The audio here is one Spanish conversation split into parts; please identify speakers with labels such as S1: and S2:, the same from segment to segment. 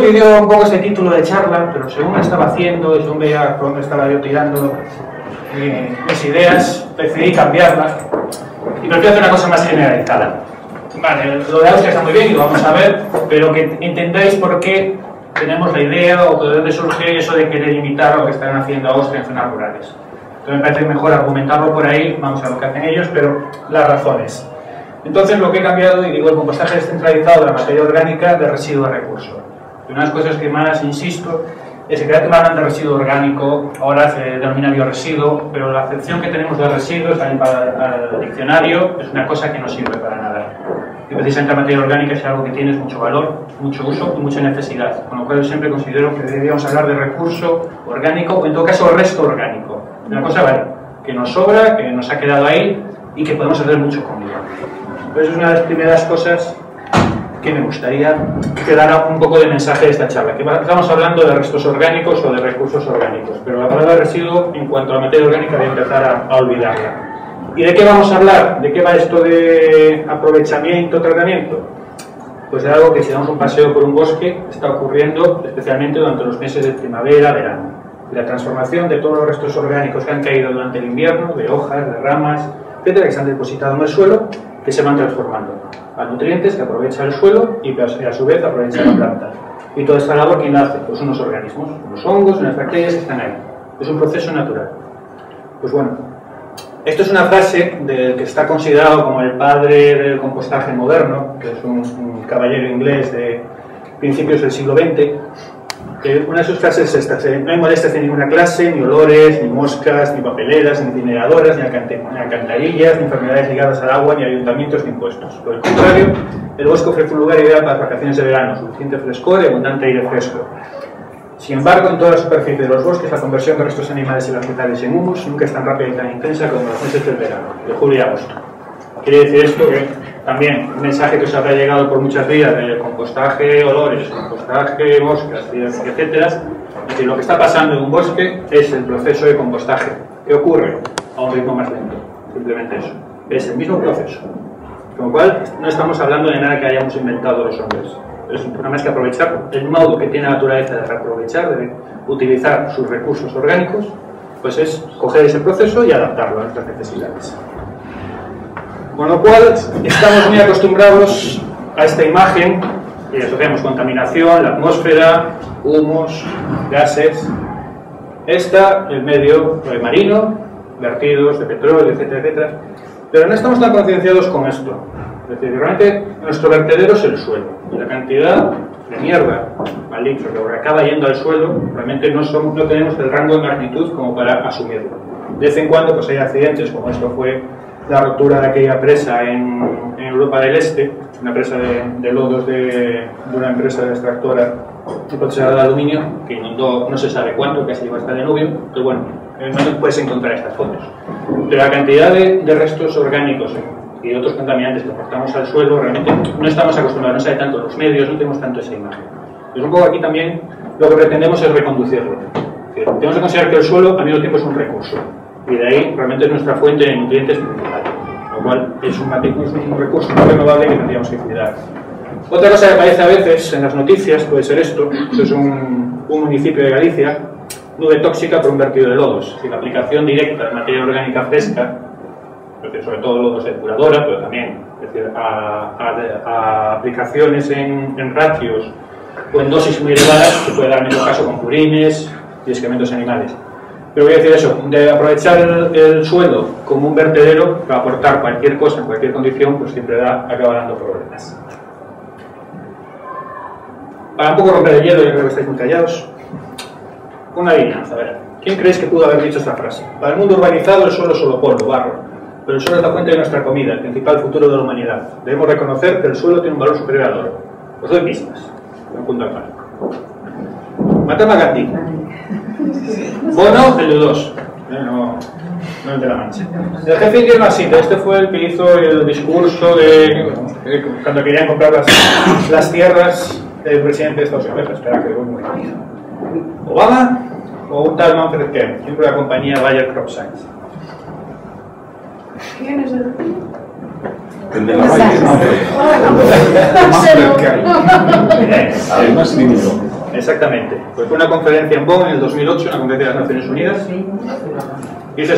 S1: me dio un poco ese título de charla, pero según estaba haciendo y según veía por dónde estaba yo tirando mis ideas, decidí cambiarlas y prefiero hacer una cosa más generalizada. Vale, lo de Austria está muy bien y lo vamos a ver, pero que entendáis por qué tenemos la idea o de dónde surge eso de querer imitar lo que están haciendo Austria en zonas rurales. Entonces me parece mejor argumentarlo por ahí, vamos a ver lo que hacen ellos, pero las razones. Entonces lo que he cambiado, y digo, el compostaje descentralizado de la materia orgánica de residuo a recurso. Y una de las cosas que más insisto es que cada vez que hablan de residuo orgánico, ahora se denomina bioresiduo, pero la acepción que tenemos de residuos también para el diccionario es una cosa que no sirve para nada. Y precisamente la materia orgánica es algo que tiene mucho valor, mucho uso y mucha necesidad, con lo cual yo siempre considero que deberíamos hablar de recurso orgánico o en todo caso resto orgánico. Una cosa vale, que nos sobra, que nos ha quedado ahí y que podemos hacer mucho con ella. Entonces es una de las primeras cosas que me gustaría que dara un poco de mensaje de esta charla, que estamos hablando de restos orgánicos o de recursos orgánicos, pero la palabra residuo en cuanto a la materia orgánica voy a empezar a olvidarla. ¿Y de qué vamos a hablar? ¿De qué va esto de aprovechamiento, tratamiento? Pues de algo que si damos un paseo por un bosque está ocurriendo especialmente durante los meses de primavera, verano. La transformación de todos los restos orgánicos que han caído durante el invierno, de hojas, de ramas, etcétera, que se han depositado en el suelo, que se van transformando a nutrientes que aprovecha el suelo y a su vez aprovecha la planta. Y toda esta labor, ¿quién la hace? Pues unos organismos, unos hongos, unas bacterias que están ahí. Es un proceso natural. Pues bueno, esto es una frase del que está considerado como el padre del compostaje moderno, que es un caballero inglés de principios del siglo XX. Una de sus frases es esta: no hay molestias de ninguna clase, ni olores, ni moscas, ni papeleras, ni incineradoras, ni alcantarillas, ni enfermedades ligadas al agua, ni ayuntamientos, ni impuestos. Por el contrario, el bosque ofrece un lugar ideal para las vacaciones de verano, suficiente frescor y abundante aire fresco. Sin embargo, en toda la superficie de los bosques, la conversión de restos animales y vegetales en humus nunca es tan rápida y tan intensa como en los meses del verano, de julio y agosto. Quiere decir esto que también un mensaje que os habrá llegado por muchas vías de compostaje olores, compostaje moscas, etcétera. Es decir, lo que está pasando en un bosque es el proceso de compostaje. ¿Qué ocurre? A un ritmo más lento. Simplemente eso. Es el mismo proceso. Con lo cual, no estamos hablando de nada que hayamos inventado los hombres. Es nada más que aprovechar el modo que tiene la naturaleza de reaprovechar, de utilizar sus recursos orgánicos, pues es coger ese proceso y adaptarlo a nuestras necesidades. Con lo cual, estamos muy acostumbrados a esta imagen y asociamos contaminación, la atmósfera, humos, gases. Esta, el medio marino, vertidos de petróleo, etcétera, etcétera. Pero no estamos tan concienciados con esto. Es decir, realmente nuestro vertedero es el suelo. Y la cantidad de mierda, mal dicho, que acaba yendo al suelo, realmente no tenemos el rango de magnitud como para asumirlo. De vez en cuando pues hay accidentes, como esto fue la ruptura de aquella presa en Europa del Este, una presa de lodos de una empresa extractora procesadora de aluminio que inundó no se sabe cuánto, casi llegó hasta el diluvio, pero bueno, no puedes encontrar estas fotos. Pero la cantidad de restos orgánicos y de otros contaminantes que aportamos al suelo, realmente no estamos acostumbrados, no se ve tanto en los medios, no tenemos tanto esa imagen. Entonces un poco aquí también lo que pretendemos es reconducirlo. Tenemos que considerar que el suelo al mismo tiempo es un recurso. Y de ahí realmente es nuestra fuente de nutrientes principal, lo cual es un recurso no renovable que tendríamos que cuidar. Otra cosa que aparece a veces en las noticias puede ser esto es un municipio de Galicia, nube tóxica por un vertido de lodos, es decir, la aplicación directa de materia orgánica fresca, sobre todo lodos de depuradora, pero también es decir, a aplicaciones en ratios o en dosis muy elevadas, que puede dar en el caso con purines y excrementos animales. Pero voy a decir eso, de aprovechar el suelo como un vertedero para aportar cualquier cosa en cualquier condición, pues siempre acaba dando problemas. Para un poco romper el hielo, yo creo que estáis muy callados. Una adivinanza, a ver. ¿Quién creéis que pudo haber dicho esta frase? Para el mundo urbanizado el suelo es solo polvo, barro. Pero el suelo es la fuente de nuestra comida, el principal futuro de la humanidad. Debemos reconocer que el suelo tiene un valor superior al oro. Os doy pistas. Un punto al mar. Mahatma Gandhi. Bono, el de U2. No el de la Mancha. El jefe indio Nasita, este fue el que hizo el discurso de cuando querían comprar las tierras del presidente de Estados Unidos. Espera, que voy muy rápido. ¿Obama o un tal Manfred Kern? Siempre la compañía Bayer Crop Science.
S2: ¿Quién es el?
S3: El de la Bayer. Manfred Kern. Además, límite.
S1: Exactamente. Pues fue una conferencia en Bonn en el 2008, una conferencia de las Naciones Unidas. Hizo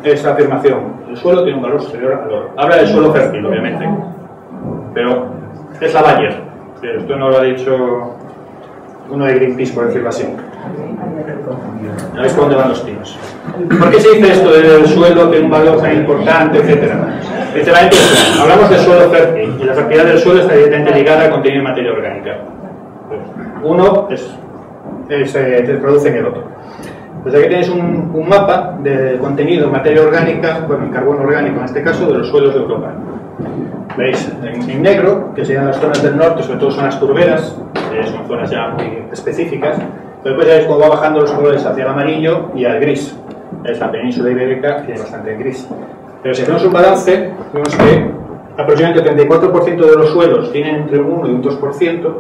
S1: esta afirmación: el suelo tiene un valor superior al oro. Habla del suelo fértil, obviamente, pero es la Bayer. Esto no lo ha dicho uno de Greenpeace, por decirlo así. ¿Ya veis por dónde van los tiros? ¿Por qué se dice esto del suelo tiene un valor tan importante, etcétera? Sinceramente, hablamos del suelo fértil y la fertilidad del suelo está directamente ligada al contenido de materia orgánica. Uno se produce en el otro. Pues aquí tenéis un mapa de contenido de materia orgánica, bueno, en carbono orgánico en este caso, de los suelos de Europa. Veis en negro, que serían las zonas del norte, sobre todo son las turberas, son zonas ya muy específicas. Pero después ya veis cómo va bajando los colores hacia el amarillo y al gris. Es la península ibérica, tiene bastante gris. Pero si hacemos un balance, vemos que aproximadamente el 34% de los suelos tienen entre un 1 y un 2%,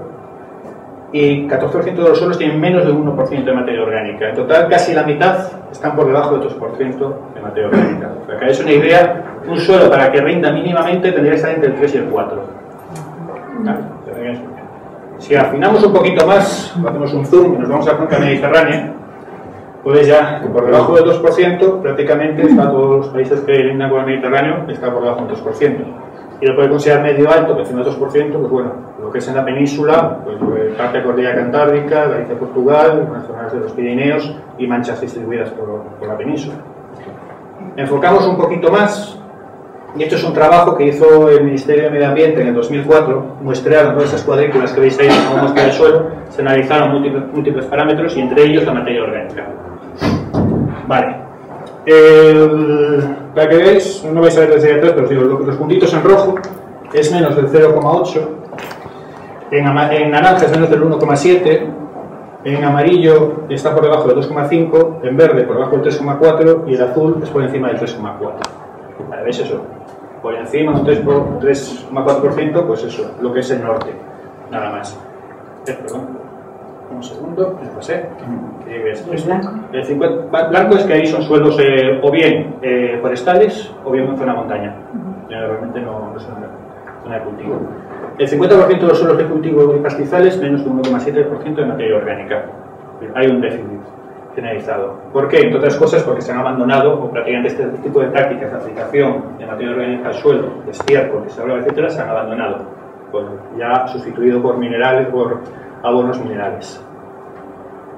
S1: y 14% de los suelos tienen menos de un 1% de materia orgánica. En total, casi la mitad están por debajo del 2% de materia orgánica. Para que hagáis una idea, un suelo para que rinda mínimamente tendría que estar entre el 3 y el 4. Si afinamos un poquito más, hacemos un zoom y nos vamos a la cuenca mediterránea, pues ya por debajo del 2%, prácticamente está todos los países que lindan con el Mediterráneo, está por debajo del 2%. Y lo puede considerar medio alto, que encima del 2%, pues bueno, lo que es en la península, pues parte de Cordillera Cantábrica, Galicia, Portugal, unas zonas de los Pirineos y manchas distribuidas por la península. Enfocamos un poquito más, y esto es un trabajo que hizo el Ministerio de Medio Ambiente en el 2004, muestrearon todas esas cuadrículas que veis ahí como muestra del suelo, se analizaron múltiples parámetros y entre ellos la materia orgánica. Vale. Para que veáis, no vais a ver desde atrás, pero os digo, los puntitos en rojo es menos del 0,8, en naranja es menos del 1,7, en amarillo está por debajo del 2,5, en verde por debajo del 3,4 y el azul es por encima del 3,4. Vale, ¿veis eso? Por encima un 3,4%, pues eso, lo que es el norte, nada más. Perdón. Un segundo, me pasé. El 50 blanco es que ahí son suelos o bien forestales o bien en zona montaña. Realmente no es zona de cultivo. El 50% de los suelos de cultivo y pastizales, menos de un 1,7% de materia orgánica. Hay un déficit generalizado. ¿Por qué? Entre otras cosas porque se han abandonado, o prácticamente este tipo de prácticas de aplicación de materia orgánica al suelo, de estiércol, que se habla, etcétera, se han abandonado. Ya sustituido por minerales, por abonos minerales.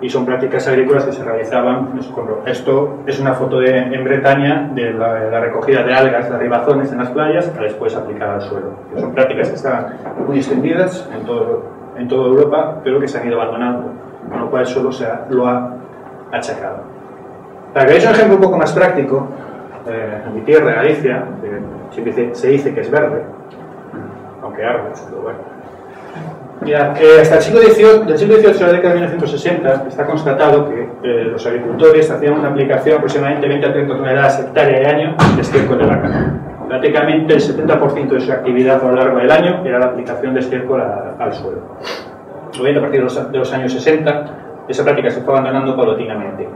S1: Y son prácticas agrícolas que se realizaban. Esto es una foto en Bretaña de la recogida de algas, de ribazones en las playas, para después aplicar al suelo. Son prácticas que están muy extendidas en toda Europa, pero que se han ido abandonando, con lo cual el suelo lo ha achacado. Para que veáis un ejemplo un poco más práctico, en mi tierra, Galicia, se dice que es verde, aunque arde, pero bueno. Mira, hasta el siglo XVIII, del siglo XVIII a la década de 1960, está constatado que los agricultores hacían una aplicación aproximadamente 20 a 30 toneladas hectárea de año de estiércol de vaca. Prácticamente el 70% de su actividad a lo largo del año era la aplicación de estiércol al suelo. Obviamente, a partir de los años 60, esa práctica se fue abandonando paulatinamente.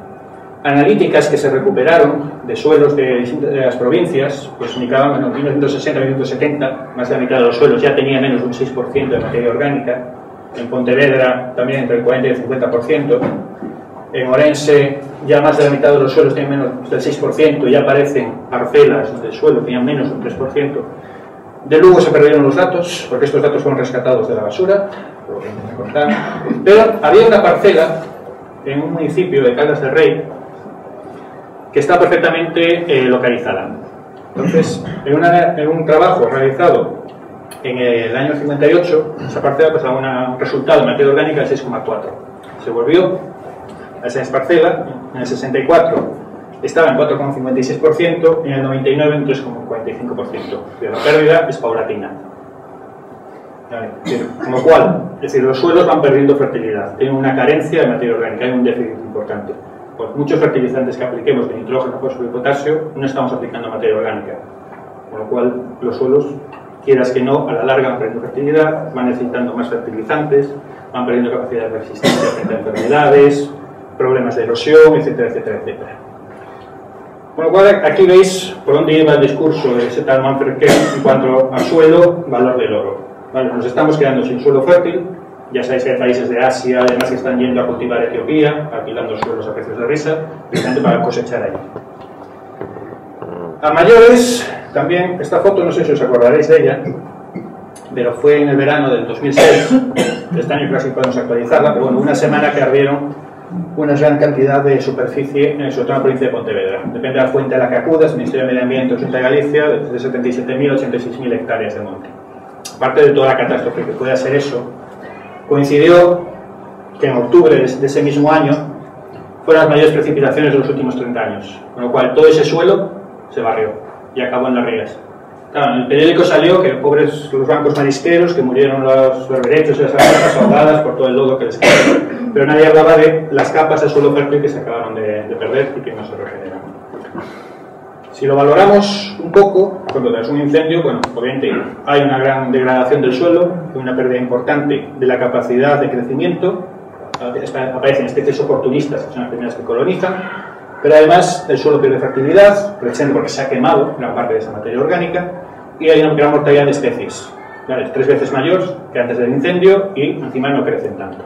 S1: Analíticas que se recuperaron de suelos de las provincias, pues indicaban que en 1960 1970 más de la mitad de los suelos ya tenía menos de un 6% de materia orgánica. En Pontevedra también entre el 40 y el 50%. En Orense ya más de la mitad de los suelos tienen menos del 6% y ya aparecen parcelas donde el suelo tenía menos del 3%. De Lugo se perdieron los datos, porque estos datos fueron rescatados de la basura, pero había una parcela en un municipio de Caldas de Rey que está perfectamente localizada. Entonces, en un trabajo realizado en el año 58, esa parcela pues daba un resultado de materia orgánica de 6,4. Se volvió a esa parcela, en el 64 estaba en 4,56% y en el 99 en 3,45%. La pérdida es paulatina. Con lo cual, es decir, los suelos van perdiendo fertilidad, tienen una carencia de materia orgánica, hay un déficit importante. Por muchos fertilizantes que apliquemos de nitrógeno, fósforo y potasio, no estamos aplicando materia orgánica. Con lo cual, los suelos, quieras que no, a la larga van perdiendo fertilidad, van necesitando más fertilizantes, van perdiendo capacidad de resistencia frente a enfermedades, problemas de erosión, etcétera, etcétera, etcétera. Con lo cual, aquí veis por dónde lleva el discurso de ese tal Manfred Kerr en cuanto al suelo, valor del oro. Vale, nos estamos quedando sin suelo fértil, Ya sabéis que hay países de Asia, además, que están yendo a cultivar Etiopía, alquilando suelos a precios de risa, precisamente para cosechar allí. A mayores, también, esta foto, no sé si os acordaréis de ella, pero fue en el verano del 2006, este año casi podemos actualizarla, pero bueno, una semana que ardieron una gran cantidad de superficie, sobre todo en la provincia de Pontevedra. Depende de la fuente a la que acudas, Ministerio de Medio Ambiente o Xunta de Galicia, de 77.000 a 86.000 hectáreas de monte. Aparte de toda la catástrofe que puede ser eso, coincidió que en octubre de ese mismo año fueron las mayores precipitaciones de los últimos 30 años, con lo cual todo ese suelo se barrió y acabó en las rías. Claro, en el periódico salió que pobres los bancos marisqueros, que murieron los berberechos y las almejas ahogadas por todo el lodo que les quedó. Pero nadie hablaba de las capas de suelo fértil que se acabaron de perder y que no se regeneran. Si lo valoramos un poco, cuando tenemos un incendio, bueno, obviamente hay una gran degradación del suelo, una pérdida importante de la capacidad de crecimiento, aparecen especies oportunistas, que son las primeras que colonizan, pero además el suelo pierde fertilidad, precisamente porque se ha quemado gran parte de esa materia orgánica, y hay una gran mortalidad de especies, ¿vale? 3 veces mayor que antes del incendio y encima no crecen tanto.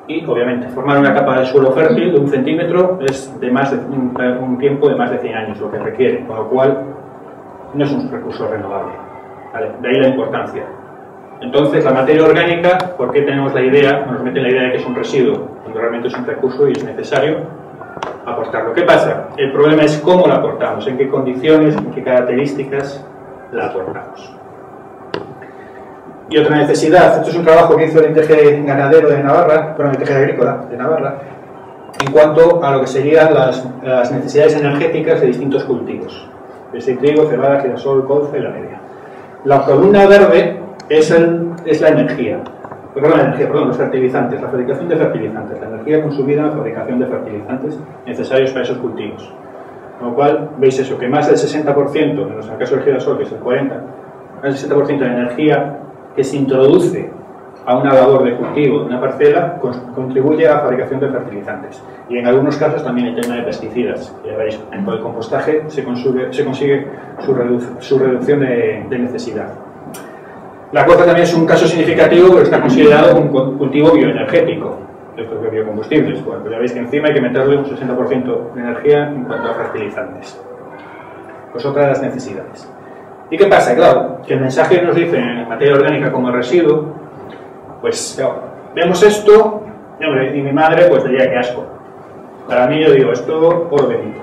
S1: Y obviamente formar una capa de suelo fértil de 1 centímetro es de un tiempo de más de 100 años lo que requiere, con lo cual no es un recurso renovable, ¿vale? De ahí la importancia. Entonces, la materia orgánica, ¿por qué tenemos la idea, nos mete la idea de que es un residuo, cuando realmente es un recurso y es necesario aportarlo? ¿Qué pasa? El problema es cómo la aportamos, en qué condiciones, en qué características la aportamos. Y otra necesidad, esto es un trabajo que hizo el INTG ganadero de Navarra, bueno, el INTG agrícola de Navarra, en cuanto a lo que serían las necesidades energéticas de distintos cultivos, desde trigo, cebada, girasol, colza y la media. La columna verde es la energía, los fertilizantes, la fabricación de fertilizantes, la energía consumida en la fabricación de fertilizantes necesarios para esos cultivos. Con lo cual, veis eso, que más del 60%, en el caso del girasol, que es el 40%, más del 60% de la energía que se introduce a una labor de cultivo de una parcela contribuye a la fabricación de fertilizantes. Y en algunos casos también el tema de pesticidas. Ya veis, con el compostaje se consigue su reducción de necesidad. La colza también es un caso significativo porque está considerado un cultivo bioenergético, estos de biocombustibles. Bueno, pues ya veis que encima hay que meterle un 60% de energía en cuanto a fertilizantes. Pues otra de las necesidades. ¿Y qué pasa? Claro, que el mensaje nos dice en materia orgánica como residuo, pues claro, vemos esto, y, hombre, y mi madre pues diría que asco. Para mí yo digo, esto oro bendito.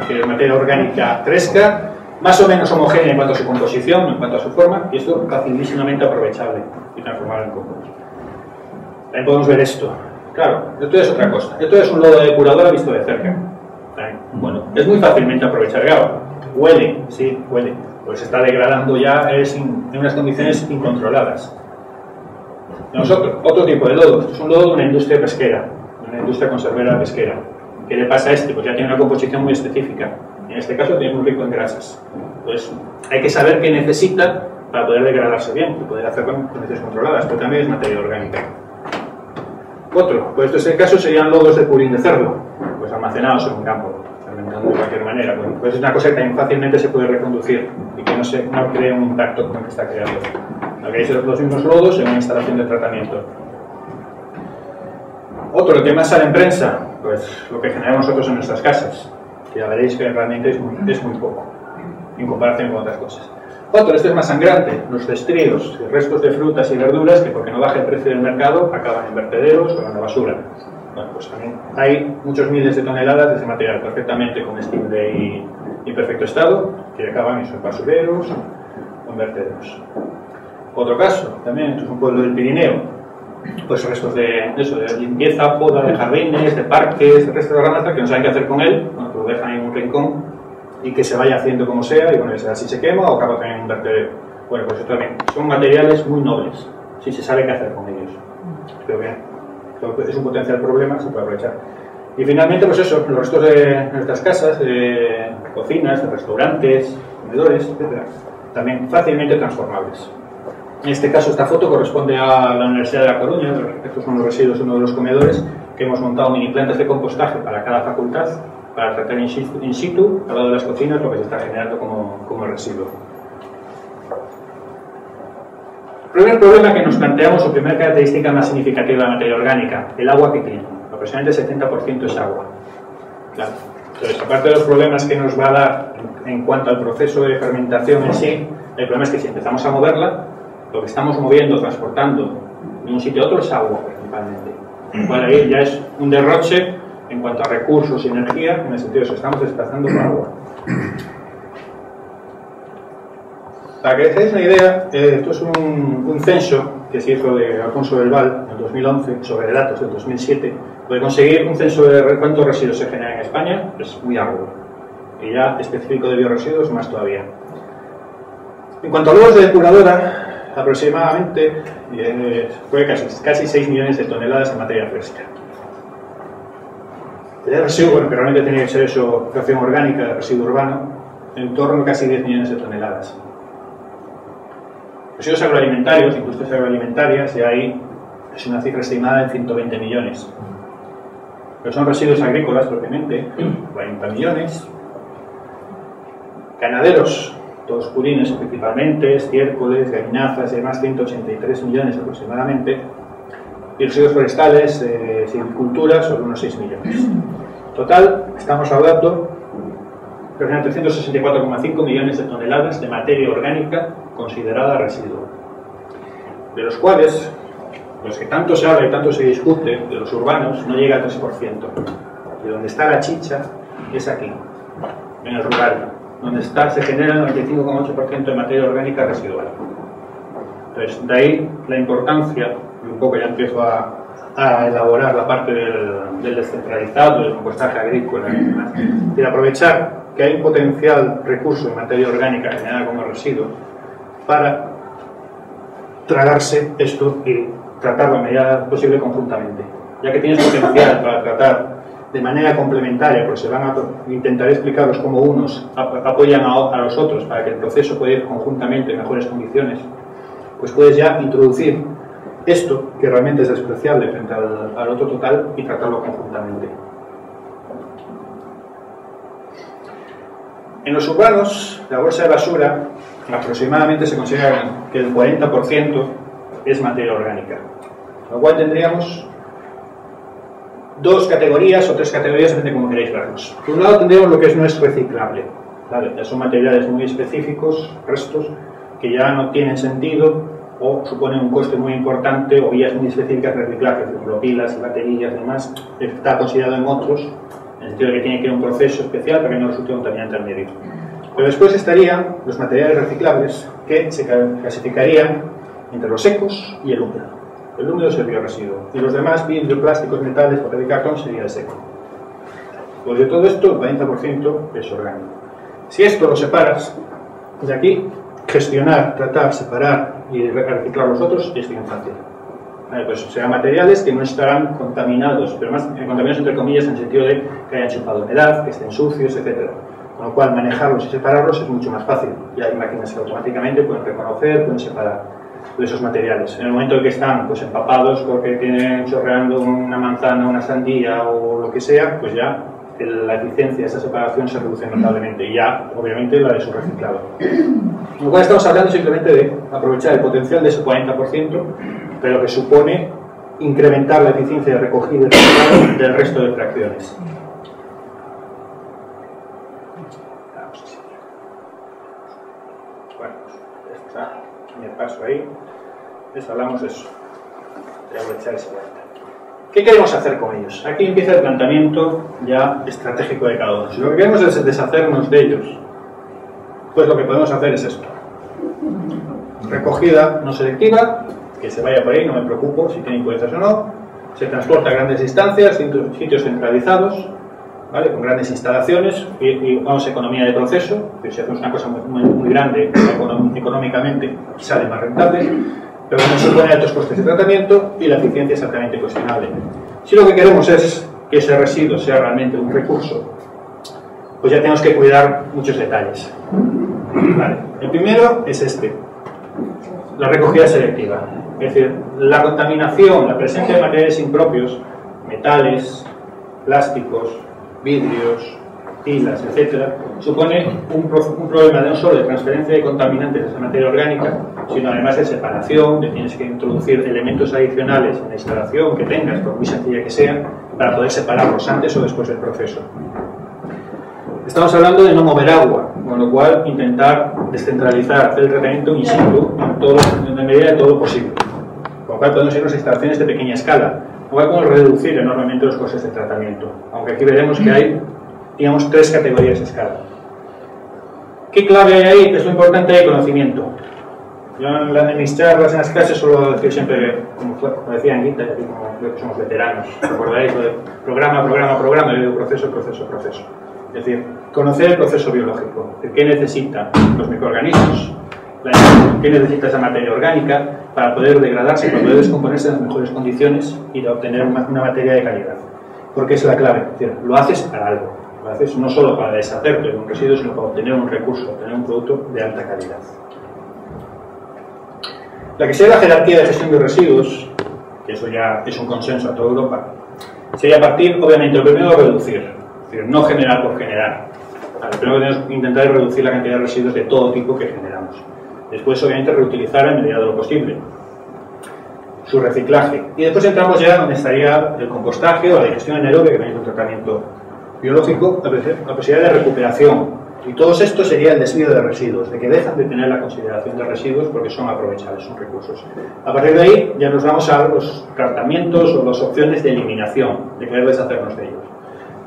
S1: Que es materia orgánica fresca, más o menos homogénea en cuanto a su composición, en cuanto a su forma, y esto facilísimamente aprovechable y transformable en compost. También podemos ver esto. Claro, esto es otra cosa. Esto es un lodo depurador visto de cerca. Bueno, es muy fácilmente aprovechar. Claro, huele, sí, huele. Pues se está degradando ya en unas condiciones incontroladas. Nosotros, otro tipo de lodo. Esto es un lodo de una industria pesquera, de una industria conservera pesquera. ¿Qué le pasa a este? Pues ya tiene una composición muy específica. En este caso tiene muy rico en grasas. Entonces, hay que saber qué necesita para poder degradarse bien y poder hacerlo en condiciones controladas, pero también es materia orgánica. Otro, pues este caso serían lodos de purín de cerdo, pues almacenados en un campo, fermentando de cualquier manera. Bueno, pues es una cosa que también fácilmente se puede reconducir y que no cree un impacto como el que está creando. Aquí los mismos lodos en una instalación de tratamiento. Otro, lo que más sale en prensa, pues lo que generamos nosotros en nuestras casas, que ya veréis que realmente es muy poco en comparación con otras cosas. Otro, este es más sangrante, los cestríos, restos de frutas y verduras que porque no baja el precio del mercado acaban en vertederos o en la basura. Bueno, pues también hay muchos miles de toneladas de ese material perfectamente comestible y perfecto estado que acaban en basureros o en vertederos. Otro caso, también, esto es un pueblo del Pirineo, pues restos de limpieza, poda de jardines, de parques, restos de granjas que no saben qué hacer con él, bueno, pues lo dejan en un rincón y que se vaya haciendo como sea, y bueno, así se quema o acaba también en un vertedero. Bueno, pues eso también, son materiales muy nobles, si se sabe qué hacer con ellos. Pero bien, es un potencial problema, se puede aprovechar. Y finalmente, pues eso, los restos de nuestras casas, de cocinas, de restaurantes, comedores, etc. También fácilmente transformables. En este caso, esta foto corresponde a la Universidad de La Coruña. Estos son los residuos de uno de los comedores, que hemos montado mini plantas de compostaje para cada facultad, para tratar in situ, al lado de las cocinas, lo que se está generando como residuo. Primer problema que nos planteamos, o primera característica más significativa de la materia orgánica, el agua que tiene. Aproximadamente el 70% es agua. Claro. Entonces, aparte de los problemas que nos va a dar en cuanto al proceso de fermentación en sí, el problema es que si empezamos a moverla, lo que estamos moviendo, transportando de un sitio a otro es agua, principalmente. Bueno, ahí ya es un derroche en cuanto a recursos y energía, en el sentido de que estamos desplazando por agua. Para que os hagáis una idea, esto es un censo que se hizo de Alfonso del Val en 2011 sobre datos del 2007. Puede conseguir un censo de cuántos residuos se generan en España, es muy arduo. Y ya específico de bioresiduos, más todavía. En cuanto a logros de depuradora, aproximadamente fue casi 6 millones de toneladas en materia fresca. De residuo, bueno, que realmente tenía que ser eso, fracción orgánica de residuo urbano, en torno a casi 10 millones de toneladas. Residuos agroalimentarios, industrias agroalimentarias, y ahí es una cifra estimada en 120 millones. Pero son residuos agrícolas propiamente, 40 millones. Ganaderos, todos purines principalmente, estiércoles, gallinazas y demás, 183 millones aproximadamente. Y residuos forestales, silvicultura, sobre unos 6 millones. Total, estamos hablando de 364,5 millones de toneladas de materia orgánica considerada residuo, de los cuales los que tanto se habla y tanto se discute de los urbanos no llega al 3%. Y donde está la chicha es aquí, en el rural, donde se genera el 95,8% de materia orgánica residual. Entonces, de ahí la importancia, y un poco ya empiezo a elaborar la parte del descentralizado, del compostaje agrícola y demás, de aprovechar que hay un potencial recurso en materia orgánica generada como residuo para tragarse esto y tratarlo a medida posible conjuntamente. Ya que tienes potencial para tratar de manera complementaria, porque se van a intentar explicaros cómo unos apoyan a los otros para que el proceso pueda ir conjuntamente en mejores condiciones, pues puedes ya introducir esto, que realmente es despreciable frente al otro total, y tratarlo conjuntamente. En los urbanos, la bolsa de basura, aproximadamente se considera que el 40% es materia orgánica. Lo cual tendríamos dos categorías o tres categorías, depende de cómo queréis verlos. Por un lado tendríamos lo que no es reciclable. ¿Vale? Ya son materiales muy específicos, restos, que ya no tienen sentido o suponen un coste muy importante, o vías muy específicas de reciclaje, por ejemplo, pilas y baterías y demás. Está considerado en otros, en el sentido de que tiene que ir a un proceso especial para que no resulte contaminante al medio. Pero después estarían los materiales reciclables, que se clasificarían entre los secos y el húmedo. El húmedo es el bioresiduo, y los demás, vidrio, plásticos, metales, papel y cartón, sería el seco. Pues de todo esto, el 40% es orgánico. Si esto lo separas, de aquí, gestionar, tratar, separar y reciclar los otros es bien fácil. Vale, pues serán materiales que no estarán contaminados, pero más contaminados entre comillas en el sentido de que hayan chupado humedad, que estén sucios, etc. Con lo cual, manejarlos y separarlos es mucho más fácil. Y hay máquinas que automáticamente pueden reconocer, pueden separar de esos materiales. En el momento en que están pues, empapados porque tienen chorreando una manzana, una sandía o lo que sea, pues ya la eficiencia de esa separación se reduce notablemente, y ya, obviamente, la de su reciclado. Con lo cual estamos hablando simplemente de aprovechar el potencial de ese 40%, pero que supone incrementar la eficiencia de recogida y reciclado del resto de fracciones. Bueno, está, me paso ahí. Les hablamos de eso. De aprovechar ese 40%. ¿Qué queremos hacer con ellos? Aquí empieza el planteamiento ya estratégico de cada uno. Si lo que queremos es deshacernos de ellos, pues lo que podemos hacer es esto. Recogida no selectiva, que se vaya por ahí, no me preocupo si tiene impurezas o no. Se transporta a grandes distancias, sitios centralizados, ¿vale? Con grandes instalaciones, y vamos a economía de proceso, que si hacemos una cosa muy grande, económicamente sale más rentable, pero no supone altos costes de tratamiento y la eficiencia es altamente cuestionable. Si lo que queremos es que ese residuo sea realmente un recurso, pues ya tenemos que cuidar muchos detalles. Vale. El primero es este, la recogida selectiva. Es decir, la contaminación, la presencia de materiales impropios, metales, plásticos, vidrios, pilas, etcétera, supone un problema no solo de transferencia de contaminantes de esa materia orgánica, sino además de separación, de tienes que introducir elementos adicionales en la instalación que tengas, por muy sencilla que sea, para poder separarlos antes o después del proceso. Estamos hablando de no mover agua, con lo cual intentar descentralizar, hacer el tratamiento in situ en la medida de todo lo posible. Con lo cual podemos ir a instalaciones de pequeña escala, con lo cual podemos reducir enormemente los costes de tratamiento, aunque aquí veremos que hay, digamos, 3 categorías de escala. ¿Qué clave hay ahí? Es lo importante del conocimiento. Yo en mis charlas, en las clases, suelo decir siempre, como decía Anguita, y como creo que somos veteranos, recordaréis lo de programa, y luego proceso. Es decir, conocer el proceso biológico, de qué necesitan los microorganismos, qué necesita esa materia orgánica para poder degradarse, para poder descomponerse en las mejores condiciones y de obtener una materia de calidad. Porque es la clave, es decir, lo haces para algo, lo haces no solo para deshacerte de un residuo, sino para obtener un recurso, obtener un producto de alta calidad. La que sea la jerarquía de gestión de residuos, que eso ya es un consenso a toda Europa, sería a partir, obviamente, lo primero, reducir. Es decir, no generar por generar. Lo primero que tenemos que intentar es reducir la cantidad de residuos de todo tipo que generamos. Después, obviamente, reutilizar en medida de lo posible. Su reciclaje. Y después entramos ya donde estaría el compostaje o la digestión anaerobia, que también es un tratamiento biológico, la posibilidad de recuperación. Y todo esto sería el desvío de residuos, de que dejan de tener la consideración de residuos porque son aprovechables, son recursos. A partir de ahí ya nos vamos a los tratamientos o las opciones de eliminación, de querer deshacernos de ellos.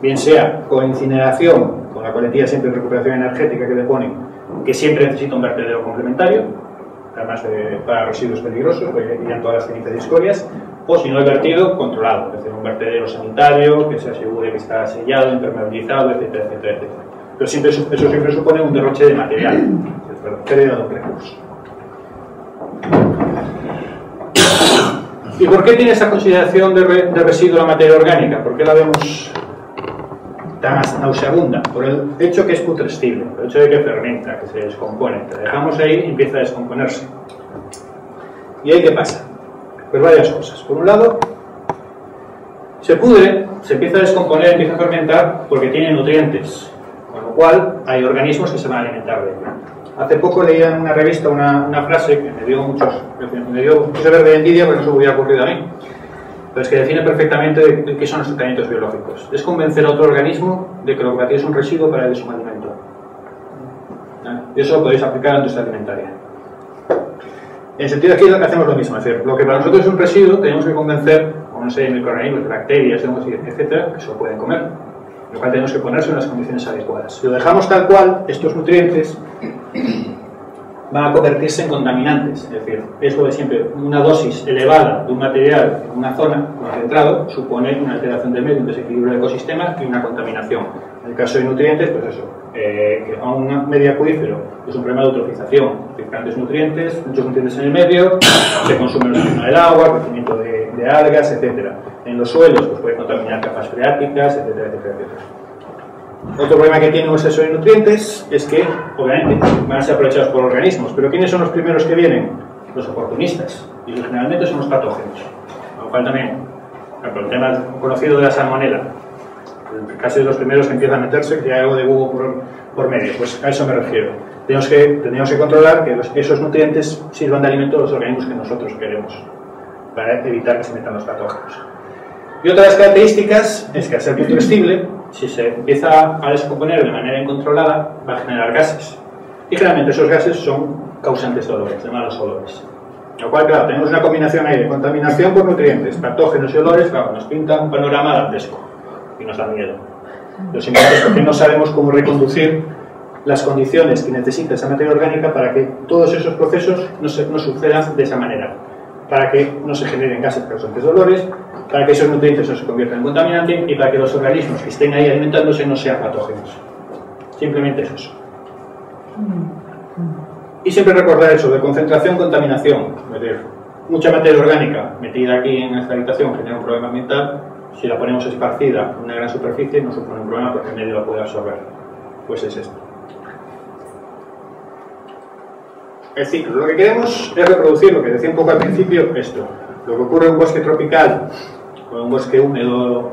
S1: Bien sea con incineración, con la coletilla siempre de recuperación energética que le ponen, que siempre necesita un vertedero complementario, además para residuos peligrosos, porque irían todas las cenizas y escorias, o si no el vertido controlado, es decir, un vertedero sanitario que se asegure que está sellado, impermeabilizado, etcétera, etcétera, etcétera. Pero eso siempre supone un derroche de material, pérdida de un recurso. ¿Y por qué tiene esa consideración de residuo la materia orgánica? ¿Por qué la vemos tan nauseabunda? Por el hecho que es putrescible, por el hecho de que fermenta, que se descompone. Que la dejamos ahí y empieza a descomponerse. ¿Y ahí qué pasa? Pues varias cosas. Por un lado, se pudre, se empieza a descomponer, empieza a fermentar porque tiene nutrientes. Con lo cual, hay organismos que se van a alimentar de ella. Hace poco leía en una revista una frase que me dio mucho ver de envidia porque no se me hubiera ocurrido a mí. Pero es que define perfectamente qué son los tratamientos biológicos. Es convencer a otro organismo de que lo que es un residuo para él es un alimento. Y eso lo podéis aplicar a la industria alimentaria. En el sentido aquí hacemos lo mismo. Es decir, lo que para nosotros es un residuo, tenemos que convencer a una serie de microorganismos, bacterias, etcétera, que se lo pueden comer. Lo cual tenemos que ponerse en las condiciones adecuadas. Si lo dejamos tal cual, estos nutrientes van a convertirse en contaminantes. Es decir, es lo de siempre, una dosis elevada de un material en una zona concentrado supone una alteración del medio, un desequilibrio del ecosistema y una contaminación. En el caso de nutrientes, pues eso, que a un medio acuífero es un problema de eutrofización, grandes nutrientes, muchos nutrientes en el medio, se consume el oxígeno del agua, el crecimiento de algas, etcétera. En los suelos pues puede contaminar capas freáticas, etcétera, etcétera, etcétera. Otro problema que tiene un exceso de nutrientes es que, obviamente, van a ser aprovechados por organismos, pero ¿quiénes son los primeros que vienen? Los oportunistas, y generalmente son los patógenos. Con lo cual también, el tema conocido de la salmonela, casi de los primeros que empiezan a meterse, que hay algo de bugo por medio, pues a eso me refiero. Tenemos que controlar que esos nutrientes sirvan de alimento a los organismos que nosotros queremos, para evitar que se metan los patógenos. Y otra de las características es que al ser putrescible, si se empieza a descomponer de manera incontrolada, va a generar gases. Y generalmente esos gases son causantes de olores, de malos olores. Lo cual, claro, tenemos una combinación ahí de contaminación por nutrientes, patógenos y olores, claro, nos pinta un panorama dantesco y nos da miedo. Lo simplemente es porque no sabemos cómo reconducir las condiciones que necesita esa materia orgánica para que todos esos procesos no sucedan de esa manera, para que no se generen gases causantes de olores, para que esos nutrientes no se conviertan en contaminantes y para que los organismos que estén ahí alimentándose no sean patógenos. Simplemente es eso. Y siempre recordar eso, de concentración, contaminación. Es decir, mucha materia orgánica metida aquí en esta habitación genera un problema ambiental. Si la ponemos esparcida en una gran superficie no supone un problema porque el medio la puede absorber. Pues es esto. El ciclo. Lo que queremos es reproducir lo que decía un poco al principio, esto. Lo que ocurre en un bosque tropical o en un bosque húmedo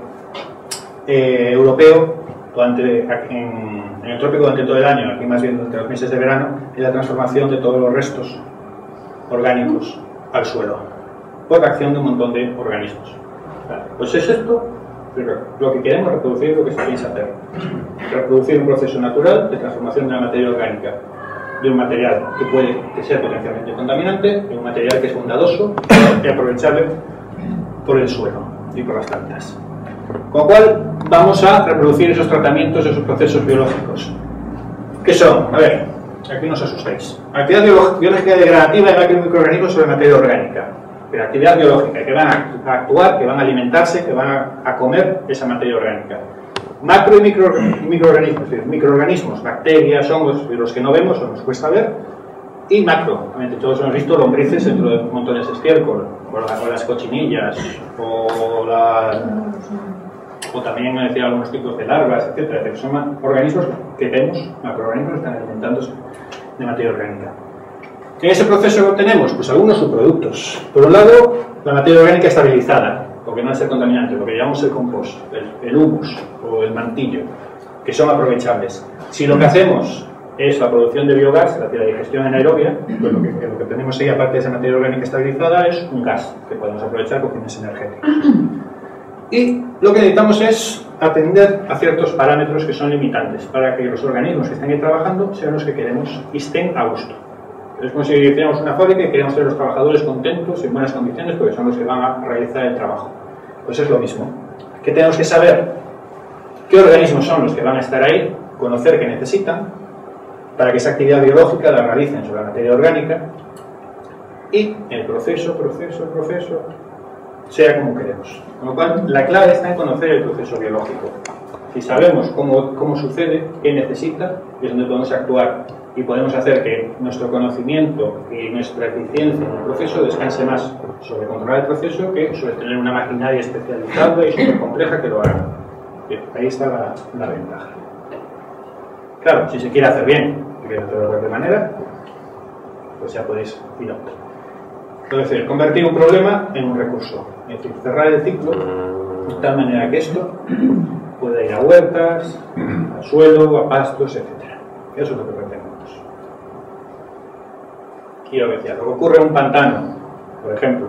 S1: europeo en el trópico durante todo el año, aquí más bien durante los meses de verano, es la transformación de todos los restos orgánicos al suelo, por la acción de un montón de organismos. Vale, pues es esto, pero lo que queremos reproducir es lo que se piensa hacer. Reproducir un proceso natural de transformación de la materia orgánica, de un material que sea potencialmente contaminante, en un material que es bondadoso y aprovechable por el suelo y por las plantas. Con lo cual vamos a reproducir esos tratamientos, esos procesos biológicos. ¿Qué son? A ver, aquí no os asustéis. Actividad biológica degradativa de microorganismos sobre materia orgánica. Pero actividad biológica, que van a actuar, que van a alimentarse, que van a comer esa materia orgánica. Macro y microorganismos, es decir, microorganismos, bacterias, hongos, los que no vemos o nos cuesta ver. Y macro, todos hemos visto lombrices dentro de montones de estiércol, o las cochinillas, o también me decía algunos tipos de larvas, etcétera, que son organismos que vemos, macroorganismos que están alimentándose de materia orgánica. En ese proceso tenemos pues algunos subproductos. Por un lado, la materia orgánica estabilizada, porque no es el contaminante, lo que llamamos el compost, el humus o el mantillo, que son aprovechables. Si lo que hacemos es la producción de biogás, la digestión anaerobia, pues lo que tenemos ahí, aparte de esa materia orgánica estabilizada, es un gas que podemos aprovechar con fines energéticos. Y lo que necesitamos es atender a ciertos parámetros que son limitantes para que los organismos que estén ahí trabajando sean los que queremos y estén a gusto. Es como si hiciéramos una fábrica y queremos tener a los trabajadores contentos, en buenas condiciones, porque son los que van a realizar el trabajo. Pues es lo mismo. ¿Qué tenemos que saber? ¿Qué organismos son los que van a estar ahí? Conocer qué necesitan para que esa actividad biológica la realicen sobre la materia orgánica y el proceso sea como queremos. Con lo cual, la clave está en conocer el proceso biológico. Si sabemos cómo sucede, qué necesita, es donde podemos actuar y podemos hacer que nuestro conocimiento y nuestra eficiencia en el proceso descanse más sobre controlar el proceso que sobre tener una maquinaria especializada y súper compleja que lo haga. Bien, ahí está la ventaja. Claro, si se quiere hacer bien, de cualquier manera, pues ya podéis ir a otro. Entonces, convertir un problema en un recurso, es decir, cerrar el ciclo de tal manera que esto pueda ir a huertas, al suelo, a pastos, etc. Eso es lo que pretendemos. Y lo que decía, lo que ocurre en un pantano, por ejemplo,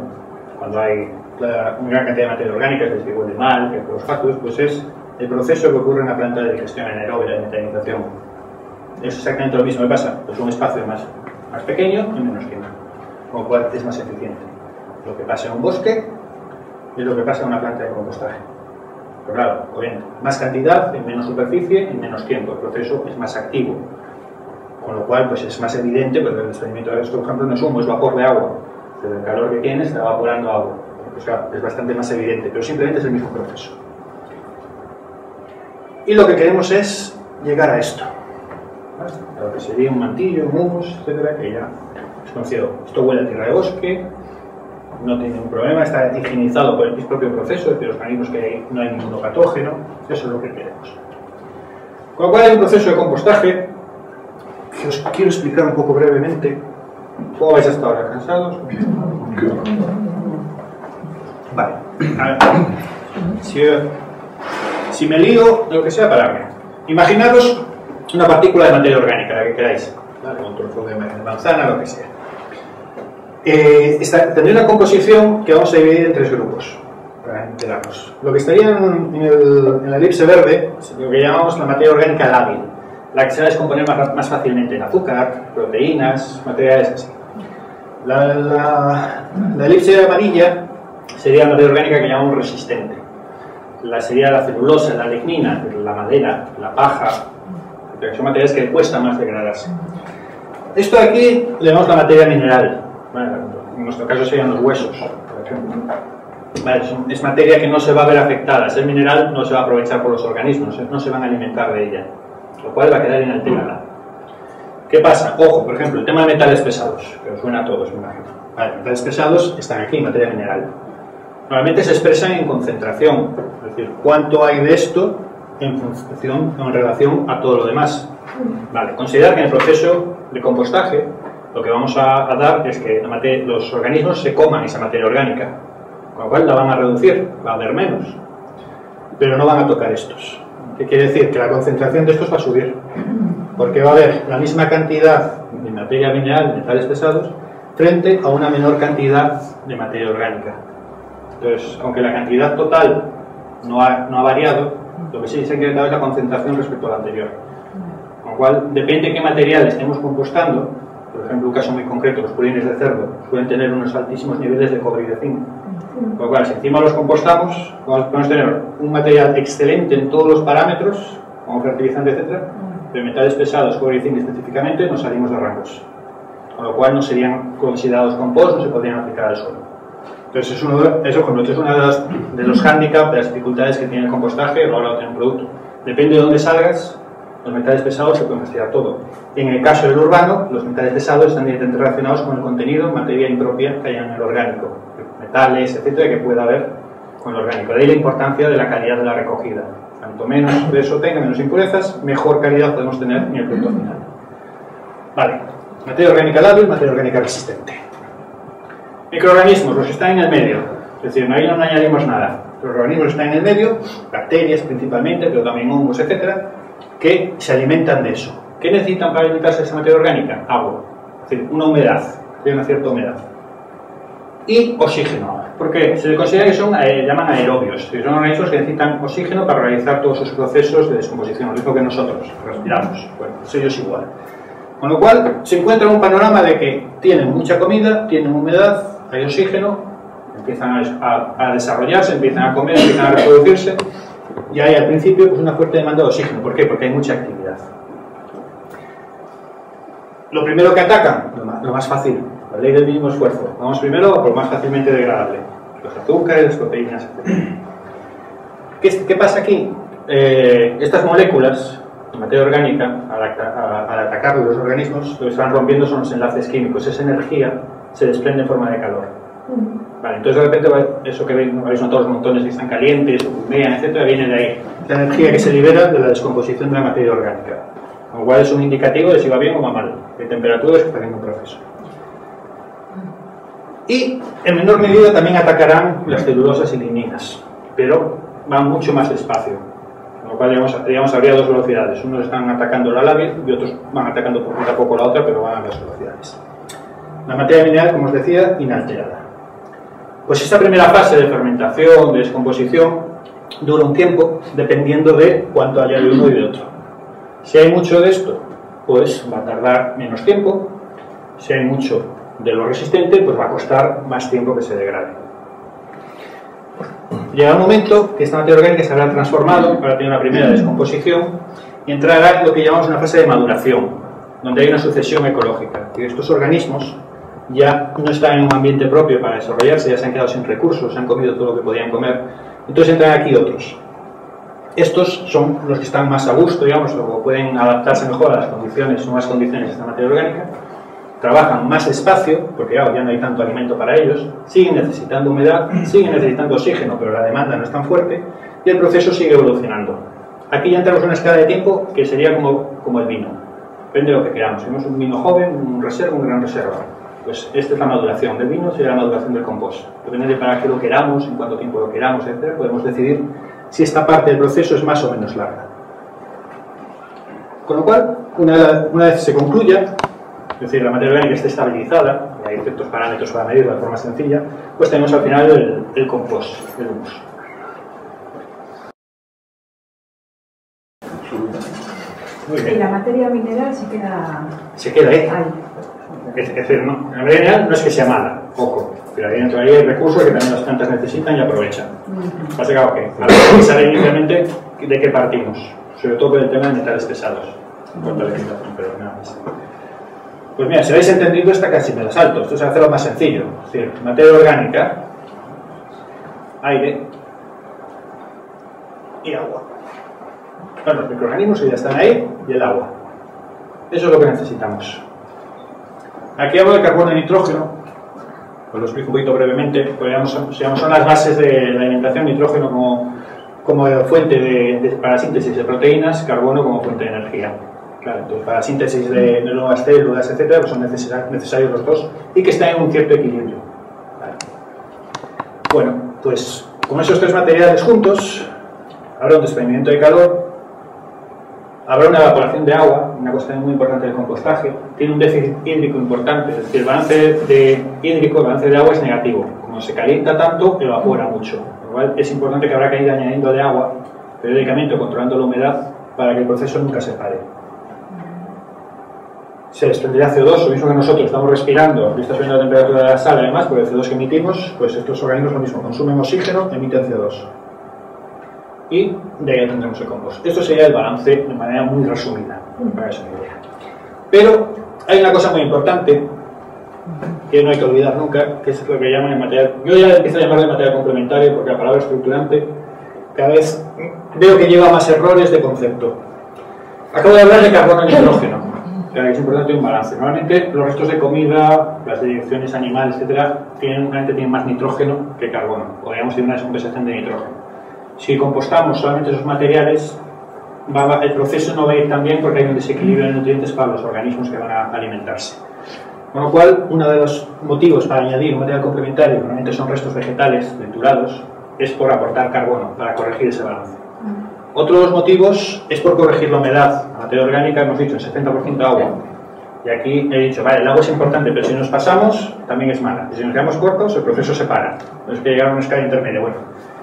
S1: cuando hay una gran cantidad de materia orgánica que huele mal, que por los fáculos, pues es el proceso que ocurre en la planta de digestión anaerobia, de metanización. Es exactamente lo mismo que pasa, pues un espacio más pequeño y menos tiempo, con lo cual es más eficiente. Lo que pasa en un bosque es lo que pasa en una planta de compostaje. Pero claro, obviamente, más cantidad, en menos superficie, en menos tiempo. El proceso es más activo. Con lo cual, pues es más evidente, pues el experimento de esto, por ejemplo, no es humo, es vapor de agua. Desde el calor que tiene, está evaporando agua. Pues claro, es bastante más evidente, pero simplemente es el mismo proceso. Y lo que queremos es llegar a esto. A lo que sería un mantillo, un humus, etcétera, que ya es conocido. Esto huele a tierra de bosque, no tiene ningún problema, está higienizado por el propio proceso, es decir, los organismos que hay, no hay ningún patógeno, eso es lo que queremos. Con lo cual hay un proceso de compostaje que os quiero explicar un poco brevemente. ¿Cómo vais hasta ahora? ¿Cansados? Vale, a ver. Si me lío, lo que sea, pararme. Imaginaros una partícula de materia orgánica, la que queráis, ¿vale? Un trozo de manzana, lo que sea. Tendría una composición que vamos a dividir en tres grupos para enterarnos. Lo que estaría en la elipse verde es lo que llamamos la materia orgánica lábil, la que se va a descomponer más fácilmente en azúcar, proteínas, materiales así. La elipse amarilla sería la materia orgánica que llamamos resistente. Sería la celulosa, la lignina, la madera, la paja, que son materiales que cuesta más degradarse. Esto de aquí le llamamos la materia mineral. Bueno, en nuestro caso serían los huesos, por ejemplo. Vale, es materia que no se va a ver afectada. Ser mineral no se va a aprovechar por los organismos, no se van a alimentar de ella, lo cual va a quedar inalterada. ¿Qué pasa? Ojo, por ejemplo, el tema de metales pesados, que os suena a todos, me imagino. Vale, metales pesados están aquí, materia mineral. Normalmente se expresan en concentración, es decir, cuánto hay de esto en relación a todo lo demás. Vale, considerar que en el proceso de compostaje lo que vamos a dar es que los organismos se coman esa materia orgánica, con lo cual la van a reducir, va a haber menos, pero no van a tocar estos.
S2: ¿Qué quiere decir? Que la concentración de estos va a subir, porque va a haber la misma cantidad de materia mineral, metales pesados, frente a una menor cantidad de materia orgánica. Entonces, aunque la cantidad total no ha variado, lo que sí se ha incrementado es la concentración respecto a la anterior. Con lo cual, depende de qué material estemos compostando. Por ejemplo, un caso muy concreto, los purines de cerdo pueden tener unos altísimos niveles de cobre y de zinc. Con lo cual, si encima los compostamos, podemos tener un material excelente en todos los parámetros, como fertilizante, etc. De metales pesados, cobre y zinc específicamente, nos salimos de rangos. Con lo cual no serían considerados compost, no se podrían aplicar al suelo. Entonces, es uno de los hándicaps, de las dificultades que tiene el compostaje a la hora de obtener un producto. Depende de dónde salgas, los metales pesados se pueden rastrear todo. En el caso del urbano, los metales pesados están directamente relacionados con el contenido, materia impropia que haya en el orgánico, metales, etcétera, que pueda haber con el orgánico. De ahí la importancia de la calidad de la recogida. Cuanto menos peso tenga, menos impurezas, mejor calidad podemos tener en el producto final. Vale, materia orgánica lábil, materia orgánica resistente. Microorganismos, los que están en el medio, es decir, ahí no añadimos nada. Los organismos están en el medio, bacterias principalmente, pero también hongos, etcétera, que se alimentan de eso. ¿Qué necesitan para alimentarse de esa materia orgánica? Agua, es decir, una humedad, una cierta humedad. Y oxígeno, porque se le considera que son, llaman aerobios, que son organismos que necesitan oxígeno para realizar todos sus procesos de descomposición, lo mismo que nosotros, respiramos. Bueno, pues ellos igual. Con lo cual, se encuentra un panorama de que tienen mucha comida, tienen humedad, hay oxígeno, empiezan a desarrollarse, empiezan a comer, empiezan a reproducirse, y hay al principio pues, una fuerte demanda de oxígeno. ¿Por qué? Porque hay mucha actividad. Lo primero que atacan, lo más fácil, la ley del mínimo esfuerzo. Vamos primero por lo más fácilmente degradable, los azúcares, las proteínas, etc. ¿Qué pasa aquí? Estas moléculas de materia orgánica, al atacar los organismos, lo que están rompiendo son los enlaces químicos. Esa energía se desprende en forma de calor. Vale, entonces de repente eso que veis son todos los montones que están calientes, humean, etcétera, viene de ahí. La energía que se libera de la descomposición de la materia orgánica. Con lo cual es un indicativo de si va bien o va mal, de temperaturas que está haciendo un proceso. Y en menor medida también atacarán las celulosas y ligninas, pero van mucho más despacio. Con lo cual digamos habría dos velocidades. Unos están atacando la lábil y otros van atacando poco a poco la otra, pero van a las velocidades. La materia mineral, como os decía, inalterada. Pues esta primera fase de fermentación, de descomposición, dura un tiempo dependiendo de cuánto haya de uno y de otro. Si hay mucho de esto, pues va a tardar menos tiempo. Si hay mucho de lo resistente, pues va a costar más tiempo que se degrade. Llega un momento que esta materia orgánica se habrá transformado para tener una primera descomposición y entrará en lo que llamamos una fase de maduración, donde hay una sucesión ecológica. Y estos organismos ya no están en un ambiente propio para desarrollarse, ya se han quedado sin recursos, se han comido todo lo que podían comer, entonces entran aquí otros. Estos son los que están más a gusto, digamos, o pueden adaptarse mejor a las condiciones, nuevas condiciones de esta materia orgánica, trabajan más despacio, porque ya no hay tanto alimento para ellos, siguen necesitando humedad, siguen necesitando oxígeno, pero la demanda no es tan fuerte, y el proceso sigue evolucionando. Aquí ya entramos en una escala de tiempo que sería como el vino, depende de lo que queramos. Tenemos un vino joven, un reserva, un gran reserva. Pues esta es la maduración del vino, sería la maduración del compost. Depende de para qué lo queramos, en cuánto tiempo lo queramos, etc. Podemos decidir si esta parte del proceso es más o menos larga. Con lo cual, una vez se concluya, es decir, la materia orgánica esté estabilizada, y hay ciertos parámetros para medirla de forma sencilla, pues tenemos al final el compost, el humus. Muy bien.
S4: Y la materia mineral se queda...
S2: Se queda ahí. Es decir, no, la materia mineral no es que sea mala, ojo, pero ahí dentro hay recursos que también las plantas necesitan y aprovechan. Pasa que, ahora hay que saber inicialmente de qué partimos, sobre todo por el tema de metales pesados, en cuanto a la alimentación, pero nada más. Pues mira, si habéis entendido, esta casi me la salto. Esto se va a hacer lo más sencillo. Es decir, materia orgánica, aire y agua. Bueno, los microorganismos ya están ahí y el agua. Eso es lo que necesitamos. Aquí hablo de carbono y nitrógeno. Os lo explico un poquito brevemente. Son las bases de la alimentación, nitrógeno como fuente para la síntesis de proteínas, carbono como fuente de energía. Claro, entonces para la síntesis de nuevas células, etcétera, pues son necesarios los dos y que están en un cierto equilibrio. Vale. Bueno, pues con esos tres materiales juntos habrá un desprendimiento de calor habrá una evaporación de agua, una cosa muy importante del compostaje, tiene un déficit hídrico importante, es decir, el balance hídrico, el balance de agua es negativo. Como se calienta tanto, evapora mucho. Por lo cual es importante que habrá que ir añadiendo de agua periódicamente, controlando la humedad, para que el proceso nunca se pare. Se desprenderá CO2, lo mismo que nosotros estamos respirando, y está subiendo la temperatura de la sala, además, por el CO2 que emitimos, pues estos organismos lo mismo, consumen oxígeno, emiten CO2. Y de ahí tendremos el compost. Esto sería el balance de manera muy resumida, para que se me idea. Pero hay una cosa muy importante que no hay que olvidar nunca, que es lo que llaman el material. Yo ya empiezo a llamarle material complementario porque la palabra estructurante cada vez veo que lleva más errores de concepto. Acabo de hablar de carbono y nitrógeno, que es importante un balance. Normalmente los restos de comida, las direcciones animales, etcétera, tienen más nitrógeno que carbono, o digamos tienen una compensación de nitrógeno. Si compostamos solamente esos materiales, el proceso no va a ir tan bien porque hay un desequilibrio de nutrientes para los organismos que van a alimentarse. Con lo cual, uno de los motivos para añadir un material complementario, que normalmente son restos vegetales triturados, es por aportar carbono, para corregir ese balance. Otro de los motivos es por corregir la humedad. La materia orgánica, hemos dicho, el 70% agua. Y aquí he dicho, vale, el agua es importante, pero si nos pasamos, también es mala. Y si nos quedamos cortos, el proceso se para. Entonces hay que llegar a una escala intermedia. Bueno,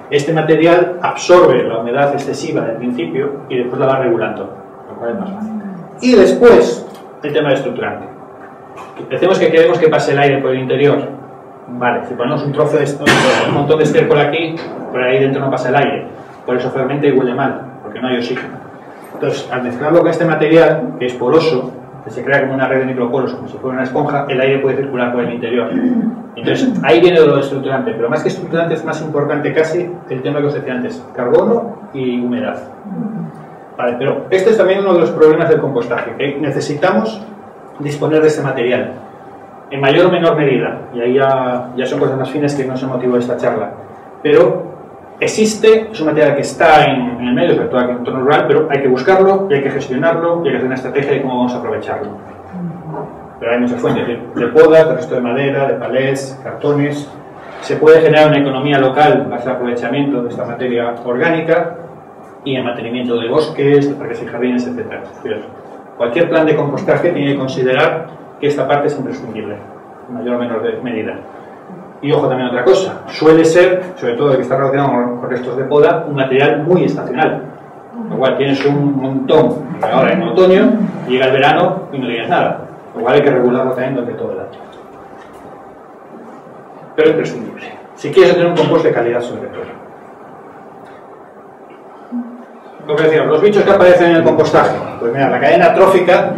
S2: este material absorbe la humedad excesiva del principio y después la va regulando, lo cual es más fácil. Y después, el tema del estructurante. Decimos que queremos que pase el aire por el interior. Vale, si ponemos un trozo de un montón de estiércol aquí, por ahí dentro no pasa el aire. Por eso fermenta y huele mal, porque no hay oxígeno. Entonces, al mezclarlo con este material, que es poroso, que se crea como una red de microporos, como si fuera una esponja, el aire puede circular por el interior. Entonces, ahí viene lo estructurante, pero más que estructurante es más importante casi el tema que os decía antes, carbono y humedad. Vale, pero este es también uno de los problemas del compostaje, que necesitamos disponer de este material, en mayor o menor medida, y ahí ya son cosas más finas que no es el motivo de esta charla. Pero existe, es un material que está en el medio, sobre todo aquí en el entorno rural, pero hay que buscarlo, y hay que gestionarlo, y hay que hacer una estrategia de cómo vamos a aprovecharlo. Pero hay muchas fuentes de podas, de resto de madera, de palés, cartones. Se puede generar una economía local base al aprovechamiento de esta materia orgánica y el mantenimiento de bosques, de parques y jardines, etc. Cualquier plan de compostaje tiene que considerar que esta parte es imprescindible, en mayor o menor medida. Y ojo también otra cosa, suele ser, sobre todo el que está relacionado con restos de poda, un material muy estacional. Con lo cual tienes un montón ahora en otoño, llega el verano y no tienes nada. Igual hay que regularlo también durante todo el año. Pero es imprescindible. Si quieres tener un compost de calidad sobre todo. Lo que decíamos, los bichos que aparecen en el compostaje. Pues mira, la cadena trófica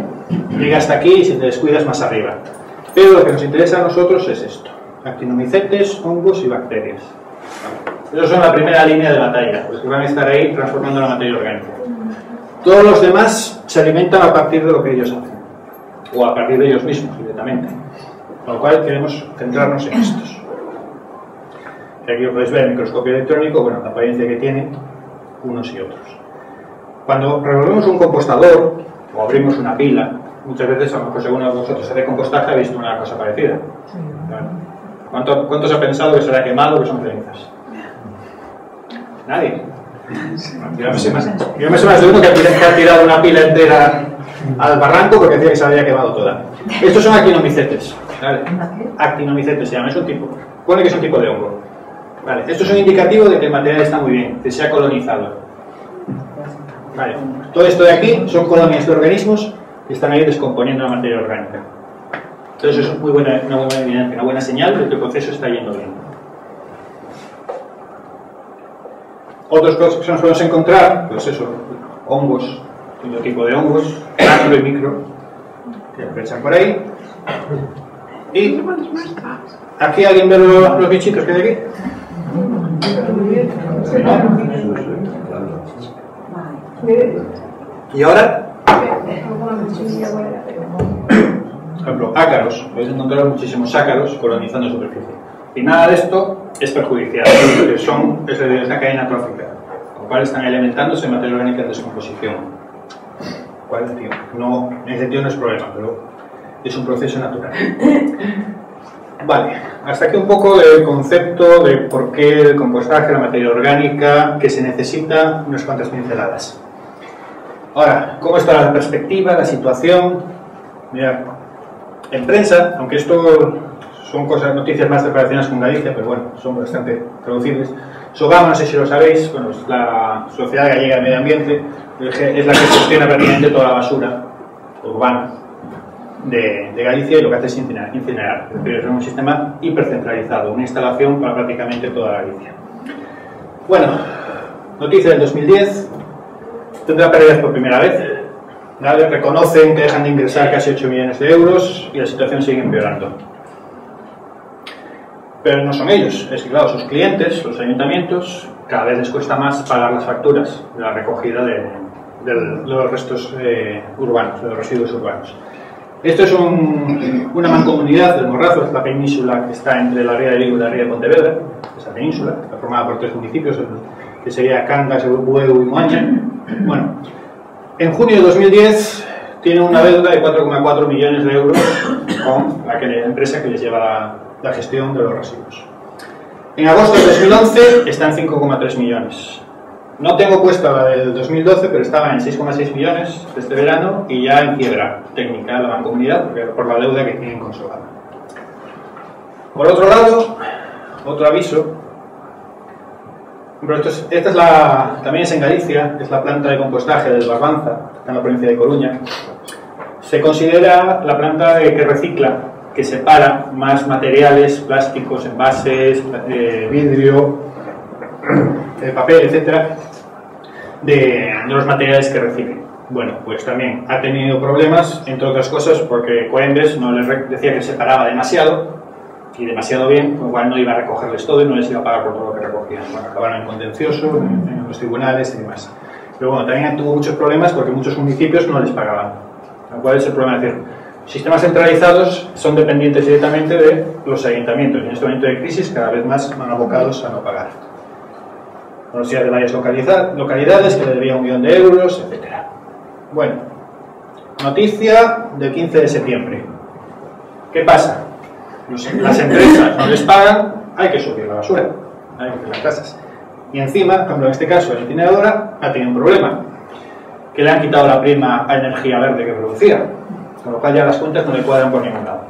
S2: llega hasta aquí y si te descuidas más arriba. Pero lo que nos interesa a nosotros es esto. Actinomicetes, hongos y bacterias. Esos son la primera línea de batalla, los que van a estar ahí transformando la materia orgánica. Todos los demás se alimentan a partir de lo que ellos hacen. O a partir de ellos mismos, directamente. Con lo cual queremos centrarnos en estos. Aquí lo podéis ver el microscopio electrónico, bueno, la apariencia que tienen unos y otros. Cuando revolvemos un compostador o abrimos una pila, muchas veces, a lo mejor según vosotros hace compostaje, habéis visto una cosa parecida. ¿Cuántos ha pensado que se ha quemado o que son cenizas? Nadie. Yo me sé más de uno que ha tirado una pila entera al barranco porque decía que se había quemado toda. Estos son actinomicetes, ¿vale? Actinomicetes se llama, es un tipo. Pone que es un tipo de hongo. Vale, esto es un indicativo de que el material está muy bien, que se ha colonizado. Vale, todo esto de aquí son colonias de organismos que están ahí descomponiendo la materia orgánica. Entonces eso es una buena evidencia, una buena señal de que el proceso está yendo bien. Otras cosas que nos podemos encontrar, pues eso, hongos, todo tipo de hongos, macro y micro, que aprovechan por ahí. Y aquí alguien ve los bichitos que hay aquí. ¿Y ahora? Por ejemplo, ácaros. Podéis encontrar muchísimos ácaros colonizando la superficie. Y nada de esto es perjudicial, porque es de esa cadena trófica, con lo cual están alimentándose de materia orgánica en descomposición. ¿Cuál, tío? No, en ese sentido no es problema, pero es un proceso natural. Vale, hasta aquí un poco el concepto de por qué el compostaje, la materia orgánica, que se necesita, unas cuantas pinceladas. Ahora, ¿cómo está la perspectiva, la situación? Mirad, en prensa, aunque esto son noticias más relacionadas con Galicia, pero bueno, son bastante traducibles. SOGAMA, no sé si lo sabéis, bueno, es la Sociedad Gallega de Medio Ambiente, es la que gestiona prácticamente toda la basura urbana de Galicia, y lo que hace es incinerar. Es decir, es un sistema hipercentralizado, una instalación para prácticamente toda Galicia. Bueno, noticia del 2010, tendrá pérdidas por primera vez. ¿Vale? Reconocen que dejan de ingresar casi 8 millones de euros y la situación sigue empeorando. Pero no son ellos, es que claro, sus clientes, los ayuntamientos, cada vez les cuesta más pagar las facturas de la recogida de los restos urbanos, de los residuos urbanos. Esto es una mancomunidad del Morrazo, es la península que está entre la ría de Vigo y la ría de Pontevedra, esa península, está formada por 3 municipios, que sería Cangas, Bueu y Moaña. Bueno, en junio de 2010 tiene una deuda de 4,4 millones de euros con la empresa que les lleva la gestión de los residuos. En agosto de 2011 está en 5,3 millones. No tengo puesta la del 2012, pero estaba en 6,6 millones este verano y ya en quiebra técnica la mancomunidad por la deuda que tienen con SOGAMA. Por otro lado, otro aviso. Pero también es en Galicia, es la planta de compostaje del Barbanza, está en la provincia de Coruña. Se considera la planta que recicla, que separa más materiales, plásticos, envases, vidrio, papel, etcétera, de los materiales que recibe. Bueno, pues también ha tenido problemas, entre otras cosas, porque Coembes no les decía que separaba demasiado y demasiado bien, con lo cual no iba a recogerles todo y no les iba a pagar por todo lo que recogían. Bueno, acabaron en contencioso, en los tribunales y demás. Pero bueno, también tuvo muchos problemas porque muchos municipios no les pagaban. ¿Cuál es el problema? Es decir, sistemas centralizados son dependientes directamente de los ayuntamientos y en este momento de crisis cada vez más van abocados a no pagar. Conocía de varias localidades que le debían 1 millón de euros, etc. Bueno, noticia del 15 de septiembre. ¿Qué pasa? Las empresas no les pagan, hay que subir la basura, hay que subir las casas. Y encima, por ejemplo, en este caso, la incineradora ha tenido un problema, que le han quitado la prima a energía verde que producía, con lo cual ya las cuentas no le cuadran por ningún lado.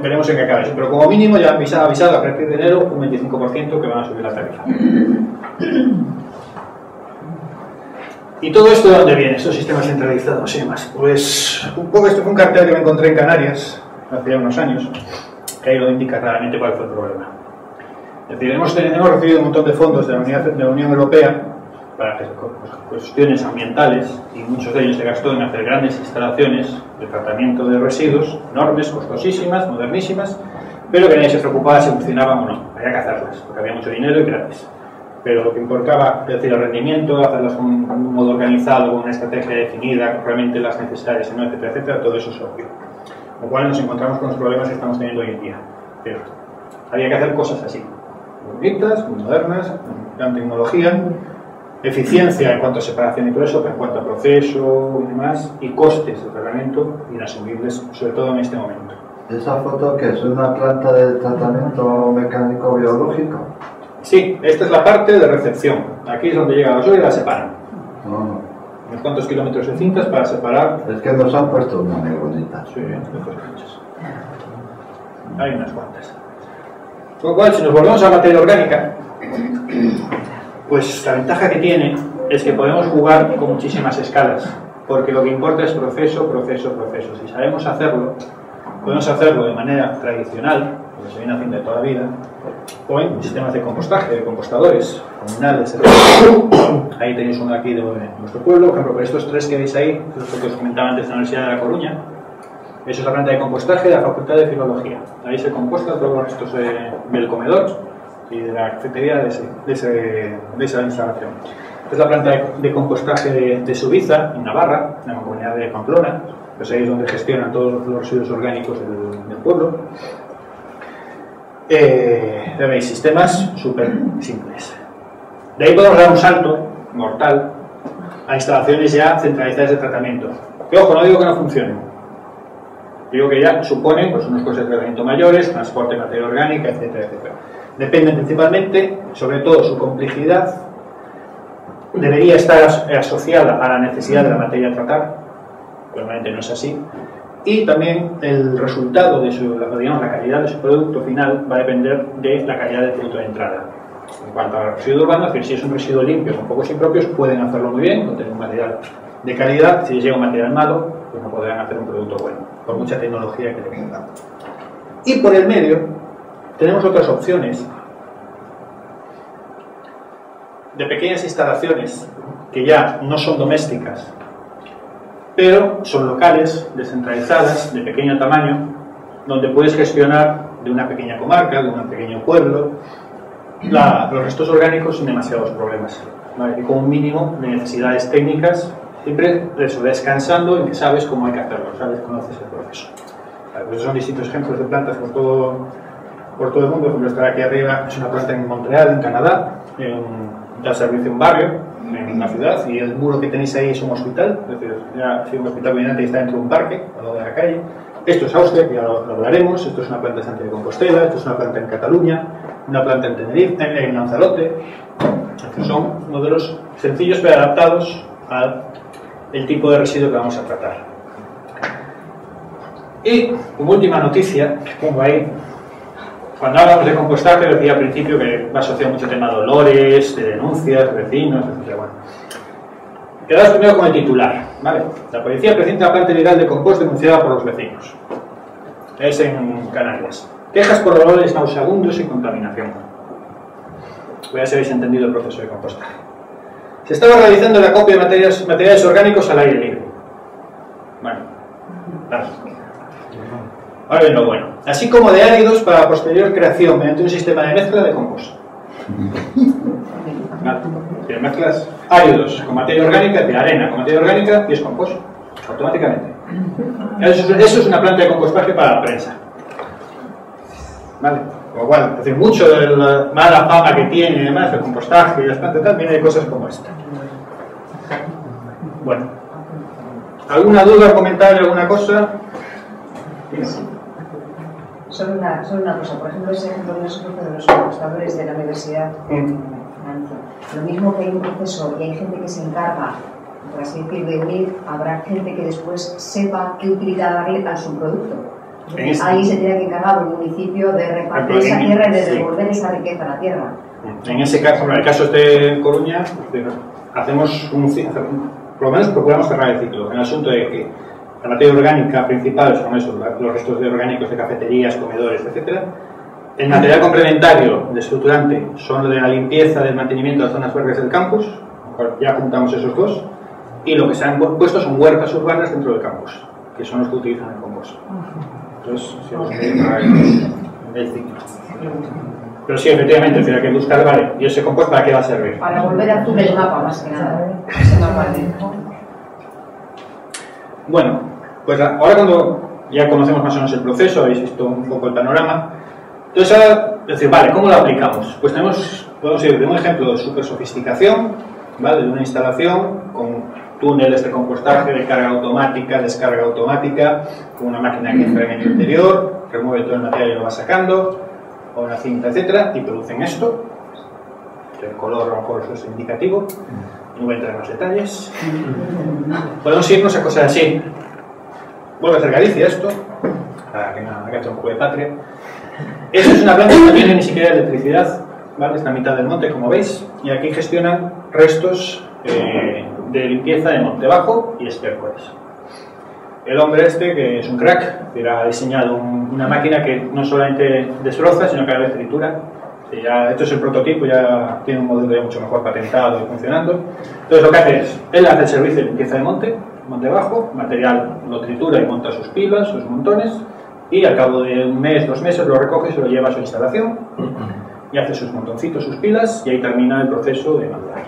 S2: Veremos en qué acaba eso, pero como mínimo ya han avisado a partir de enero un 25% que van a subir la tarifa. ¿Y todo esto de dónde viene? Estos sistemas centralizados y demás. Pues un poco esto fue un cartel que me encontré en Canarias hace unos años, que ahí lo indica claramente cuál fue el problema. Es decir, hemos recibido un montón de fondos de la Unión Europea para cuestiones ambientales y muchos de ellos se gastó en hacer grandes instalaciones de tratamiento de residuos, enormes, costosísimas, modernísimas, pero que nadie se preocupaba si funcionaban o no. Había que hacerlas, porque había mucho dinero y gratis. Pero lo que importaba, es decir, el rendimiento, hacerlas con un modo organizado, con una estrategia definida, realmente las necesarias, etcétera, etcétera, todo eso es obvio. Con lo cual nos encontramos con los problemas que estamos teniendo hoy en día. Pero había que hacer cosas así, muy bonitas, muy modernas, con gran tecnología, eficiencia en cuanto a separación y todo eso, pero en cuanto a proceso y demás, y costes de tratamiento inasumibles, sobre todo en este momento.
S3: ¿Esa foto que es una planta de tratamiento mecánico biológico?
S2: Sí, esta es la parte de recepción. Aquí es donde llega la basura y la separan.
S3: No.
S2: Unos cuantos kilómetros de cintas para separar.
S3: Es que nos han puesto una muy bonita.
S2: Sí, después muchas. Hay unas cuantas. Con lo cual, si nos volvemos a materia orgánica, pues la ventaja que tiene es que podemos jugar con muchísimas escalas, porque lo que importa es proceso, proceso, proceso. Si sabemos hacerlo, podemos hacerlo de manera tradicional, como se viene haciendo de toda la vida, o en sistemas de compostaje, de compostadores comunales, etc. Ahí tenéis uno aquí de nuestro pueblo, por ejemplo, estos 3 que veis ahí, los que os comentaba antes de la Universidad de La Coruña. Eso es la planta de compostaje de la Facultad de Filología. Ahí se composta todos los restos del comedor y de la cafetería de esa instalación. Esta es la planta de compostaje de Subiza, en Navarra, en la comunidad de Pamplona. Pues ahí es donde gestionan todos los residuos orgánicos del pueblo. Veis, sistemas súper simples. De ahí podemos dar un salto mortal a instalaciones ya centralizadas de tratamiento. Que ojo, no digo que no funcionen. Digo que ya suponen pues, unos costes de tratamiento mayores, transporte de materia orgánica, etcétera, etcétera. Dependen principalmente, sobre todo, su complejidad debería estar asociada a la necesidad de la materia a tratar, normalmente no es así, y también el resultado de digamos, la calidad de su producto final va a depender de la calidad del producto de entrada. En cuanto al residuo urbano, es decir, si es un residuo limpio con pocos impropios, pueden hacerlo muy bien, tener un material de calidad. Si les llega un material malo, pues no podrán hacer un producto bueno, por mucha tecnología que tengan. Y por el medio, tenemos otras opciones de pequeñas instalaciones que ya no son domésticas, pero son locales, descentralizadas, de pequeño tamaño, donde puedes gestionar de una pequeña comarca, de un pequeño pueblo, los restos orgánicos sin demasiados problemas, ¿vale? Y con un mínimo de necesidades técnicas, siempre eso, descansando en que sabes cómo hay que hacerlo, sabes, conoces el proceso. Vale, pues son distintos ejemplos de plantas por todo el mundo. Por ejemplo, esta de aquí arriba es una planta en Montreal, en Canadá, da servicio a un barrio, en una ciudad, y el muro que tenéis ahí es un hospital, es decir, ya un hospital dominante está dentro de un parque, al lado de la calle. Esto es Austria, que ya lo hablaremos. Esto es una planta en Santiago de Compostela, esto es una planta en Cataluña, una planta en Tenerife, en Lanzarote. Estos son modelos sencillos pero adaptados al tipo de residuo que vamos a tratar. Y como última noticia, que pongo ahí, cuando hablamos de compostaje, decía al principio que va asociado mucho tema de olores, de denuncias, de vecinos, etc. Bueno, quedaos primero con el titular, ¿vale? La policía presenta la planta ilegal de compost denunciada por los vecinos. Es en Canarias. Quejas por olores nauseabundos y contaminación. Voy a ver si habéis entendido el proceso de compostaje. Se estaba realizando la copia de materiales orgánicos al aire libre. Bueno, claro. Ahora bien, lo bueno. Así como de áridos para posterior creación mediante un sistema de mezcla de compost. ¿Vale? Mezclas áridos con materia orgánica, de arena con materia orgánica y es compost, automáticamente. Eso es una planta de compostaje para la prensa. ¿Vale? Con lo cual, es decir, mucho de la mala fama que tiene, además, el compostaje y las plantas tal, viene de cosas como esta. Bueno. ¿Alguna duda, comentario, alguna cosa?
S4: Sí. Solo una cosa, por ejemplo, ese ejemplo de los compostadores de la universidad de Francia. Lo mismo que hay un proceso y hay gente que se encarga, por así decir, de unir, habrá gente que después sepa qué utilidad darle a su producto. Ahí se tiene que encargar el municipio de repartir esa tierra y de devolver esa riqueza a la tierra.
S2: En ese caso, en el caso de Coruña, hacemos por lo menos procuramos cerrar el ciclo, en el asunto de que la materia orgánica principal son esos, los restos de orgánicos de cafeterías, comedores, etc. El material complementario de estructurante son lo de la limpieza, del mantenimiento de las zonas verdes del campus, ya juntamos esos dos, y lo que se han puesto son huertas urbanas dentro del campus, que son los que utilizan el compost. Entonces, si vamos a cerrar el ciclo. Pero sí, efectivamente, hay que buscar, vale, ¿y ese compost para qué va a servir?
S4: Para volver a el mapa, más que nada. Ese mapa de... Bueno,
S2: pues ahora cuando ya conocemos más o menos el proceso, habéis visto un poco el panorama, entonces ahora, decir, vale, ¿cómo lo aplicamos? Pues podemos ir de un ejemplo de super sofisticación, ¿vale? De una instalación con túneles de compostaje, de carga automática, descarga automática, con una máquina que entra en el interior, remueve todo el material y lo va sacando, o una cinta, etcétera, y producen esto. El color a lo mejor eso es indicativo, no voy a entrar en los detalles. Podemos irnos a cosas así. Vuelve a hacer Galicia esto, para que no haga un poco de patria. Esto es una planta que no tiene ni siquiera electricidad, ¿vale? Está a mitad del monte, como veis, y aquí gestionan restos de limpieza de monte bajo y estiércoles. El hombre este, que es un crack, ha diseñado una máquina que no solamente destroza, sino que a la vez tritura. Esto es el prototipo, ya tiene un modelo ya mucho mejor patentado y funcionando. Entonces lo que hace es, él hace el servicio de limpieza de monte bajo, material lo tritura y monta sus pilas, sus montones, y al cabo de un mes, 2 meses lo recoge y se lo lleva a su instalación y hace sus montoncitos, sus pilas, y ahí termina el proceso de madurar.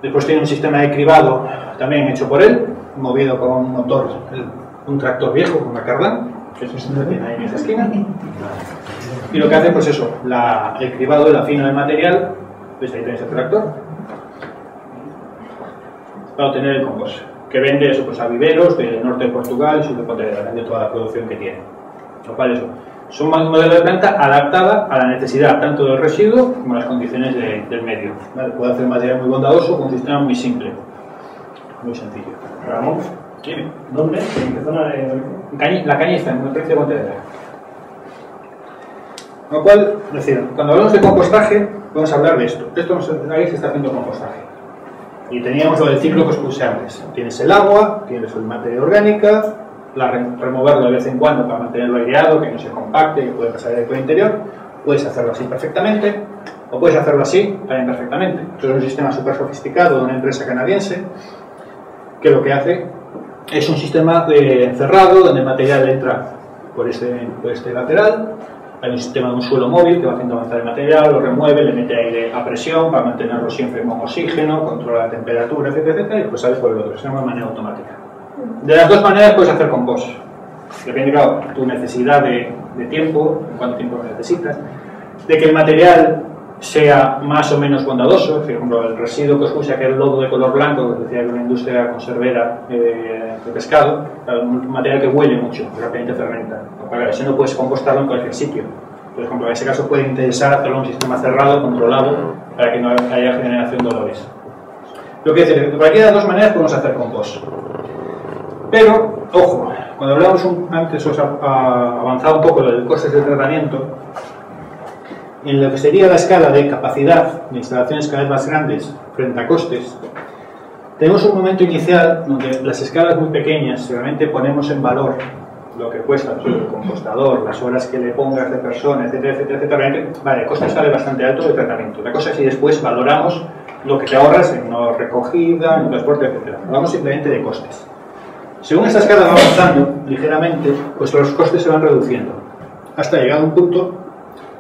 S2: Después tiene un sistema de cribado también hecho por él, movido con un motor, un tractor viejo con una Cardan, que es un que tiene ahí en esa esquina. Y lo que hace, pues eso, el cribado, el afino del material, pues ahí tenéis el tractor, para obtener el compost, que vende eso pues a viveros del norte de Portugal y sur de Pontevedra, de toda la producción que tiene. Lo cual eso, Es un modelo de planta adaptada a la necesidad tanto del residuo como a las condiciones del medio. ¿Vale? Puede hacer un material muy bondadoso con un sistema muy simple, muy sencillo.
S5: Ramón,
S2: ¿Quién?
S5: ¿dónde? ¿En qué zona de...?
S2: La Cañiza, en el precio de Pontevedra. Con lo cual, es decir, cuando hablamos de compostaje, podemos hablar de esto. Ahí se está haciendo compostaje. Y teníamos lo del ciclo que os puse antes. Tienes el agua, tienes la materia orgánica, removerlo de vez en cuando para mantenerlo aireado, que no se compacte, que puede pasar por el interior. Puedes hacerlo así perfectamente, o puedes hacerlo así también perfectamente. Esto es un sistema súper sofisticado de una empresa canadiense que lo que hace es un sistema cerrado donde el material entra por este lateral. Hay un sistema de un suelo móvil que va haciendo avanzar el material, lo remueve, le mete aire a presión para mantenerlo siempre con oxígeno, controla la temperatura, etcétera, y pues sale por el otro, de manera automática. De las dos maneras puedes hacer compost. Depende, claro, de tu necesidad de tiempo, cuánto tiempo necesitas, de que el material sea más o menos bondadoso. Por ejemplo, el residuo que os puse, aquel lodo de color blanco, que decía que una industria conservera de pescado, un material que huele mucho, rápidamente fermenta. Para eso no puedes compostarlo en cualquier sitio. Por ejemplo, en ese caso puede interesar hacerlo en un sistema cerrado, controlado, para que no haya generación de olores. Lo que decir, de cualquiera de las dos maneras podemos hacer compost. Pero, ojo, cuando hablábamos antes, os ha avanzado un poco lo del costes de tratamiento. En lo que sería la escala de capacidad de instalaciones cada vez más grandes frente a costes, tenemos un momento inicial donde las escalas muy pequeñas realmente ponemos en valor lo que cuesta el compostador, las horas que le pongas de persona, etcétera, realmente, vale, el coste sale bastante alto de tratamiento. La cosa es si después valoramos lo que te ahorras en una recogida, en transporte, etcétera. Hablamos simplemente de costes. Según esta escala va avanzando ligeramente, pues los costes se van reduciendo hasta llegar a un punto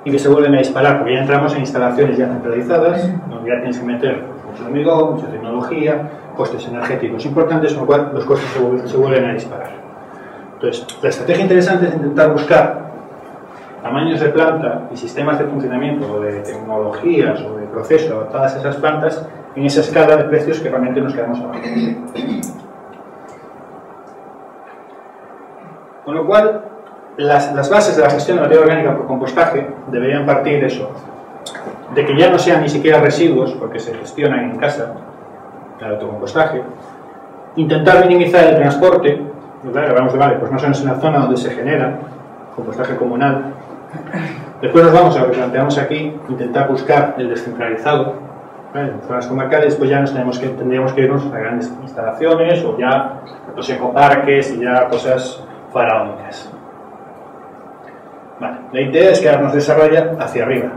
S2: y que se vuelven a disparar, porque ya entramos en instalaciones ya centralizadas, donde ya tienes que meter mucho hormigón, mucha tecnología, costes energéticos importantes, con lo cual los costes se vuelven a disparar. Entonces, la estrategia interesante es intentar buscar tamaños de planta y sistemas de funcionamiento, o de tecnologías, o de proceso adaptadas a esas plantas, en esa escala de precios que realmente nos quedamos abajo. Con lo cual, las bases de la gestión de materia orgánica por compostaje deberían partir de eso, de que ya no sean ni siquiera residuos, porque se gestionan en casa, el autocompostaje, intentar minimizar el transporte, hablamos de, vale, pues más o menos en la zona donde se genera compostaje comunal. Después nos vamos a lo que planteamos aquí, intentar buscar el descentralizado, ¿vale? En zonas comarcales, pues ya tendríamos que irnos a grandes instalaciones, o ya los ecoparques y ya cosas faraónicas. Vale, la idea es que ahora nos desarrolla hacia arriba,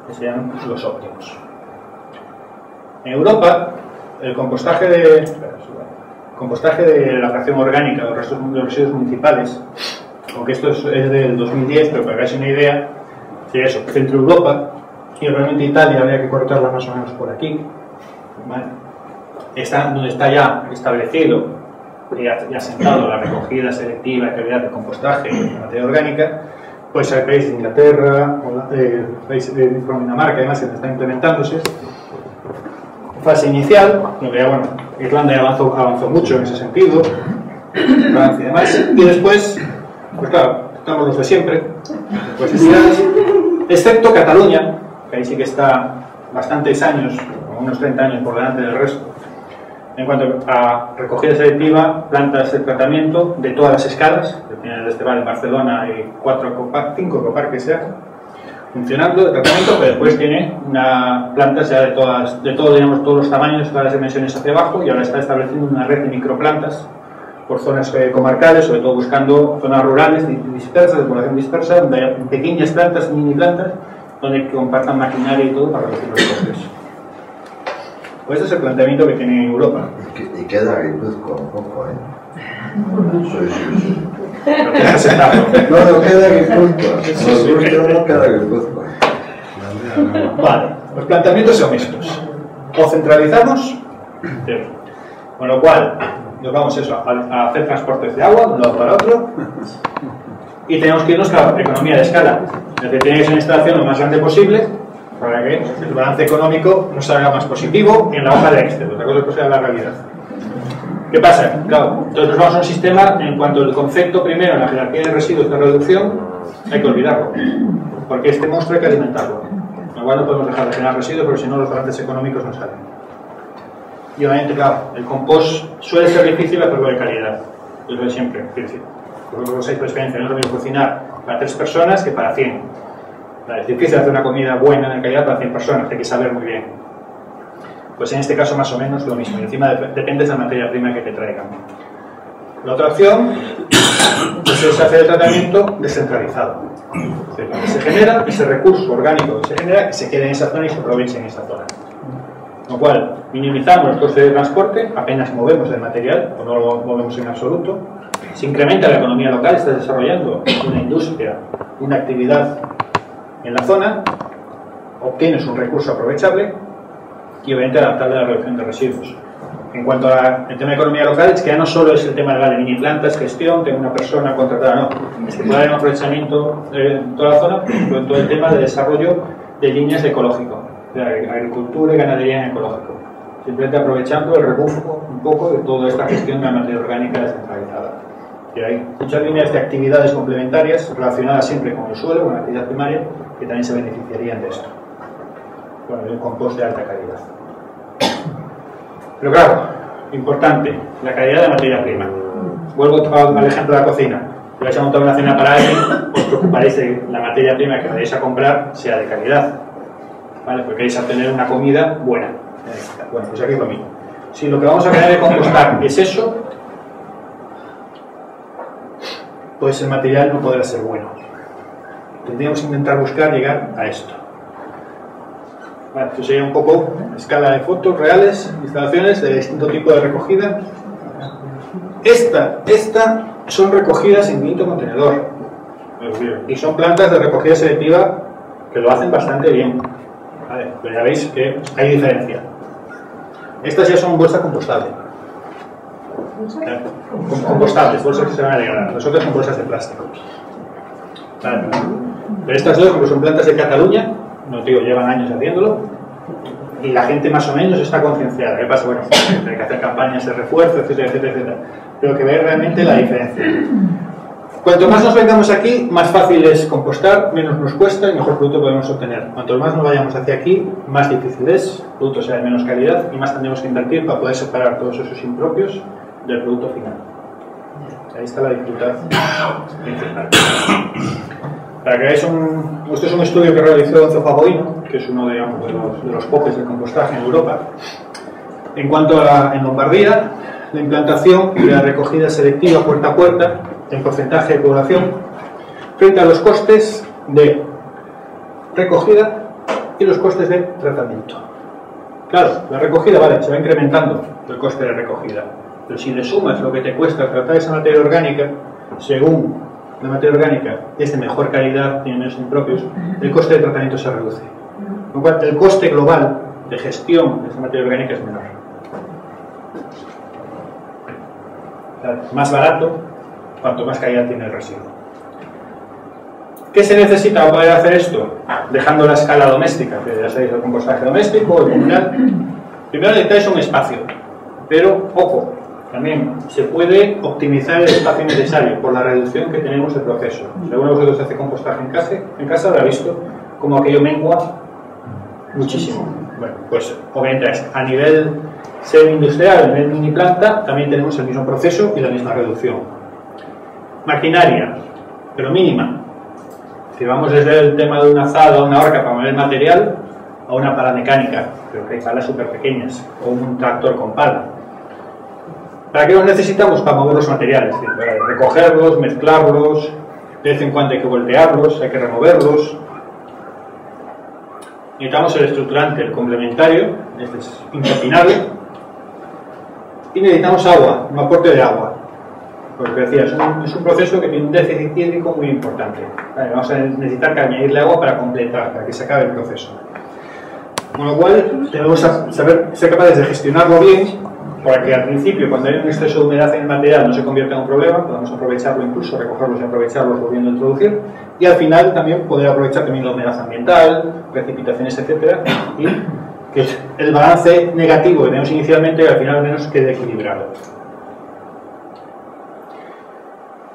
S2: que sean los óptimos. En Europa, el compostaje de la fracción orgánica de los residuos municipales, aunque esto es del 2010, pero para que hagáis una idea, sería eso, Centro Europa, y realmente Italia habría que cortarla más o menos por aquí, ¿vale? Donde está ya establecido y asentado la recogida selectiva y calidad de compostaje de materia orgánica, pues hay países de Inglaterra, países de Dinamarca, además, que están implementándose. Fase inicial, Irlanda ya avanzó mucho en ese sentido, Francia y demás, y después, pues claro, estamos los de siempre, pues excepto Cataluña, que ahí sí que está bastantes años, unos 30 años por delante del resto, en cuanto a recogida selectiva, plantas de tratamiento de todas las escalas, que tiene el Esteban en Barcelona y 5 ecoparques ya funcionando de tratamiento, pero después tiene plantas ya de todos los tamaños, todas las dimensiones hacia abajo, y ahora está estableciendo una red de microplantas por zonas comarcales, sobre todo buscando zonas rurales dispersas, de población dispersa, donde hay pequeñas plantas, mini plantas, donde compartan maquinaria y todo para reducir los costes. Pues este es el planteamiento que tiene Europa.
S3: Y queda Guipúzcoa un poco, ¿eh? Sí. No queda Guipúzcoa. No queda Guipúzcoa.
S2: Vale, los planteamientos son estos. O centralizamos, con lo cual nos vamos a hacer transportes de agua de un lado para otro, y tenemos que irnos a la economía de escala. Es decir, tiene que ser una instalación lo más grande posible para que el balance económico nos salga más positivo en la hoja de Excel. Otra cosa es que sea la realidad. ¿Qué pasa? Claro, entonces nos vamos a un sistema en cuanto el concepto primero en la jerarquía de residuos de reducción hay que olvidarlo, porque este monstruo hay que alimentarlo. Igual no podemos dejar de generar residuos, porque si no los balances económicos no salen. Y obviamente, claro, el compost suele ser difícil hacerlo de calidad. Yo lo de siempre, es decir, vosotros sabéis por experiencia, no es lo mismo cocinar para 3 personas que para 100. Es difícil hacer una comida buena de calidad para 100 personas, hay que saber muy bien. Pues en este caso más o menos lo mismo, y encima depende de la materia prima que te traigan. La otra opción pues, es hacer el tratamiento descentralizado. Es decir, que se genera ese recurso orgánico que se genera, que se quede en esa zona y se aproveche en esa zona. Con lo cual, minimizamos los costes de transporte, apenas movemos el material, o no lo movemos en absoluto. Se incrementa la economía local, está desarrollando una industria, una actividad en la zona, obtienes un recurso aprovechable y obviamente adaptable a la reducción de residuos. En cuanto al tema de economía local, es que ya no solo es el tema de mini plantas, gestión, tengo una persona contratada, no. Es que puede haber un aprovechamiento en toda la zona, pero en todo el tema de desarrollo de líneas de ecológico, de agricultura y ganadería en ecológico. Simplemente aprovechando el rebufo un poco de toda esta gestión de la materia orgánica descentralizada. Y hay muchas líneas de actividades complementarias relacionadas siempre con el suelo, con la actividad primaria, que también se beneficiarían de esto. Bueno, el compost de alta calidad. Pero claro, importante, la calidad de la materia prima. Vuelvo al ejemplo de la cocina. Si vais a montar una cena para alguien, os preocuparéis de la materia prima que vayáis a comprar sea de calidad, ¿vale? Porque vais a tener una comida buena. Bueno, pues aquí es lo mismo. Si lo que vamos a querer de compostar es eso, pues el material no podrá ser bueno. Tendríamos que intentar buscar llegar a esto. Vale, esto sería un poco escala de fotos reales, instalaciones de distinto tipo de recogida. Esta son recogidas en finito contenedor. Y son plantas de recogida selectiva que lo hacen bastante bien. Vale, pero ya veis que hay diferencia. Estas ya son bolsas compostables. Compostables, bolsas que se van a degradar. Las otras son bolsas de plástico. Vale. Pero estas dos, como son plantas de Cataluña, no digo, llevan años haciéndolo, y la gente más o menos está concienciada. ¿Qué pasa? Bueno, hay que hacer campañas de refuerzo, etcétera, etcétera, etcétera. Pero que veis realmente la diferencia. Cuanto más nos vengamos aquí, más fácil es compostar, menos nos cuesta y mejor producto podemos obtener. Cuanto más nos vayamos hacia aquí, más difícil es, el producto sea de menos calidad y más tendremos que invertir para poder separar todos esos impropios del producto final. Ahí está la dificultad principal. Para que veáis, esto es un estudio que realizó Enzo Fagoino, que es uno de los popes de compostaje en Europa. En cuanto a en Lombardía, la implantación de la recogida selectiva puerta a puerta en porcentaje de población frente a los costes de recogida y los costes de tratamiento. Claro, la recogida, vale, se va incrementando el coste de recogida, pero si le sumas lo que te cuesta tratar esa materia orgánica, según la materia orgánica es de mejor calidad, tiene menos impropios, el coste de tratamiento se reduce. Con lo cual, el coste global de gestión de esa materia orgánica es menor. O sea, más barato, cuanto más calidad tiene el residuo. ¿Qué se necesita para poder hacer esto? Dejando la escala doméstica, que ya sabéis, el compostaje doméstico, el comunal. Primero necesitáis un espacio, pero ojo, también se puede optimizar el espacio necesario por la reducción que tenemos del proceso. Si alguno de vosotros hace compostaje en casa habrá visto cómo aquello mengua muchísimo. Bueno, pues obviamente a nivel semi-industrial, a nivel mini planta, también tenemos el mismo proceso y la misma reducción. Maquinaria, pero mínima. Si vamos desde el tema de una azada o una horca para mover material a una pala mecánica, pero que hay palas súper pequeñas, o un tractor con pala. ¿Para qué los necesitamos? Para mover los materiales, es decir, para recogerlos, mezclarlos, de vez en cuando hay que voltearlos, hay que removerlos. Necesitamos el estructurante, el complementario, este es impepinable, y necesitamos agua, un aporte de agua. Porque decía, es un proceso que tiene un déficit hídrico muy importante. Vale, vamos a necesitar que añadirle agua para completar, para que se acabe el proceso. Con lo cual, tenemos que ser capaces de gestionarlo bien, para que al principio, cuando hay un exceso de humedad en el material, no se convierta en un problema, podamos aprovecharlo incluso, recogerlos y aprovecharlos volviendo a introducir, y al final también poder aprovechar también la humedad ambiental, precipitaciones, etcétera, y que el balance negativo que tenemos inicialmente al final al menos quede equilibrado.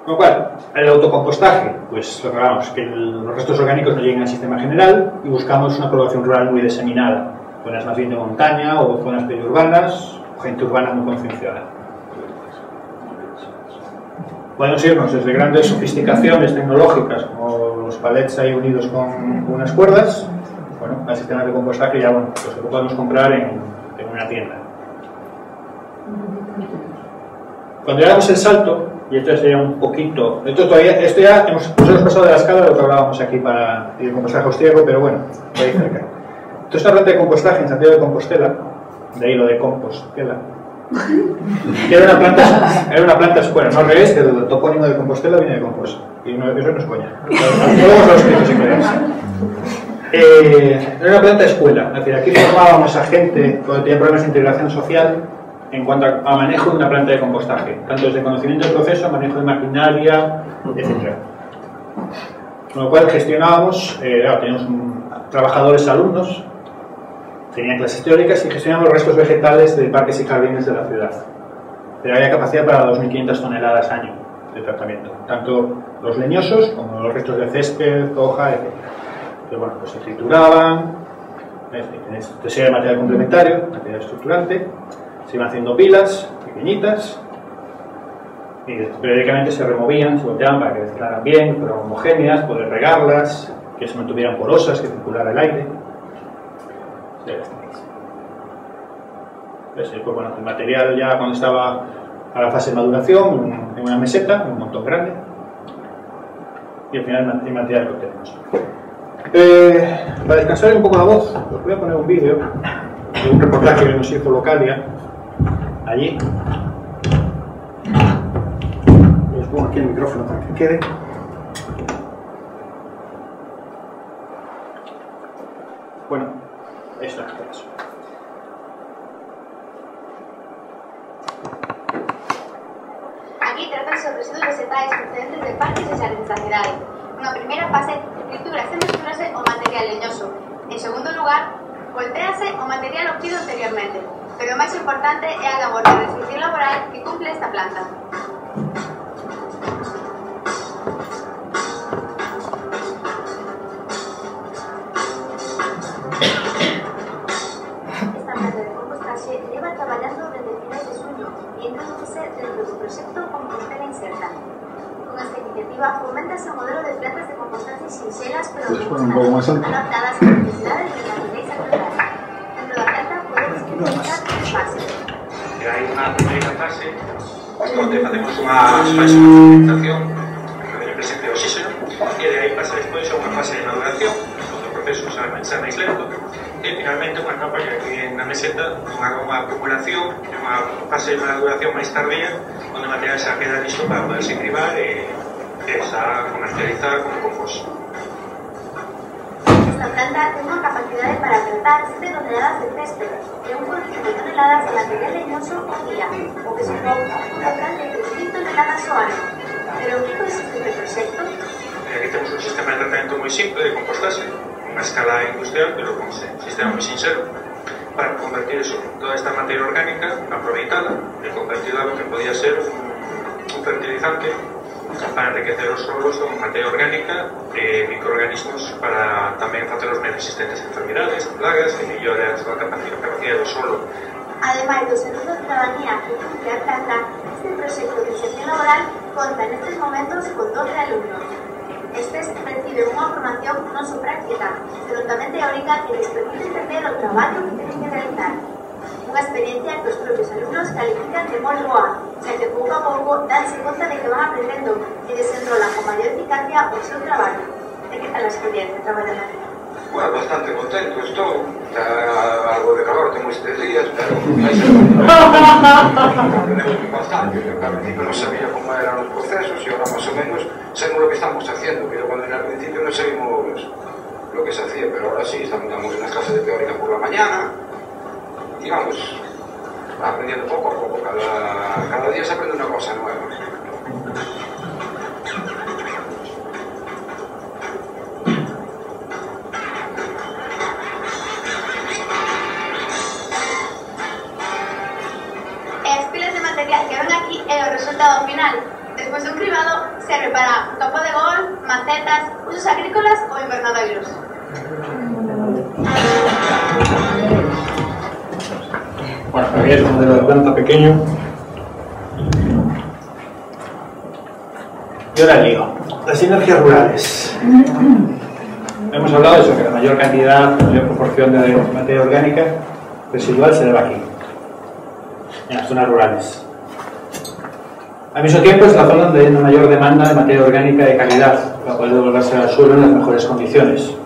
S2: Con lo cual, el autocompostaje, pues logramos que los restos orgánicos no lleguen al sistema general y buscamos una población rural muy diseminada, zonas más bien de montaña o zonas periurbanas, o gente urbana muy concienciada. Podemos irnos desde grandes sofisticaciones tecnológicas como los palets ahí unidos con unas cuerdas, bueno, al sistema de compostaje ya, bueno, pues lo podemos comprar en una tienda. Cuando llegamos el salto, y esto sería un poquito, esto ya nos hemos pasado de la escala de lo que hablábamos aquí para el compostaje austríaco, pero bueno, de ahí cerca. Toda esta planta de compostaje en Santiago de Compostela, de ahí lo de compostela, era una planta escuela, no al revés, que el topónimo de Compostela viene de compost, y no, eso no es coña. Luego os lo explico si queréis. Era una planta escuela, es decir, aquí formábamos a gente que tenía problemas de integración social en cuanto a manejo de una planta de compostaje, tanto desde conocimiento del proceso, manejo de maquinaria, etc. Con lo cual gestionábamos, teníamos trabajadores alumnos, tenían clases teóricas y gestionábamos los restos vegetales de parques y jardines de la ciudad. Pero había capacidad para 2.500 toneladas año de tratamiento, tanto los leñosos como los restos de césped, hoja, etc. Entonces, bueno, pues se trituraban, este sería material complementario, material estructurante. Se iban haciendo pilas pequeñitas y periódicamente se removían, se volteaban para que mezclaran bien, fueran homogéneas, poder regarlas, que se mantuvieran porosas, que circulara el aire. Pues bueno, el material ya cuando estaba a la fase de maduración, en una meseta, un montón grande, y al final el material que obtenemos. Para descansar un poco la voz, os voy a poner un vídeo de un reportaje que nos hizo Localia allí. Les pongo aquí el micrófono para que quede. Bueno, esto es eso.
S6: Aquí tratan sobre residuos vegetales procedentes de parques y jardins da cidade. Unha primeira fase, tritúrase e mestúrase o material leñoso. En segundo lugar, voltéase o material obtido anteriormente. Pero o máis importante é a labor de restricción laboral que cumple esta planta. Esta planta de compostaxe leva traballando desde finais de xuño e introdúcese dentro do proxecto Compostela Inserta. Con esta iniciativa fomentase o modelo de plantas de compostaxe sinxelas pero adaptadas ás necesidades de la riqueza rural. Dentro da planta podemos identificar tres fases.
S1: Hai unha primeira fase onde facemos unha fase de fermentación de presente de oxígeno e de aí pasa despois a unha fase de maduración onde o proceso xa máis lento e finalmente unha capa que aquí na meseta unha acumulación e unha fase de maduración máis tardía onde o material xa queda listo para poderse cribar e xa comercializar como compost.
S6: Esta planta ten unha capacidade para tratar 7 toneladas de césped e 1,5 toneladas de material leñoso ao día, o que supón un total de 3.000 toneladas ao ano. Pero o que consiste este proxecto?
S1: Aquí temos un sistema de tratamento moi simple de compostaxe, unha escala industrial, pero con un sistema moi sincero, para convertir eso, toda esta materia orgánica aproveitada e convertida lo que podía ser un fertilizante para enriquecer os solos con materia orgánica e microorganismos para tamén facelos menos resistentes a enfermidades, plagas e mellore a súa capacidade do solo.
S6: Ademais do servizo de ciudadanía que cumple a planta, este proxecto de inserción laboral conta nestes momentos con 12 alumnos. Estes reciben unha formación non só práctica, pero tamén teórica que les permite entender o traballo que tienen que realizar. Unha experiencia que os propios alumnos califican de moi boa, xa que pouco a pouco danse conta de que van aprendendo e desenrolan con maior eficacia o seu traballo. E que tal a experiencia traballando aquí?
S7: Bueno, bastante contento estou. Está algo de calor, tengo estes días, pero aprendemos bastante. Al principio no sabía cómo eran los procesos y ahora más o menos sabemos lo que estamos haciendo, pero cuando al principio no sabíamos lo que se hacía, pero ahora sí, estamos en las clases de teórica por la mañana y vamos aprendiendo poco a poco. Cada día se aprende una cosa nueva.
S6: As pilas de material que ven aquí é o resultado final. Después de un cribado, sirve para un campo de golf, macetas, usos agrícolas o invernaderos.
S2: Bueno, aquí es un modelo de planta pequeño. Y ahora el lío. Las sinergias rurales. Hemos hablado de eso, que la mayor cantidad, la mayor proporción de materia orgánica residual se debe aquí, en las zonas rurales. Al mismo tiempo es la zona donde hay una mayor demanda de materia orgánica de calidad para poder devolverse al suelo en las mejores condiciones.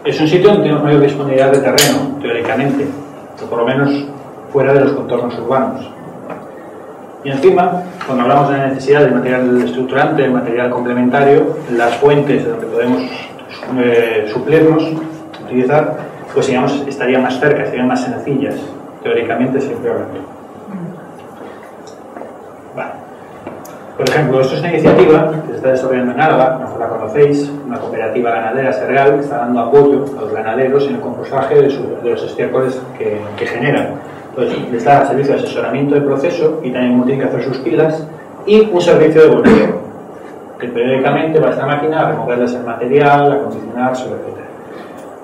S2: Es un sitio donde tenemos mayor disponibilidad de terreno, teóricamente, o por lo menos fuera de los contornos urbanos. Y encima, cuando hablamos de la necesidad de material estructurante, de material complementario, las fuentes donde podemos suplirnos, utilizar, pues digamos, estarían más cerca, serían más sencillas, teóricamente siempre hablando. Vale. Por ejemplo, esto es una iniciativa que se está desarrollando en Álava, a lo mejor la conocéis, una cooperativa ganadera, Sergal, que está dando apoyo a los ganaderos en el compostaje de los estiércoles que generan. Entonces, les da servicio de asesoramiento del proceso y también tienen que hacer sus pilas y un servicio de volteo, que periódicamente va a esta máquina a removerles el material, a condicionárselo, etc.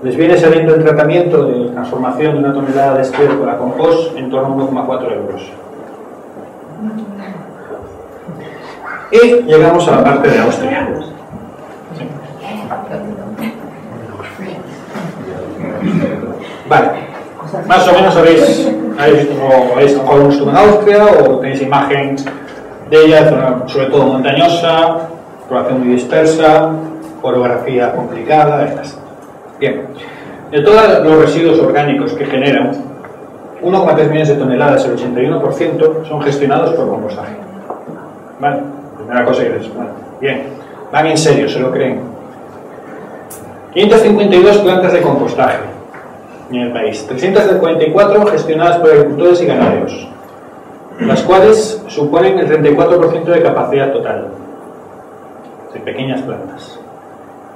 S2: Les viene saliendo el tratamiento de transformación de 1 tonelada de estiércol a compost en torno a 1,4 euros. Y llegamos a la parte de Austria. Sí. Vale. Más o menos habéis jugado estuvo en Austria o tenéis imagen de ella, zona sobre todo montañosa, población muy dispersa, orografía complicada, etc. Bien. De todos los residuos orgánicos que generan, 1,3 millones de toneladas, el 81%, son gestionados por compostaje. ¿Vale? Primera cosa que dices, bueno, bien, van en serio, se lo creen. 552 plantas de compostaje en el país, 344 gestionadas por agricultores y ganaderos, las cuales suponen el 34% de capacidad total de pequeñas plantas.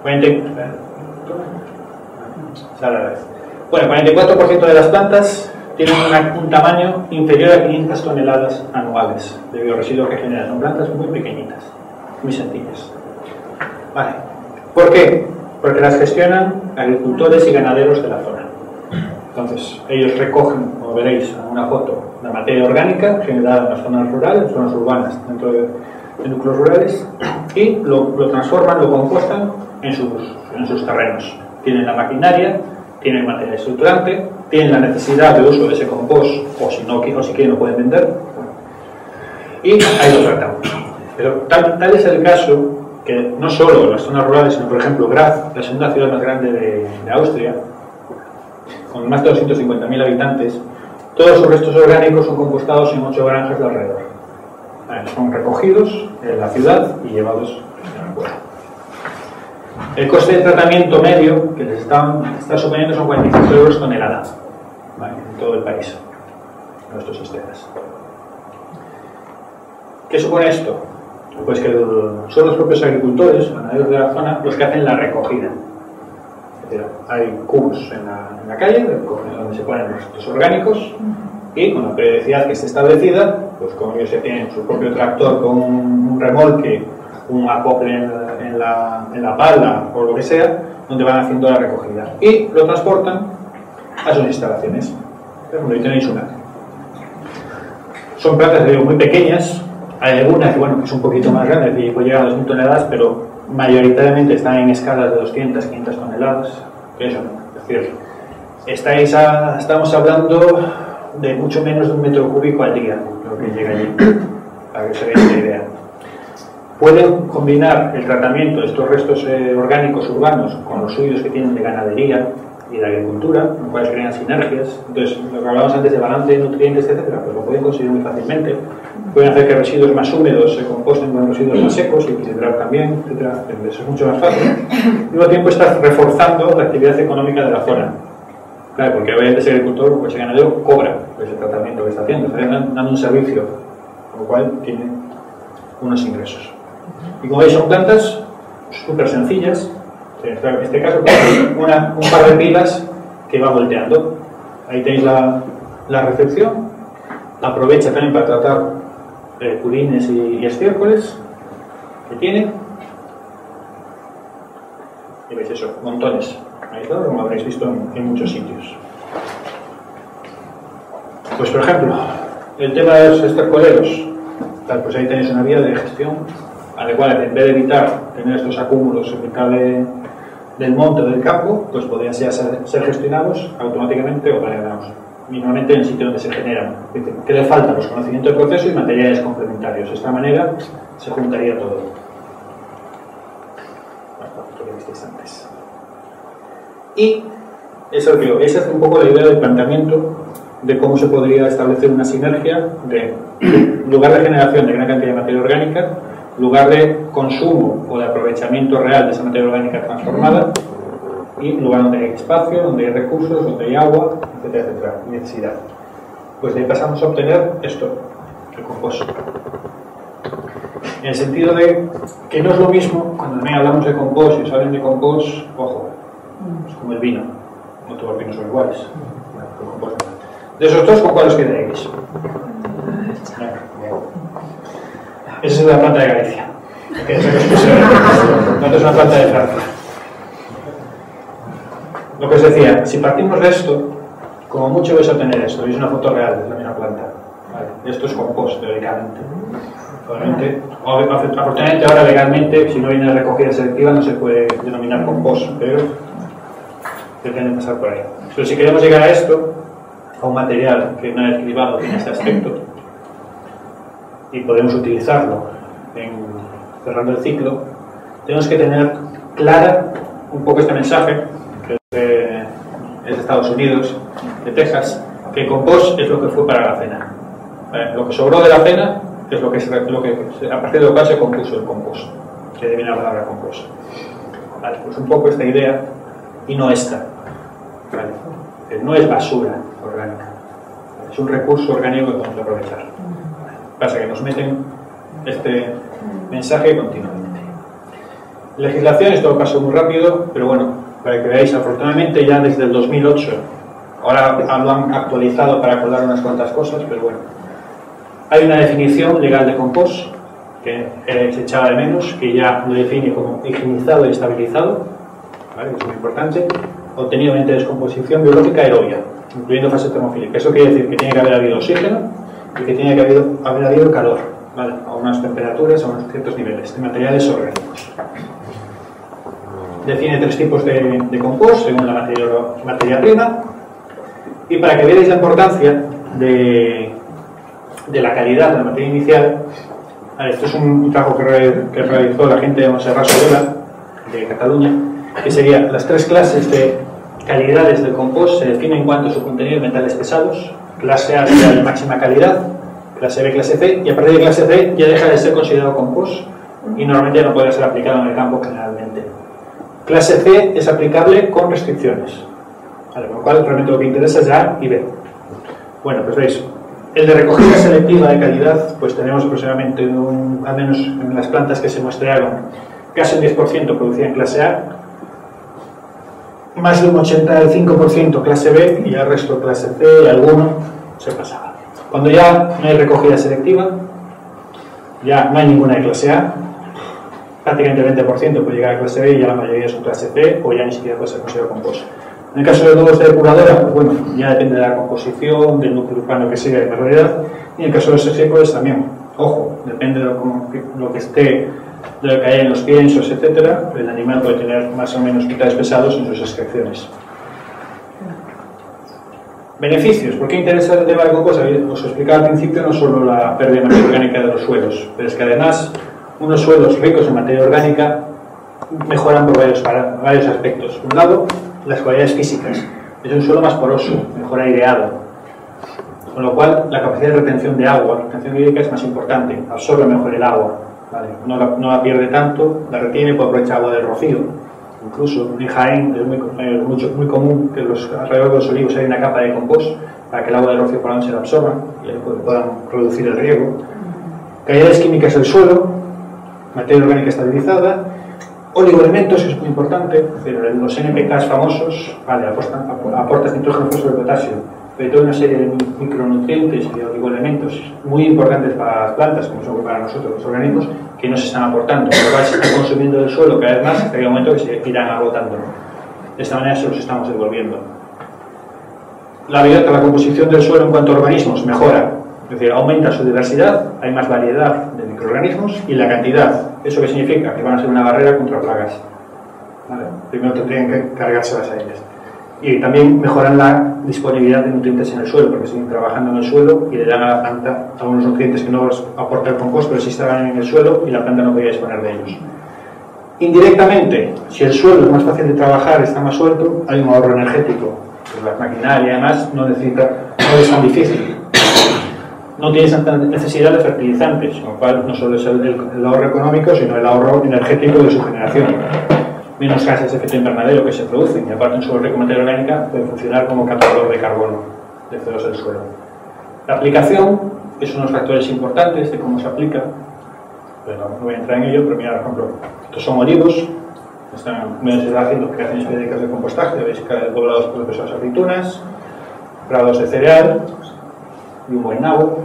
S2: 44% de las plantas tienen un tamaño inferior a 500 toneladas anuales de biorresiduos que generan. Son plantas muy pequeñitas, muy sencillas. Vale. ¿Por qué? Porque las gestionan agricultores y ganaderos de la zona. Entonces, ellos recogen, como veréis en una foto, la materia orgánica generada en las zonas rurales, en zonas urbanas, dentro de núcleos rurales, y lo transforman, lo compostan en sus terrenos. Tienen la maquinaria, tienen material estructurante, tienen la necesidad de uso de ese compost, o si quieren lo pueden vender, y ahí lo tratamos. Pero tal es el caso que no solo en las zonas rurales, sino por ejemplo Graz, la segunda ciudad más grande de Austria, con más de 250.000 habitantes, todos sus restos orgánicos son compostados en 8 granjas de alrededor. Son recogidos en la ciudad y llevados al pueblo. El coste de tratamiento medio que les está suponiendo son 45 euros tonelada, ¿vale? En todo el país, en nuestros sistemas. ¿Qué supone esto? Pues que son los propios agricultores, ganaderos de la zona, los que hacen la recogida. Es decir, hay cubos en la calle donde se ponen los restos orgánicos y con la periodicidad que esté establecida, pues como ellos tienen su propio tractor con un remolque, un acople en la pala o lo que sea, donde van haciendo la recogida y lo transportan a sus instalaciones. Por ahí tenéis una. Son plantas muy pequeñas, hay algunas que son un poquito más grandes y pueden llegar a 2.000 toneladas, pero mayoritariamente están en escalas de 200, 500 toneladas. Eso, es decir, estamos hablando de mucho menos de 1 metro cúbico al día, lo que llega allí, para que os hagáis una idea. Pueden combinar el tratamiento de estos restos orgánicos urbanos con los suyos que tienen de ganadería y de agricultura, lo cual crean sinergias. Entonces, lo que hablábamos antes de balance de nutrientes, etcétera, pues lo pueden conseguir muy fácilmente. Pueden hacer que residuos más húmedos se composten con residuos más secos y equilibrar también, etcétera. Eso es mucho más fácil. Al mismo tiempo estás reforzando la actividad económica de la zona. Claro, porque obviamente ese agricultor o ese ganadero cobra por ese tratamiento que está haciendo, está dando un servicio, con lo cual tiene unos ingresos. Y como veis, son plantas súper sencillas. En este caso, un par de pilas que va volteando. Ahí tenéis la recepción. Aprovecha también para tratar purines y estiércoles que tiene. Y veis eso, montones, aislados, como habréis visto en muchos sitios. Pues por ejemplo, el tema de los estercoleros, pues ahí tenéis una vía de gestión adecuada. En vez de evitar tener estos acúmulos en mitad del monte o del campo, pues podrían ser gestionados automáticamente o planeados mínimamente en el sitio donde se generan. ¿Qué le falta? Los conocimientos del proceso y materiales complementarios. De esta manera se juntaría todo. Lo que visteis antes. Y eso creo, esa es un poco la idea del planteamiento de cómo se podría establecer una sinergia de lugar de generación de gran cantidad de materia orgánica, lugar de consumo o de aprovechamiento real de esa materia orgánica transformada, y lugar donde hay espacio, donde hay recursos, donde hay agua, etcétera, etcétera, necesidad. Pues de ahí pasamos a obtener esto, el compost. En el sentido de que no es lo mismo, cuando también hablamos de compost y os hablan de compost, ojo, es como el vino, no todos los vinos son iguales. De esos dos, ¿con cuál os quedaréis? Esa es la planta de Galicia. No es una planta de Francia. Lo que os decía, si partimos de esto, como mucho vais a obtener esto. Veis una foto real de la misma planta. Vale. Esto es compost, teóricamente. Afortunadamente ahora legalmente, si no viene de recogida selectiva, no se puede denominar compost, pero depende de pasar por ahí. Pero si queremos llegar a esto, a un material que una vez cribado tiene este aspecto, y podemos utilizarlo cerrando el ciclo, tenemos que tener clara un poco este mensaje, que es de Estados Unidos, de Texas, que el compost es lo que fue para la cena. Lo que sobró de la cena es lo que a partir de lo cual se compuso el compost, que viene la palabra compost. Vale, pues un poco esta idea y no esta. Vale. No es basura orgánica, es un recurso orgánico que podemos aprovechar. Pasa que nos meten este mensaje continuamente. Legislación, esto lo paso muy rápido, pero bueno, para que veáis, afortunadamente ya desde el 2008, ahora lo han actualizado para acordar unas cuantas cosas, pero bueno, hay una definición legal de compost que se echaba de menos, que ya lo define como higienizado y estabilizado, ¿vale? Es muy importante, obtenido mediante descomposición biológica aerobia, incluyendo fase termofílica. Eso quiere decir que tiene que haber habido oxígeno y que tiene que haber habido calor, ¿vale? A unas temperaturas, a unos ciertos niveles, de materiales orgánicos. Define 3 tipos de compost según la materia prima. Y para que veáis la importancia de la calidad de la materia inicial, vale, esto es un trabajo que realizó la gente de Montserrat Solela, de Cataluña, que serían las 3 clases de calidades del compost. Se define en cuanto a su contenido de metales pesados. Clase A sería de máxima calidad, clase B, clase C, y a partir de clase C ya deja de ser considerado compost y normalmente no puede ser aplicado en el campo generalmente. Clase C es aplicable con restricciones, vale, con lo cual realmente lo que interesa es A y B. Bueno, pues veis, el de recogida selectiva de calidad, pues tenemos aproximadamente, al menos en las plantas que se muestrearon, casi un 10% producida en clase A, más de un 85% clase B y el resto clase C y alguno se pasaba. Cuando ya no hay recogida selectiva, ya no hay ninguna de clase A, prácticamente el 20% puede llegar a clase B y ya la mayoría son clase C o ya ni siquiera puede ser considerado compost. En el caso de globos de depuradora, pues bueno, ya depende de la composición, del núcleo urbano que siga de realidad, y en el caso de los estiércoles también, ojo, depende de lo que esté, de lo que haya en los piensos, etcétera, el animal puede tener más o menos metales pesados en sus excreciones. Beneficios. ¿Por qué interesa el tema del compost? Os explicaba al principio no solo la pérdida de materia orgánica de los suelos, pero es que además unos suelos ricos en materia orgánica mejoran por varios aspectos. Por un lado, las cualidades físicas. Es un suelo más poroso, mejor aireado, con lo cual la capacidad de retención de agua, la retención hídrica es más importante, absorbe mejor el agua, ¿vale? No la pierde tanto, la retiene, puede aprovechar agua del rocío. Incluso en Jaén es muy común que alrededor de los olivos hay una capa de compost para que el agua del rocío por la noche la absorban y puedan reducir el riego. Calidades químicas del suelo, materia orgánica estabilizada, oligoelementos, que es muy importante, es decir, los NPKs famosos, vale, aportan nitrógeno, fósforo y potasio, pero toda una serie de micronutrientes y oligoelementos muy importantes para las plantas, como son para nosotros los organismos, que no se están aportando, por lo cual se está consumiendo del suelo cada vez más hasta que un momento que se irán agotando. De esta manera se los estamos devolviendo. La composición del suelo en cuanto a organismos mejora, es decir, aumenta su diversidad, hay más variedad de microorganismos y la cantidad. ¿Eso qué significa? Que van a ser una barrera contra plagas. ¿Vale? Primero tendrían que cargárselas a ellas. Y también mejoran la disponibilidad de nutrientes en el suelo, porque siguen trabajando en el suelo y le dan a la planta algunos nutrientes que no los aporta el compost, pero sí estaban en el suelo y la planta no podía disponer de ellos. Indirectamente, si el suelo es más fácil de trabajar, está más suelto, hay un ahorro energético. Pues la maquinaria, además, no es tan difícil. No tienes tanta necesidad de fertilizantes, con lo cual no solo es el ahorro económico, sino el ahorro energético de su generación. Menos gases de efecto invernadero que se producen, y aparte un suelo rico en materia orgánica puede funcionar como captador de carbono de CO2 del suelo. La aplicación es uno de los factores importantes de cómo se aplica. Bueno, no voy a entrar en ello, pero mira, por ejemplo, estos son olivos, se está haciendo creaciones periódicas de compostaje, veis que doblados por las aceitunas, prados de cereal y un buen nabo.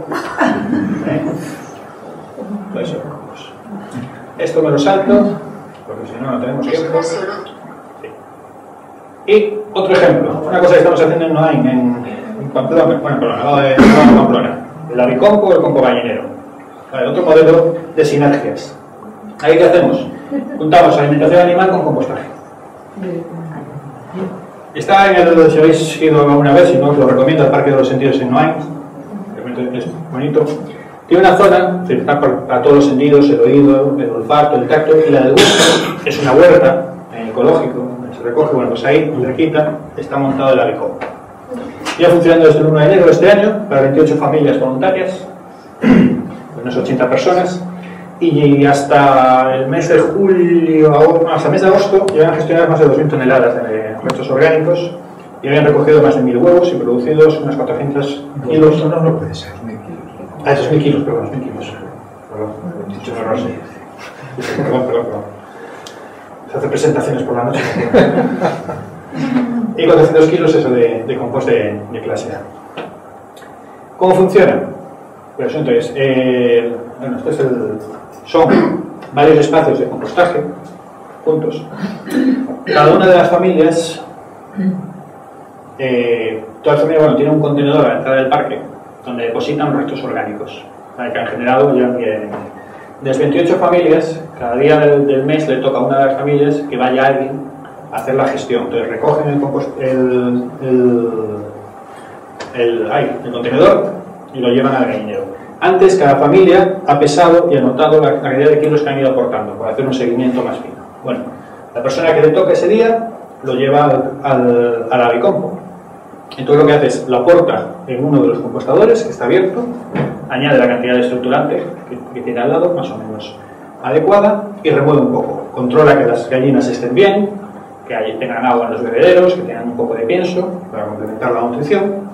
S2: Eso, pues. Esto me lo salto, porque si no, no tenemos tiempo. Sí. Y otro ejemplo, una cosa que estamos haciendo en Noain, en Pamplona, bueno, perdón, al lado de Pamplona, el avicompo o el compo gallinero. Vale, otro modelo de sinergias. ¿Ahí qué hacemos? Juntamos alimentación animal con compostaje. Está en el, si habéis ido alguna vez, si no os lo recomiendo, el Parque de los Sentidos en Noain. Es bonito. Tiene una zona que está para todos los sentidos, el oído, el olfato, el tacto, y la del gusto es una huerta ecológico, donde se recoge, bueno, pues ahí, cerquita, está montado el avicompo. Ya funcionando desde el 1 de enero de este año, para 28 familias voluntarias, unas 80 personas, y hasta el mes de julio, hasta el mes de agosto, llevan a gestionar más de 2.000 toneladas de restos orgánicos y habían recogido más de 1.000 huevos y producidos unas 400 kilos.
S3: No puede ser, 1.000 kilos.
S2: Ah, esos 1.000 kilos, perdón, 1.000 kilos. Perdón, dicho un error, sí. Perdón. Se hace presentaciones por la noche. Y 400 kilos eso de compost de clase A. ¿Cómo funciona? Pues entonces, bueno, son varios espacios de compostaje juntos. Cada una de las familias, toda la familia, bueno, tiene un contenedor a la entrada del parque donde depositan restos orgánicos que han generado ya de las 28 familias. Cada día del mes le toca a una de las familias que vaya alguien a hacer la gestión. Entonces recogen el contenedor y lo llevan al gallinero. Antes, cada familia ha pesado y anotado la cantidad de kilos que han ido aportando para hacer un seguimiento más fino. Bueno, la persona que le toca ese día lo lleva al avicompo. Entonces lo que hace es lo aporta en uno de los compostadores que está abierto, añade la cantidad de estructurante que tiene al lado, más o menos adecuada, y remueve un poco. Controla que las gallinas estén bien, que tengan agua en los bebederos, que tengan un poco de pienso para complementar la nutrición.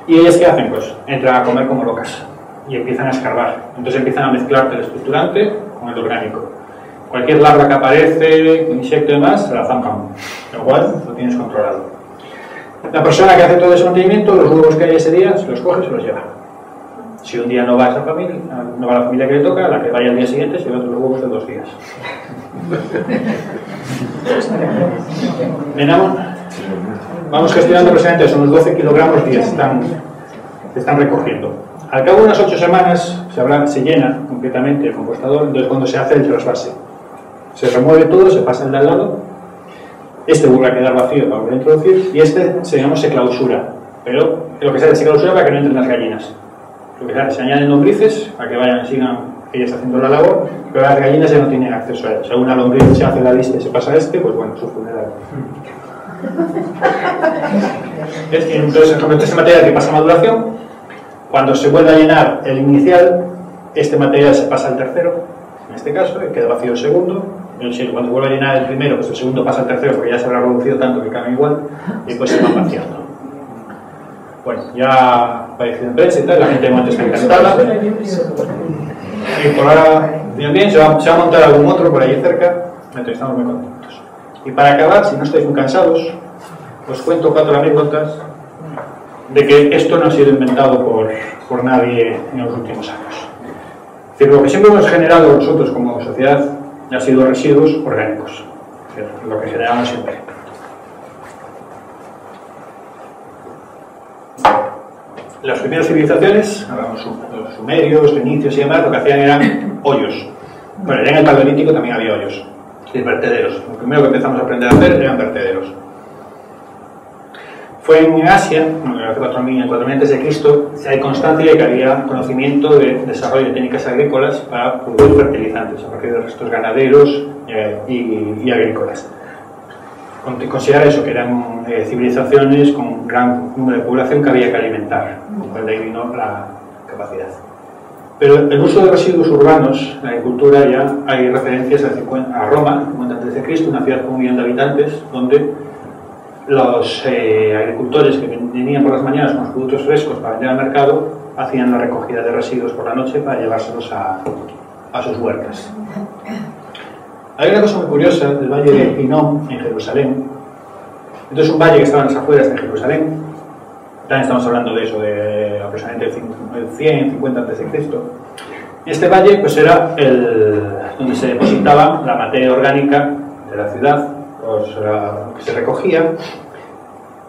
S2: ¿Y ellas qué hacen? Pues entran a comer como locas y empiezan a escarbar. Entonces empiezan a mezclarte el estructurante con el orgánico. Cualquier larva que aparece, un insecto y demás, se la zampan, lo cual lo tienes controlado. La persona que hace todo ese mantenimiento, los huevos que hay ese día, se los coge y se los lleva. Si un día no va a esa familia, no va a la familia que le toca, la que vaya al día siguiente se lleva otros huevos de 2 días. Vamos gestionando precisamente eso, unos 12 kilogramos día se están recogiendo. Al cabo de unas 8 semanas se llena completamente el compostador, entonces cuando se hace el trasvase. Se remueve todo, se pasa el de al lado, este vuelve a quedar vacío para volver a introducir y este se clausura, pero lo que se clausura para que no entren las gallinas. Lo que se añaden lombrices para que vayan y sigan ellas haciendo la labor, pero las gallinas ya no tienen acceso a ello. Si alguna lombriz se hace la lista y se pasa a pues bueno, su funeral. Entonces, este material que pasa a maduración, cuando se vuelve a llenar el inicial, este material se pasa al tercero, en este caso, queda vacío el segundo. Cuando vuelve a llenar el primero, pues el segundo pasa al tercero porque ya se habrá reducido tanto que cabe igual, y después se van vaciando. Bueno, ya ha aparecido en prensa y tal, la gente de Montes está encantada. Y por ahora, bien, se va a montar algún otro por ahí cerca, entonces estamos muy contentos. Y para acabar, si no estáis muy cansados, os cuento 4 anécdotas de que esto no ha sido inventado por nadie en los últimos años. Es decir, lo que siempre hemos generado nosotros como sociedad ha sido residuos orgánicos, es decir, lo que generamos siempre. Las primeras civilizaciones, hablamos los sumerios, fenicios y demás, lo que hacían eran hoyos. Bueno, ya en el Paleolítico también había hoyos, y vertederos. Lo primero que empezamos a aprender a hacer eran vertederos. Fue en Asia, hace 4.000 a.C., hay constancia de que había conocimiento de desarrollo de técnicas agrícolas para producir fertilizantes a partir de restos ganaderos y agrícolas. Considerar eso, que eran civilizaciones con un gran número de población que había que alimentar, con lo cual de ahí vino la capacidad. Pero el uso de residuos urbanos, la agricultura, ya hay referencias a Roma, 50 a.C., una ciudad con 1 millón de habitantes, donde los agricultores que venían por las mañanas con los productos frescos para vender al mercado hacían la recogida de residuos por la noche para llevárselos a sus huertas. Hay una cosa muy curiosa del valle de Hinnom en Jerusalén. Entonces, un valle que estaba en las afueras de Jerusalén, también estamos hablando de eso, de aproximadamente 100-50 a.C. Este valle pues era donde se depositaba la materia orgánica de la ciudad, que se recogía.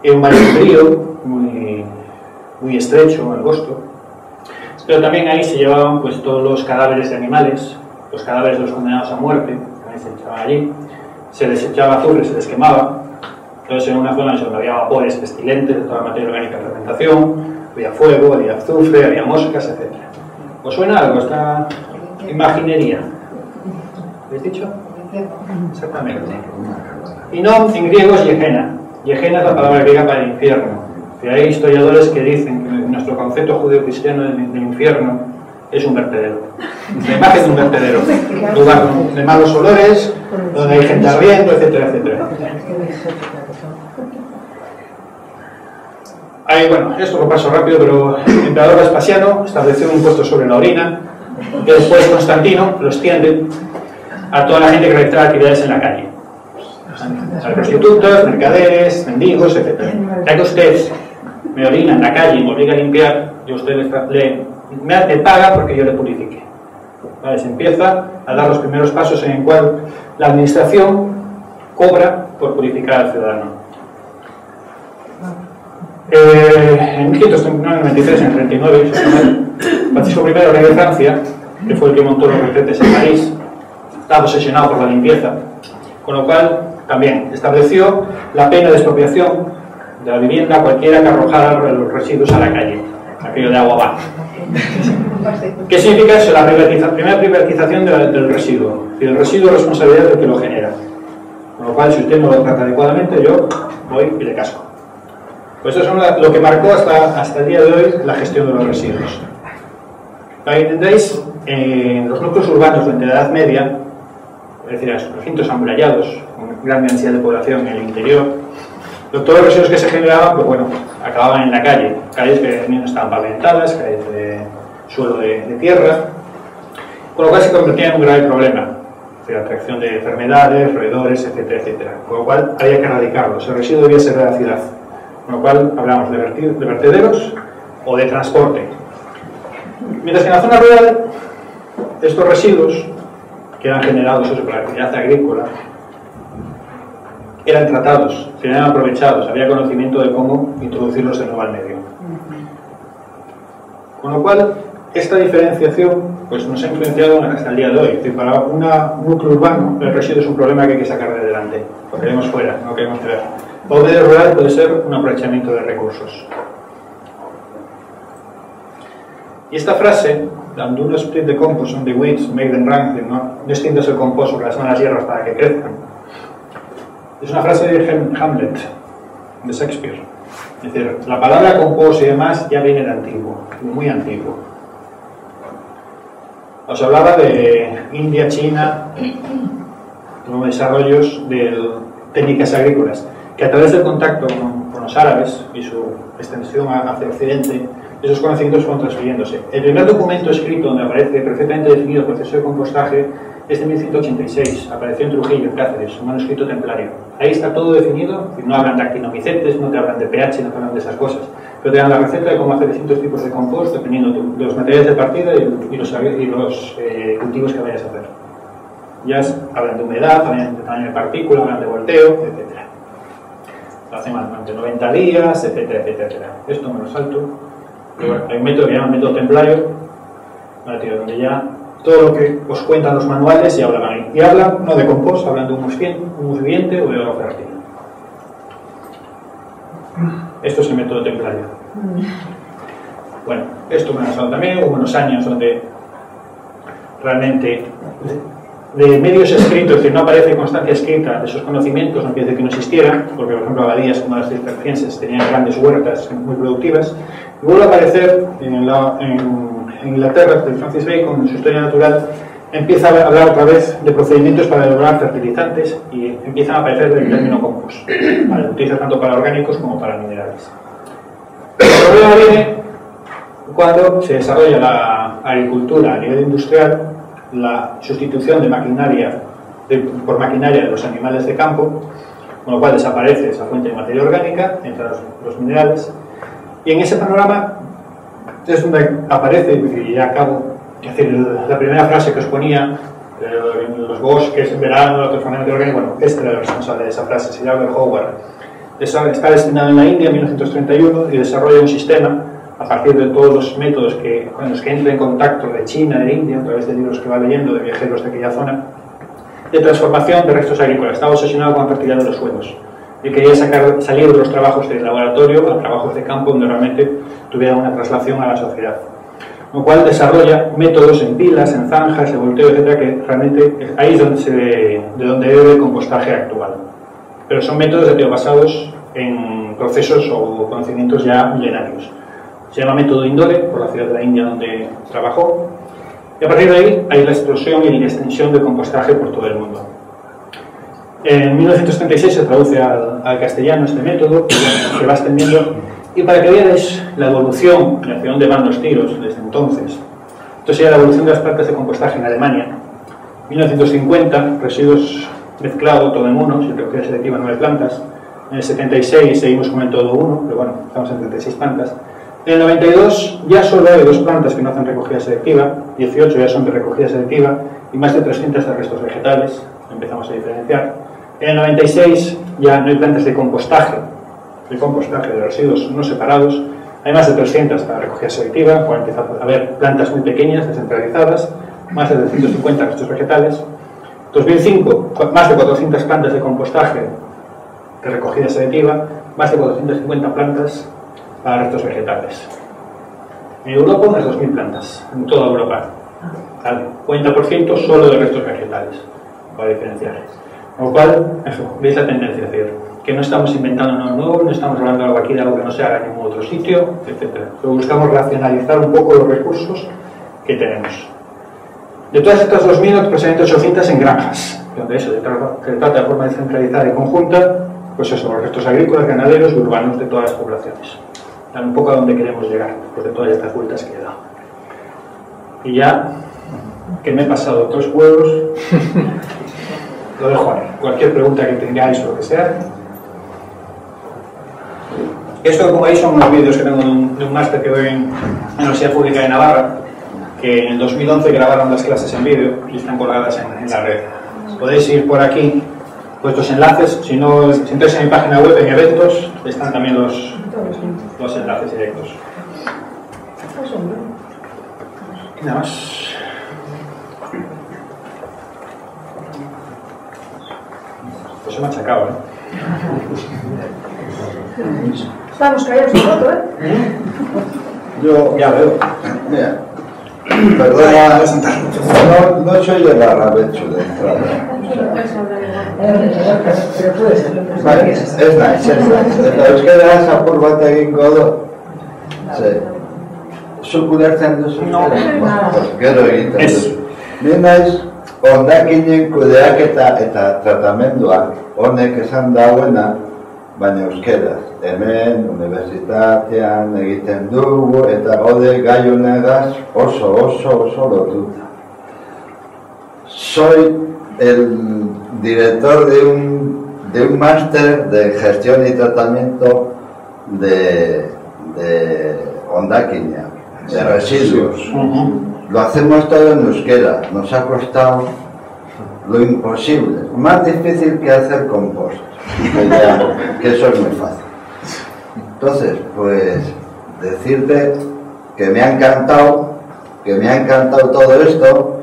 S2: Era un valle frío, muy estrecho, angosto, pero también ahí se llevaban pues todos los cadáveres de animales, los cadáveres de los condenados a muerte, también se echaban allí, se les echaba azufre, se les quemaba. Entonces, en una zona donde había vapores pestilentes de toda la materia orgánica de fermentación, había fuego, había azufre, había moscas, etc. ¿Os suena algo esta imaginería? ¿Habéis dicho? Exactamente. Hinnom en griego es Gehenna. Gehenna es la palabra griega para el infierno. Y hay historiadores que dicen que nuestro concepto judeo-cristiano del infierno es un vertedero. La imagen de un vertedero. Un lugar de malos olores, donde hay gente ardiendo, etcétera, etcétera. Bueno, esto lo paso rápido, pero el emperador Vespasiano estableció un impuesto sobre la orina, que después Constantino lo extiende a toda la gente que realizaba actividades en la calle. A prostitutas, mercaderes, mendigos, etc. Ya que usted me orina en la calle y me obliga a limpiar, yo a usted me paga porque yo le purifique. ¿Vale? Se empieza a dar los primeros pasos en el cual la administración cobra por purificar al ciudadano. En 1593, en el 39, Francisco I, rey de Francia, que fue el que montó los retretes en París, estaba obsesionado por la limpieza, con lo cual también estableció la pena de expropiación de la vivienda a cualquiera que arrojara los residuos a la calle, aquello de agua va. ¿Qué significa eso? La primera privatización del residuo. Si el residuo es responsabilidad del que lo genera, con lo cual si usted no lo trata adecuadamente, yo voy y le casco. Pues eso es lo que marcó hasta el día de hoy la gestión de los residuos. Para que entendáis, en los núcleos urbanos durante la Edad Media, es decir, en recintos amurallados, con gran densidad de población en el interior, todos los residuos que se generaban, pues bueno, acababan en la calle. Calles que no estaban pavimentadas, calles de suelo de tierra, con lo cual se convertía en un grave problema. Es decir, atracción de enfermedades, roedores, etcétera, etcétera. Con lo cual había que erradicarlos. El residuo debía ser de la ciudad. Con lo cual hablamos de vertederos o de transporte. Mientras que en la zona rural, estos residuos que eran generados por la actividad agrícola eran tratados, se eran aprovechados, había conocimiento de cómo introducirlos de nuevo al medio. Con lo cual, esta diferenciación pues, nos ha influenciado hasta el día de hoy. Es decir, para un núcleo urbano, el residuo es un problema que hay que sacar de adelante. Lo queremos fuera, no lo queremos tener. Para un medio rural puede ser un aprovechamiento de recursos. Y esta frase, "Do not split the compost on the weeds, make them rank", no extiendas el compost sobre las malas hierbas para que crezcan, es una frase de Hamlet, de Shakespeare. Es decir, la palabra compost y demás ya viene de antiguo, muy antiguo. Os hablaba de India, China, los desarrollos de técnicas agrícolas, que a través del contacto con los árabes y su extensión hacia Occidente, esos conocimientos fueron transfiriéndose. El primer documento escrito donde aparece perfectamente definido el proceso de compostaje es de 1186, apareció en Trujillo, en Cáceres, un manuscrito templario. Ahí está todo definido, no hablan de actinomicetes, no te hablan de pH, no te hablan de esas cosas. pero te dan la receta de cómo hacer distintos tipos de compost dependiendo de los materiales de partida y los cultivos que vayas a hacer. Ya hablan de humedad, hablan de tamaño de partícula, hablan de volteo, etc. Lo hacen durante 90 días, etcétera, etcétera, etcétera. Esto me lo salto. Pero bueno, hay un método que se llama método templario, donde ya todo lo que os cuentan los manuales y hablan ahí. Y hablan no de compost, hablan de humus viviente o de oro fértil. Esto es el método templario. Bueno, esto me ha pasado también. Hubo unos años donde realmente de medios escritos, es decir, no aparece constancia escrita de esos conocimientos, no quiere decir que no existieran, porque por ejemplo abadías como las cistercienses tenían grandes huertas muy productivas. Y vuelve a aparecer en Inglaterra, de Francis Bacon, en su Historia Natural, empieza a hablar otra vez de procedimientos para elaborar fertilizantes y empiezan a aparecer el término compost. Vale, lo utiliza tanto para orgánicos como para minerales. El problema viene cuando se desarrolla la agricultura a nivel industrial, la sustitución de maquinaria por maquinaria de los animales de campo, con lo cual desaparece esa fuente de materia orgánica, entran los minerales, y en ese panorama es donde aparece, y ya acabo, es decir, la primera frase que os ponía, en los bosques, en verano, la transformación orgánica, bueno, este era el responsable de esa frase, se llama Howard. Está destinado en la India en 1931 y desarrolla un sistema a partir de todos los métodos con los que entra en contacto de China, de India, a través de libros que va leyendo de viajeros de aquella zona, de transformación de restos agrícolas. Estaba obsesionado con la fertilidad de los suelos y quería salir de los trabajos de laboratorio a trabajos de campo donde realmente tuviera una traslación a la sociedad. Con lo cual desarrolla métodos en pilas, en zanjas, en volteo, etcétera, que realmente ahí es de donde debe el compostaje actual. Pero son métodos basados en procesos o conocimientos ya milenarios. Se llama método Indore, por la ciudad de la India donde trabajó, y a partir de ahí hay la explosión y la extensión del compostaje por todo el mundo. En 1936 se traduce al castellano este método, que se va extendiendo, y para que veáis la evolución y hacia dónde van los tiros desde entonces. Esto sería la evolución de las plantas de compostaje en Alemania. 1950, residuos mezclados, todo en uno, sin recogida selectiva, 9 plantas. En el 76 seguimos con el método 1, pero bueno, estamos en 36 plantas. En el 92 ya solo hay 2 plantas que no hacen recogida selectiva, 18 ya son de recogida selectiva y más de 300 de restos vegetales, empezamos a diferenciar. En el 96 ya no hay plantas de compostaje de residuos no separados, hay más de 300 para recogida selectiva, empieza a haber plantas muy pequeñas, descentralizadas, más de 350 restos vegetales. 2005, más de 400 plantas de compostaje de recogida selectiva, más de 450 plantas para restos vegetales. En Europa unas 2.000 plantas, en toda Europa. ¿Vale? 40% solo de restos vegetales, para diferenciar. Con lo cual, eso, veis la tendencia, es decir, que no estamos inventando nada nuevo, no estamos hablando algo aquí de algo que no se haga en ningún otro sitio, etc. Pero buscamos racionalizar un poco los recursos que tenemos. De todas estas 2.000, aproximadamente 800 en granjas, donde eso se trata de forma descentralizada y conjunta, pues eso, los restos agrícolas, ganaderos y urbanos de todas las poblaciones. Dan un poco a donde queremos llegar, después de todas estas vueltas que he dado. Y ya, que me he pasado 3 juegos, lo dejo ahí. Cualquier pregunta que tengáis o lo que sea. Esto, como veis, son unos vídeos que tengo de un máster que doy en la Universidad Pública de Navarra, que en el 2011 grabaron las clases en vídeo y están colgadas en la red. Podéis ir por aquí, vuestros enlaces. Si no, si entráis en mi página web, en eventos, están también los enlaces directos. Y nada más. Pues se me ha achacado,
S4: Estamos callados un rato,
S3: Yo
S2: Ya veo.
S3: Mira, perdona, no soy de Barrabecho de entrada. Vale, ez naiz. Eta euskara zapur bat egingo du. Zuk ulertzen duzu? Gero egiten duzu. Ni naiz hondakinen kudeaketa eta tratamenduak honek esan dauena, baina euskeraz. Hemen, unibertsitatean egiten dugu eta gaude gai honegaz oso lotuta. Soy el director de un máster de gestión y tratamiento de de hondaquina, de residuos. Lo hacemos todo en euskera, nos ha costado lo imposible, más difícil que hacer compost, que eso es muy fácil. Entonces, pues decirte que me ha encantado todo esto,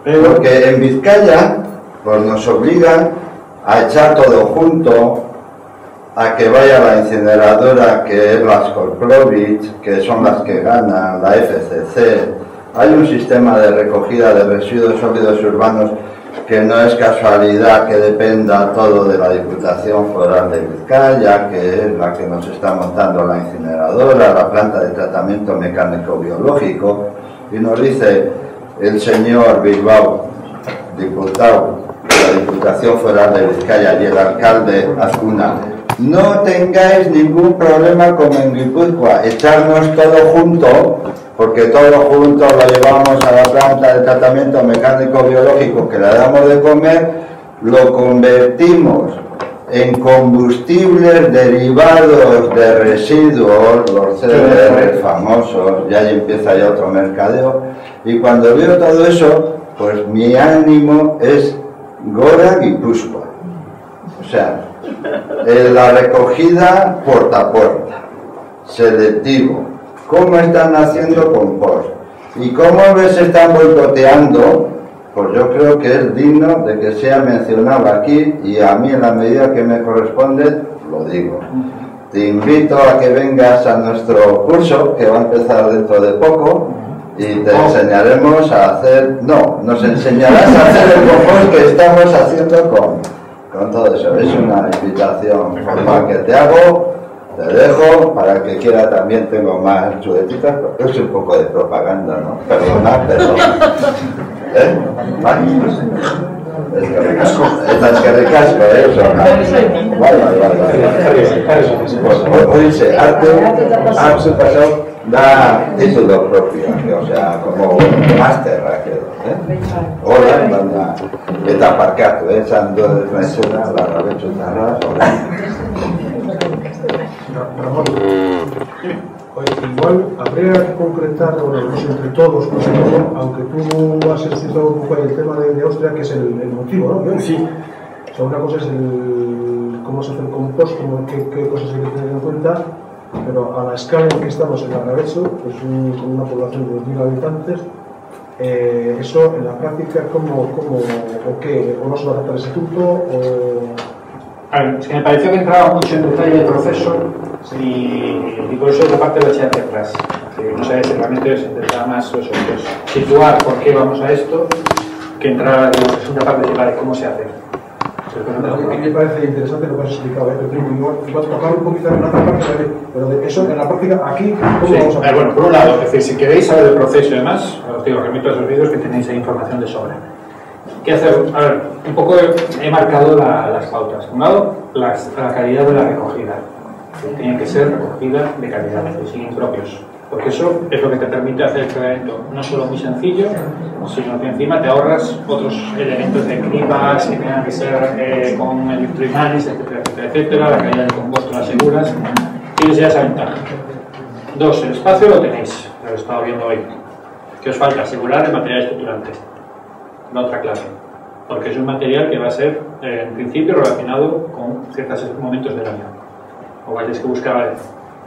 S3: porque en Vizcaya pues nos obligan a echar todo junto, a que vaya la incineradora, que es la Skolplovich, que son las que ganan, la FCC. Hay un sistema de recogida de residuos sólidos urbanos que no es casualidad que dependa todo de la Diputación Foral de Vizcaya, que es la que nos está montando la incineradora, la planta de tratamiento mecánico-biológico, y nos dice el señor Bilbao, diputado de la Diputación Foral de Vizcaya, y el alcalde Azcuna: no tengáis ningún problema como en Guipúzcoa, echarnos todo junto, porque todo junto lo llevamos a la planta de tratamiento mecánico-biológico que le damos de comer, lo convertimos en combustibles derivados de residuos, los CDR famosos, y ahí empieza ya otro mercadeo, y cuando veo todo eso, pues mi ánimo es Gora Guipúzcoa. O sea, la recogida puerta a puerta, selectivo, cómo están haciendo compost y cómo se están boicoteando, pues yo creo que es digno de que sea mencionado aquí, y a mí en la medida que me corresponde lo digo. Te invito a que vengas a nuestro curso, que va a empezar dentro de poco, y te enseñaremos a hacer, nos enseñarás a hacer el compost que estamos haciendo con todo eso. Es una invitación formal que te hago, te dejo, para el que quiera también tengo más chuletitas, porque es un poco de propaganda, ¿no? Perdona, pero... ¿Vale? Es que recasco, eso, ¿no? Vale. Pues dice, arte pasado da título propio, o sea, como máster, hola, banda, eta parkatu, sando desmesura, la rabecho tarras,
S8: igual habría que concretar, bueno, entre todos, aunque tú has explicado un poco el tema de Austria, que es el motivo, ¿no? Sí. O sea, una cosa es cómo se hace el compost, qué cosas hay que tener en cuenta, pero a la escala en que estamos en Arrabecho, pues con una población de 2.000 habitantes, eso en la práctica, o qué, o no se va a tratar ese punto, o...
S1: A ver, es que me pareció que entraba mucho en detalle el proceso y por eso la parte lo eché hacia atrás. Que no sabía si realmente se intentaba más pues, situar por qué vamos a esto, que entrar en la segunda parte de cómo se hace.
S8: A mí me parece interesante lo que has explicado, igual tocar un poquito en la parte, pero de eso en la práctica aquí, ¿cómo vamos a hacer?
S1: Bueno, por un lado, es decir, si queréis saber el proceso y demás, os digo, remito a esos vídeos que tenéis ahí información de sobra. ¿Qué hacer? A ver, un poco he marcado las pautas. Por un lado, la calidad de la recogida. Tiene que ser recogida de calidad, sin impropios. Porque eso es lo que te permite hacer el tratamiento no solo muy sencillo, sino que encima te ahorras otros elementos de climas que tengan que ser con electroimanes, etcétera, la calidad del compost la aseguras. Tienes ya esa ventaja. Dos, el espacio lo tenéis, lo he estado viendo hoy. ¿Qué os falta? Asegurar el material estructurante. La otra clave, porque es un material que va a ser en principio relacionado con ciertos momentos del año. O vais que buscar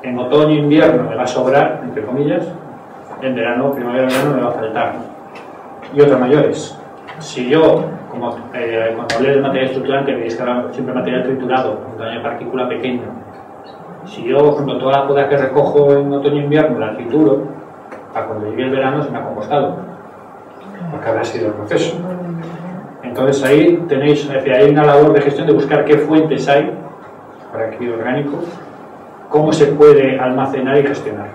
S1: en otoño e invierno me va a sobrar, entre comillas, en verano, primavera, verano me va a faltar. Y otras mayores. Si yo, cuando hablé del material estructurante, veis que era siempre material triturado, un tamaño de partícula pequeño. Si yo, por ejemplo, toda la poda que recojo en otoño e invierno la trituro, para cuando llegue el verano se me ha compostado. Porque habrá sido el proceso. Entonces ahí tenéis, es decir, hay una labor de gestión de buscar qué fuentes hay para el crío orgánico, cómo se puede almacenar y gestionar.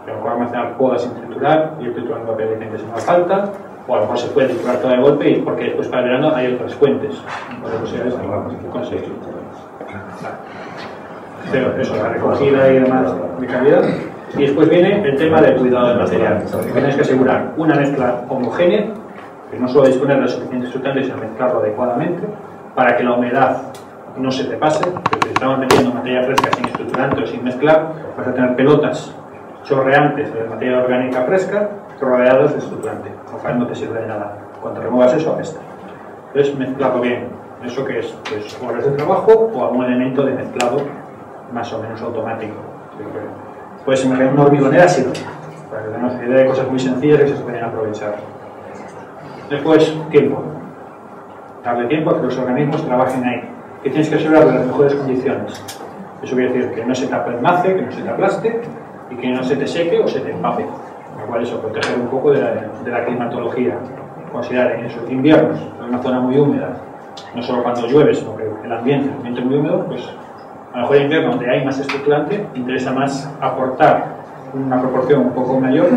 S1: A lo mejor almacenar podas sin triturar y el triturando papel de si no hace falta, o a lo mejor se puede triturar todo de golpe y porque después para el verano hay otras fuentes de posibilidades de conseguir. Pero eso, la recogida y demás de calidad. Y después viene el tema del cuidado del material. Tienes que asegurar una mezcla homogénea, que no solo disponer de suficientes sustancias, sino mezclarlo adecuadamente, para que la humedad
S2: no se te pase, porque si estamos metiendo materia fresca sin estructurante o sin mezclar, vas a tener pelotas chorreantes de materia orgánica fresca rodeadas de estructurante, lo cual no te sirve de nada. Cuando remuevas eso, apesta. Entonces, mezclarlo bien. ¿Eso que es? Pues horas de trabajo o algún elemento de mezclado más o menos automático. Puedes imaginar una hormigonera así, para que tengamos idea de cosas muy sencillas que se pueden aprovechar. Después, tiempo. Darle tiempo a que los organismos trabajen ahí. Que tienes que asegurar de las mejores condiciones. Eso quiere decir que no se te apelmace, que no se te aplaste y que no se te seque o se te empape. Con lo cual eso, proteger un poco de la climatología. Considerar en eso, inviernos, en una zona muy húmeda, no solo cuando llueve, sino que el ambiente muy húmedo, pues a lo mejor en invierno, donde hay más estructurante, interesa más aportar una proporción un poco mayor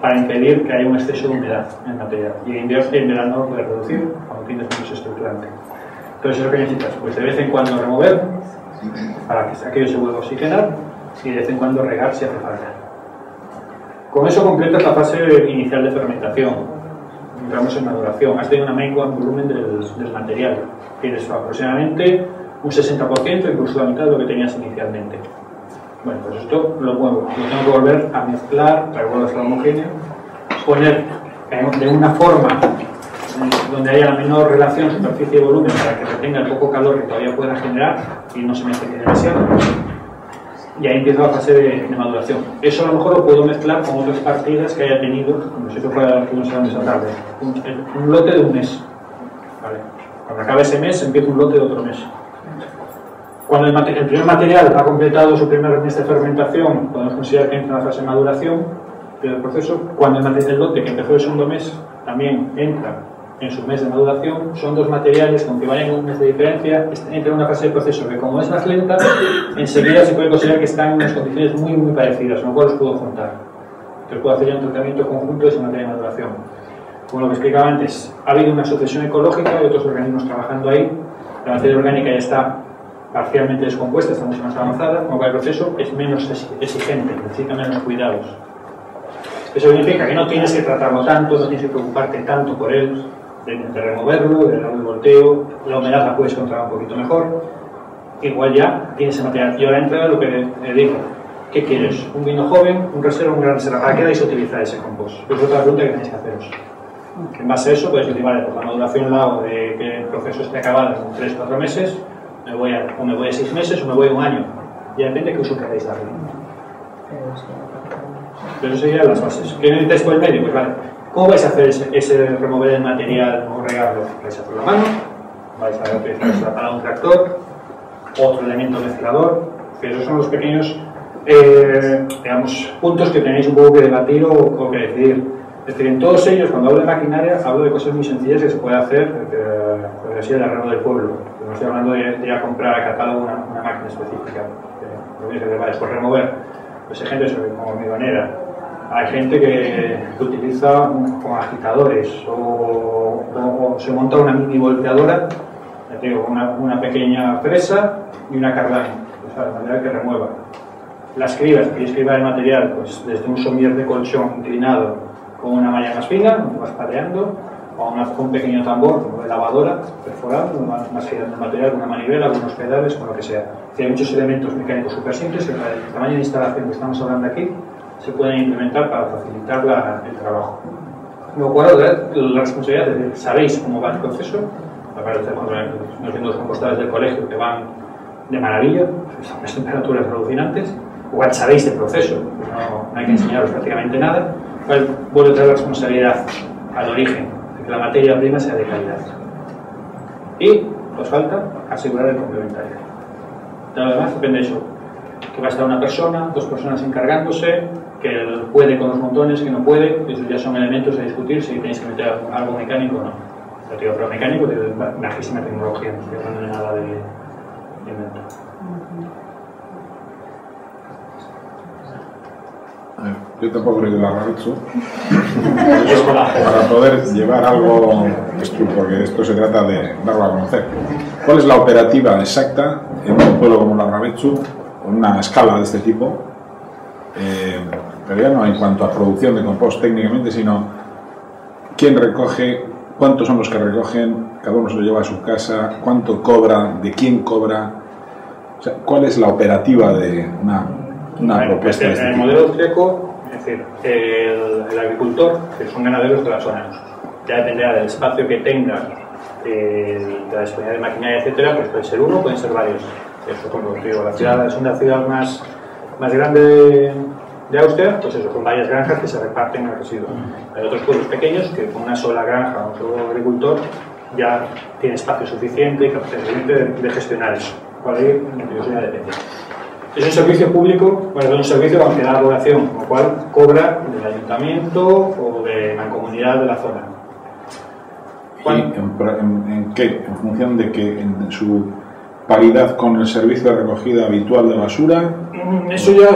S2: para impedir que haya un exceso de humedad en el material. Y en verano lo puedes reducir cuando tienes menos estructurante. Entonces, ¿eso que necesitas? Pues de vez en cuando remover para que aquello se vuelva a oxigenar y de vez en cuando regar si hace falta. Con eso completas la fase inicial de fermentación. Entramos en maduración. Has tenido una mengua en volumen del material. Tienes aproximadamente un 60%, incluso la mitad de lo que tenías inicialmente. Bueno, pues esto lo muevo. Lo tengo que volver a mezclar para que vuelva a estar homogéneo. Poner de una forma donde haya la menor relación superficie y volumen para que retenga el poco calor que todavía pueda generar y no se mezcle demasiado. Y ahí empieza la fase de maduración. Eso a lo mejor lo puedo mezclar con otras partidas que haya tenido, como si esto fuera que no se esa tarde. Un lote de un mes. ¿Vale? Cuando acabe ese mes, empieza un lote de otro mes. Cuando el primer material ha completado su primer mes de fermentación, podemos considerar que entra en la fase de maduración del proceso. Cuando el lote que empezó el segundo mes también entra en su mes de maduración, son dos materiales, aunque vayan un mes de diferencia, entran en una fase de proceso que, como es más lenta, enseguida se puede considerar que están en unas condiciones muy parecidas, con lo cual los puedo juntar. Entonces puedo hacer ya un tratamiento conjunto de esa materia de maduración. Como lo que explicaba antes, ha habido una sucesión ecológica de otros organismos trabajando ahí, la materia orgánica ya está parcialmente descompuesta, está mucho más avanzada, con lo cual el proceso es menos exigente, necesita menos cuidados. Eso significa que no tienes que tratarlo tanto, no tienes que preocuparte tanto por él, de removerlo, de darle volteo, la humedad la puedes controlar un poquito mejor, igual ya tienes ese material. Y ahora entra lo que le digo, ¿qué quieres? ¿Un vino joven, un reserva, un gran reserva? ¿Para qué vais a utilizar ese compost? Es otra pregunta que tenéis que haceros. En base a eso podéis decir, vale, por la maduración la hago de que el proceso esté acabado en 3-4 meses, me voy a 6 meses o me voy a un año. Ya depende de qué uso queráis darle. Pero eso serían las bases. ¿Qué necesitáis por el medio? Pues vale, ¿cómo vais a hacer ese remover el material o regarlo? ¿Vais a hacer la mano? ¿Vais a utilizar para un tractor? ¿Otro elemento mezclador? Que esos son los pequeños digamos, puntos que tenéis un poco que debatir o que decidir. Es decir, en todos ellos, cuando hablo de maquinaria, hablo de cosas muy sencillas que se puede hacer, por así el arreglo del pueblo. No estoy hablando de ir a comprar a catálogo una máquina específica. Lo que vale, es por remover. Pues hay gente como mi manera. Hay gente que utiliza como agitadores o se monta una mini volteadora, ya te digo, una pequeña presa y una cardán, de manera que remueva. Las cribas, que escriba el material, pues desde un somier de colchón inclinado con una malla más fina, donde vas pateando, o un pequeño tambor como de lavadora, perforado, más girando el material, con una manivela, algunos pedales, con lo que sea. Hay muchos elementos mecánicos súper simples que para el tamaño de instalación que estamos hablando aquí se pueden implementar para facilitar el trabajo. Luego, cuál la responsabilidad de que sabéis cómo va el proceso, aparte de cuando nos viendo los compostadores del colegio que van de maravilla, a unas temperaturas alucinantes, igual sabéis del proceso, pues no hay que enseñaros prácticamente nada, cuál vuelve a traer la responsabilidad al origen, de que la materia prima sea de calidad. Y os falta asegurar el complementario. De lo demás depende de eso, que va a estar una persona, 2 personas encargándose, que puede con los montones, que no puede, esos ya son elementos a discutir si tenéis que meter algo mecánico o no. Pero mecánico de bajísima tecnología, no estoy hablando de nada de invento.
S9: Yo tampoco creo que la Ramitsu para poder llevar algo, porque esto se trata de darlo a conocer. ¿Cuál es la operativa exacta en un pueblo como la Ramitsu, con una escala de este tipo? Pero ya no en cuanto a producción de compost técnicamente, sino quién recoge, ¿Cuántos son los que recogen? Cada uno se lo lleva a su casa. ¿Cuánto cobra? ¿De quién cobra? O sea, ¿cuál es la operativa de una propuesta de este
S2: En el
S9: tipo?
S2: modelo austríaco, es decir, el agricultor, que son ganaderos de la zona, ya dependerá del espacio que tenga, de la disponibilidad de maquinaria, etcétera, pues puede ser uno, pueden ser varios. Eso, como os digo, la ciudad es una ciudad más grande de Austria, pues eso, son varias granjas que se reparten el residuo. Hay otros pueblos pequeños que con una sola granja, un solo agricultor, ya tiene espacio suficiente y capacidad suficiente de gestionar eso. Por ahí, eso ya depende. Es un servicio público, bueno, es un servicio que da la población, con lo cual cobra del ayuntamiento o de la comunidad de la zona.
S9: ¿Y en qué? ¿En función de que en su paridad con el servicio de recogida habitual de basura?
S2: Eso ya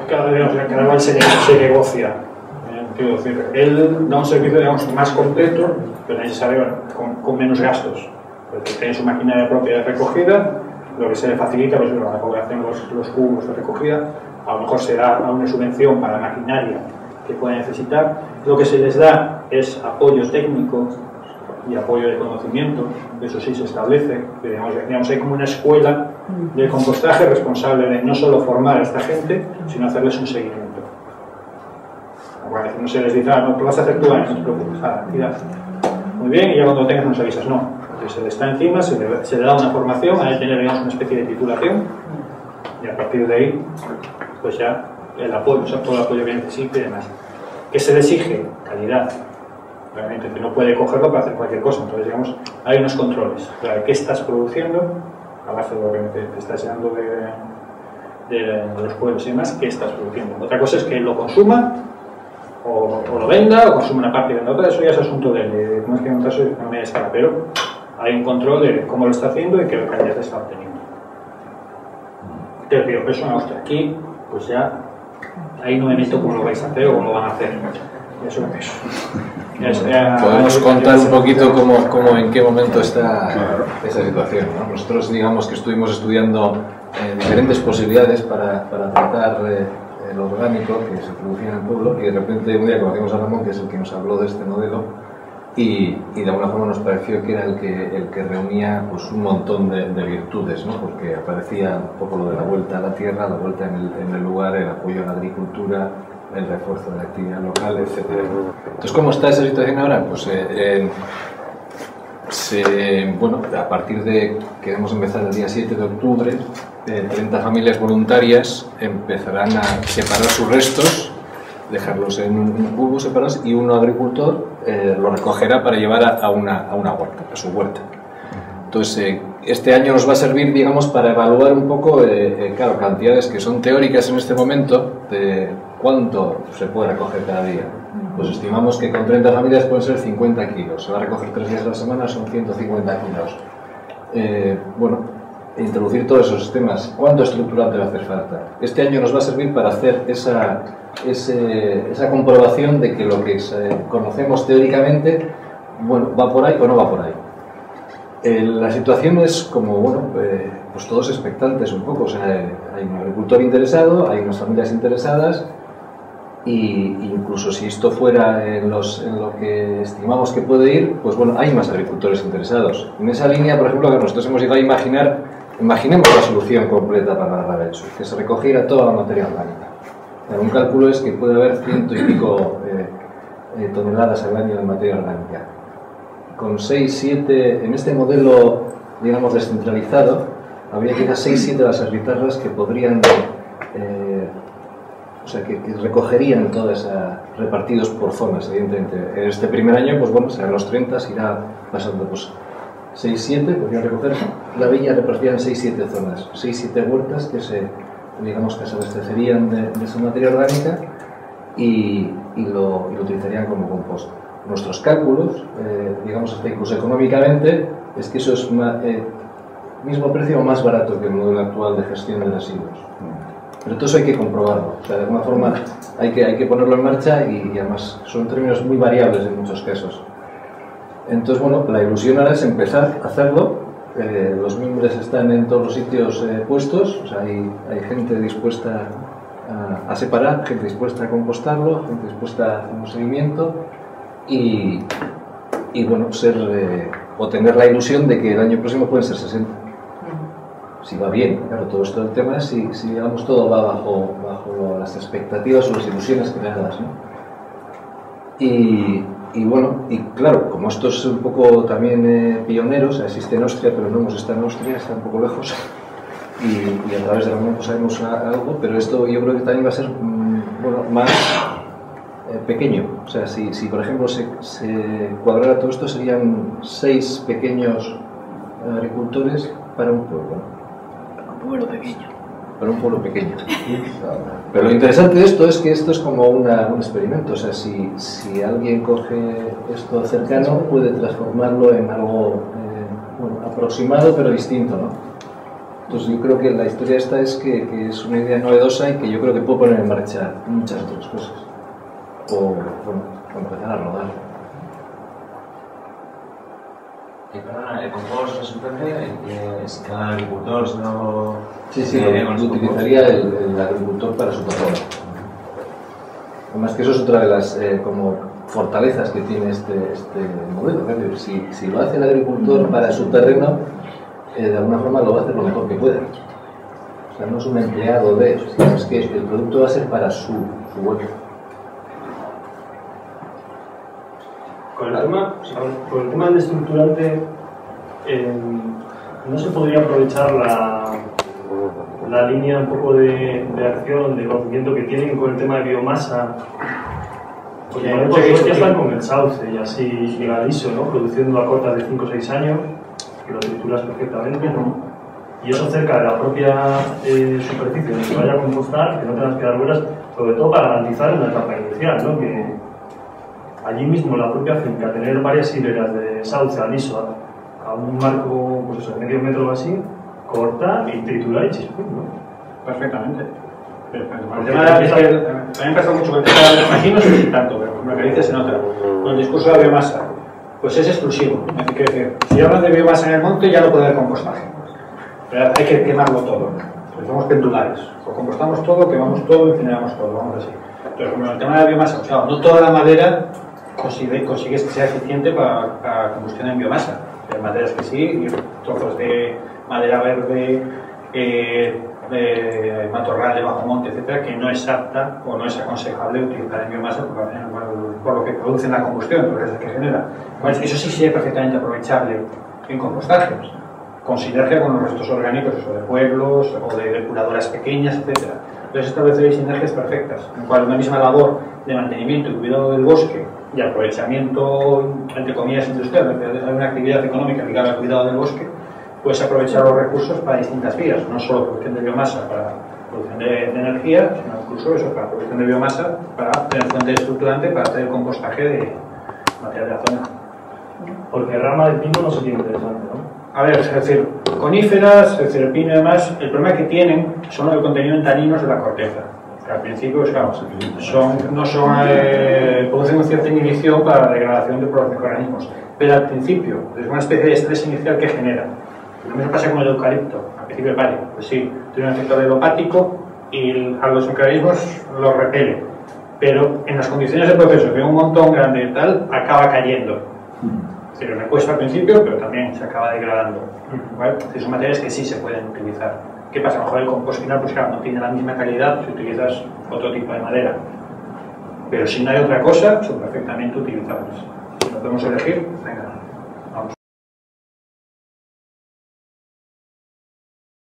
S2: cada cual se negocia. Quiero decir, él da un servicio, digamos, más completo, pero necesario con menos gastos. Porque tiene su maquinaria propia de recogida, lo que se le facilita pues, a la población los cubos de recogida, a lo mejor se da una subvención para la maquinaria que pueda necesitar. Lo que se les da es apoyo técnico y apoyo de conocimiento, eso sí se establece. Digamos, hay como una escuela de compostaje responsable de no solo formar a esta gente, sino hacerles un seguimiento. No se les dice, no, lo vas a hacer tú, no te preocupes, actividad. Muy bien, y ya cuando lo tengas nos avisas, no. Entonces se le está encima, se le da una formación, hay que tener, digamos, una especie de titulación, y a partir de ahí, pues ya el apoyo, o sea, todo el apoyo que necesite y demás. ¿Qué se le exige? Calidad. Realmente, que no puede cogerlo para hacer cualquier cosa. Entonces, digamos, hay unos controles. Claro, ¿qué estás produciendo? A base de lo que te estás llegando de los pueblos y demás, ¿qué estás produciendo? Otra cosa es que lo consuma, o lo venda, o consuma una parte y venda otra. Eso ya es asunto de él. No es que en un caso no me escala, pero hay un control de cómo lo está haciendo y qué calidad está obteniendo. Te pido peso en Austria. Aquí, pues ya, ahí no me meto cómo lo vais a hacer o cómo lo van a hacer. Eso es eso.
S10: Podemos contar un poquito cómo en qué momento está esa situación, ¿no? Nosotros digamos que estuvimos estudiando diferentes posibilidades para tratar el orgánico que se producía en el pueblo y de repente un día conocimos a Ramón, que es el que nos habló de este modelo, y de alguna forma nos pareció que era el que reunía pues, un montón de virtudes, ¿no? Porque aparecía un poco lo de la vuelta a la tierra, la vuelta en el lugar, el apoyo a la agricultura, el refuerzo de la actividad local, etc. Entonces, ¿cómo está esa situación ahora? Pues bueno, a partir de, queremos empezar el día 7 de octubre, 30 familias voluntarias empezarán a separar sus restos, dejarlos en un cubo separados, y un agricultor lo recogerá para llevar a una huerta, a su huerta. Entonces, este año nos va a servir, digamos, para evaluar un poco, claro, cantidades que son teóricas en este momento, de cuánto se puede recoger cada día. Pues estimamos que con 30 familias pueden ser 50 kilos. Se va a recoger 3 días a la semana, son 150 kilos. Bueno, introducir todos esos temas. ¿Cuánto estructurante va a hacer falta? Este año nos va a servir para hacer esa comprobación de que lo que conocemos teóricamente, bueno, va por ahí o no va por ahí. La situación es como, bueno, pues todos expectantes un poco. O sea, hay un agricultor interesado, hay unas familias interesadas, y incluso si esto fuera en lo que estimamos que puede ir, pues bueno, hay más agricultores interesados. En esa línea, por ejemplo, que nosotros hemos llegado a imaginemos la solución completa para la Rabelsu, que se recogiera toda la materia orgánica. Un cálculo es que puede haber 100 y pico toneladas al año de materia orgánica. Con 6-7, en este modelo, digamos, descentralizado, habría quizás 6-7 las guitarras que podrían, o sea, que recogerían todas esas, repartidos por zonas, evidentemente. En este primer año, pues bueno, serán los 30, se irá pasando, pues 6-7, podrían recoger, la viña repartida en 6-7 zonas, 6-7 huertas que se abastecerían de esa materia orgánica y lo utilizarían como compost. Nuestros cálculos, digamos hasta incluso económicamente, es que eso es mismo precio o más barato que el modelo actual de gestión de residuos. Pero todo eso hay que comprobarlo. O sea, de alguna forma hay que ponerlo en marcha y además son términos muy variables en muchos casos. Entonces, bueno, la ilusión ahora es empezar a hacerlo. Los miembros están en todos los sitios puestos, o sea, hay gente dispuesta a separar, gente dispuesta a compostarlo, gente dispuesta a hacer un seguimiento y y bueno, o tener la ilusión de que el año próximo pueden ser 60. Si va bien, claro, todo esto del tema es si digamos todo va bajo las expectativas o las ilusiones creadas, ¿no? Y bueno, y claro, como esto es un poco también pionero, o sea, existe en Austria, pero no hemos estado en Austria, está un poco lejos, y a través de la Unión pues sabemos algo, pero esto yo creo que también va a ser bueno, más pequeño. O sea, si por ejemplo se cuadrara todo esto, serían 6 pequeños agricultores para un pueblo.
S11: Un pueblo pequeño.
S10: Para un pueblo pequeño. Pero lo interesante de esto es que esto es como un experimento. O sea, si alguien coge esto cercano, puede transformarlo en algo bueno, aproximado pero distinto, ¿no? Entonces yo creo que la historia esta es que es una idea novedosa y que yo creo que puede poner en marcha muchas otras cosas. O bueno, empezar a rodar.
S12: Perdona, el compost resultante, si cada agricultor no...
S10: Sí, lo utilizaría el agricultor para su terreno. Además que eso es otra de las como fortalezas que tiene este modelo. Si lo hace el agricultor para su terreno, de alguna forma lo va a hacer lo mejor que pueda. O sea, no es un empleado de eso, sino es que el producto va a ser para su huerto.
S5: Con el tema del estructurante, ¿no se podría aprovechar la línea un poco de acción, de conocimiento que tienen con el tema de biomasa? Porque por ejemplo, ya están con el sauce y así ligadizo, ¿no? Produciendo a cortas de 5 o 6 años, que lo trituras perfectamente, ¿no? Y eso cerca de la propia superficie donde se vaya a compostar, que no tengas que dar vueltas, sobre todo para garantizar una etapa inicial, ¿no? Que allí mismo en la propia finca, tener varias hileras de sauce al liso a un marco, pues eso, de medio metro o así, corta y triturar y chispum, ¿no?
S2: Perfectamente. El tema de también pasa mucho con el tema de aquí no sé si tanto, pero lo que dices se nota. Con el discurso de la biomasa, pues es exclusivo. Es decir, si hablan de biomasa en el monte ya no puede haber compostaje. Pero hay que quemarlo todo. Pues somos pendulares. O compostamos todo, quemamos todo, incineramos todo, vamos así. Entonces, como el tema de la biomasa, o sea, no toda la madera consigues que sea eficiente para combustión en biomasa. Hay maderas que sí, y trozos de madera verde, matorral de bajo monte, etcétera, que no es apta o no es aconsejable utilizar en biomasa por lo que produce en la combustión, por lo que genera. Pues eso sí sería perfectamente aprovechable en compostaje, con sinergia con los restos orgánicos, eso de pueblos o de depuradoras pequeñas, etcétera. Entonces estableceréis sinergias perfectas, en cual una misma labor de mantenimiento y cuidado del bosque y aprovechamiento, entre comillas, industrial, hay una actividad económica ligada al cuidado del bosque, puedes aprovechar los recursos para distintas vías, no solo producción de biomasa para producción de energía, sino incluso eso para producción de biomasa, para tener fuente estructurante, para hacer el compostaje de material de la zona.
S5: Porque rama de pino no sería interesante, ¿no?
S2: A ver, es decir, coníferas, es decir, el pino y demás, el problema que tienen son el contenido en taninos de la corteza. Que al principio, claro, producen una cierta inhibición para la degradación de los microorganismos. Pero al principio, es una especie de estrés inicial que genera. Lo mismo pasa con el eucalipto. Al principio, vale, pues sí, tiene un efecto alelopático y a los microorganismos los repele. Pero en las condiciones de proceso, que un montón grande y tal, acaba cayendo. Pero me cuesta al principio, pero también se acaba degradando. ¿Vale? Entonces, son materiales que sí se pueden utilizar. ¿Qué pasa? A lo mejor el compost final, pues claro, no tiene la misma calidad si utilizas otro tipo de madera. Pero si no hay otra cosa, son perfectamente utilizables. Si no podemos elegir, venga.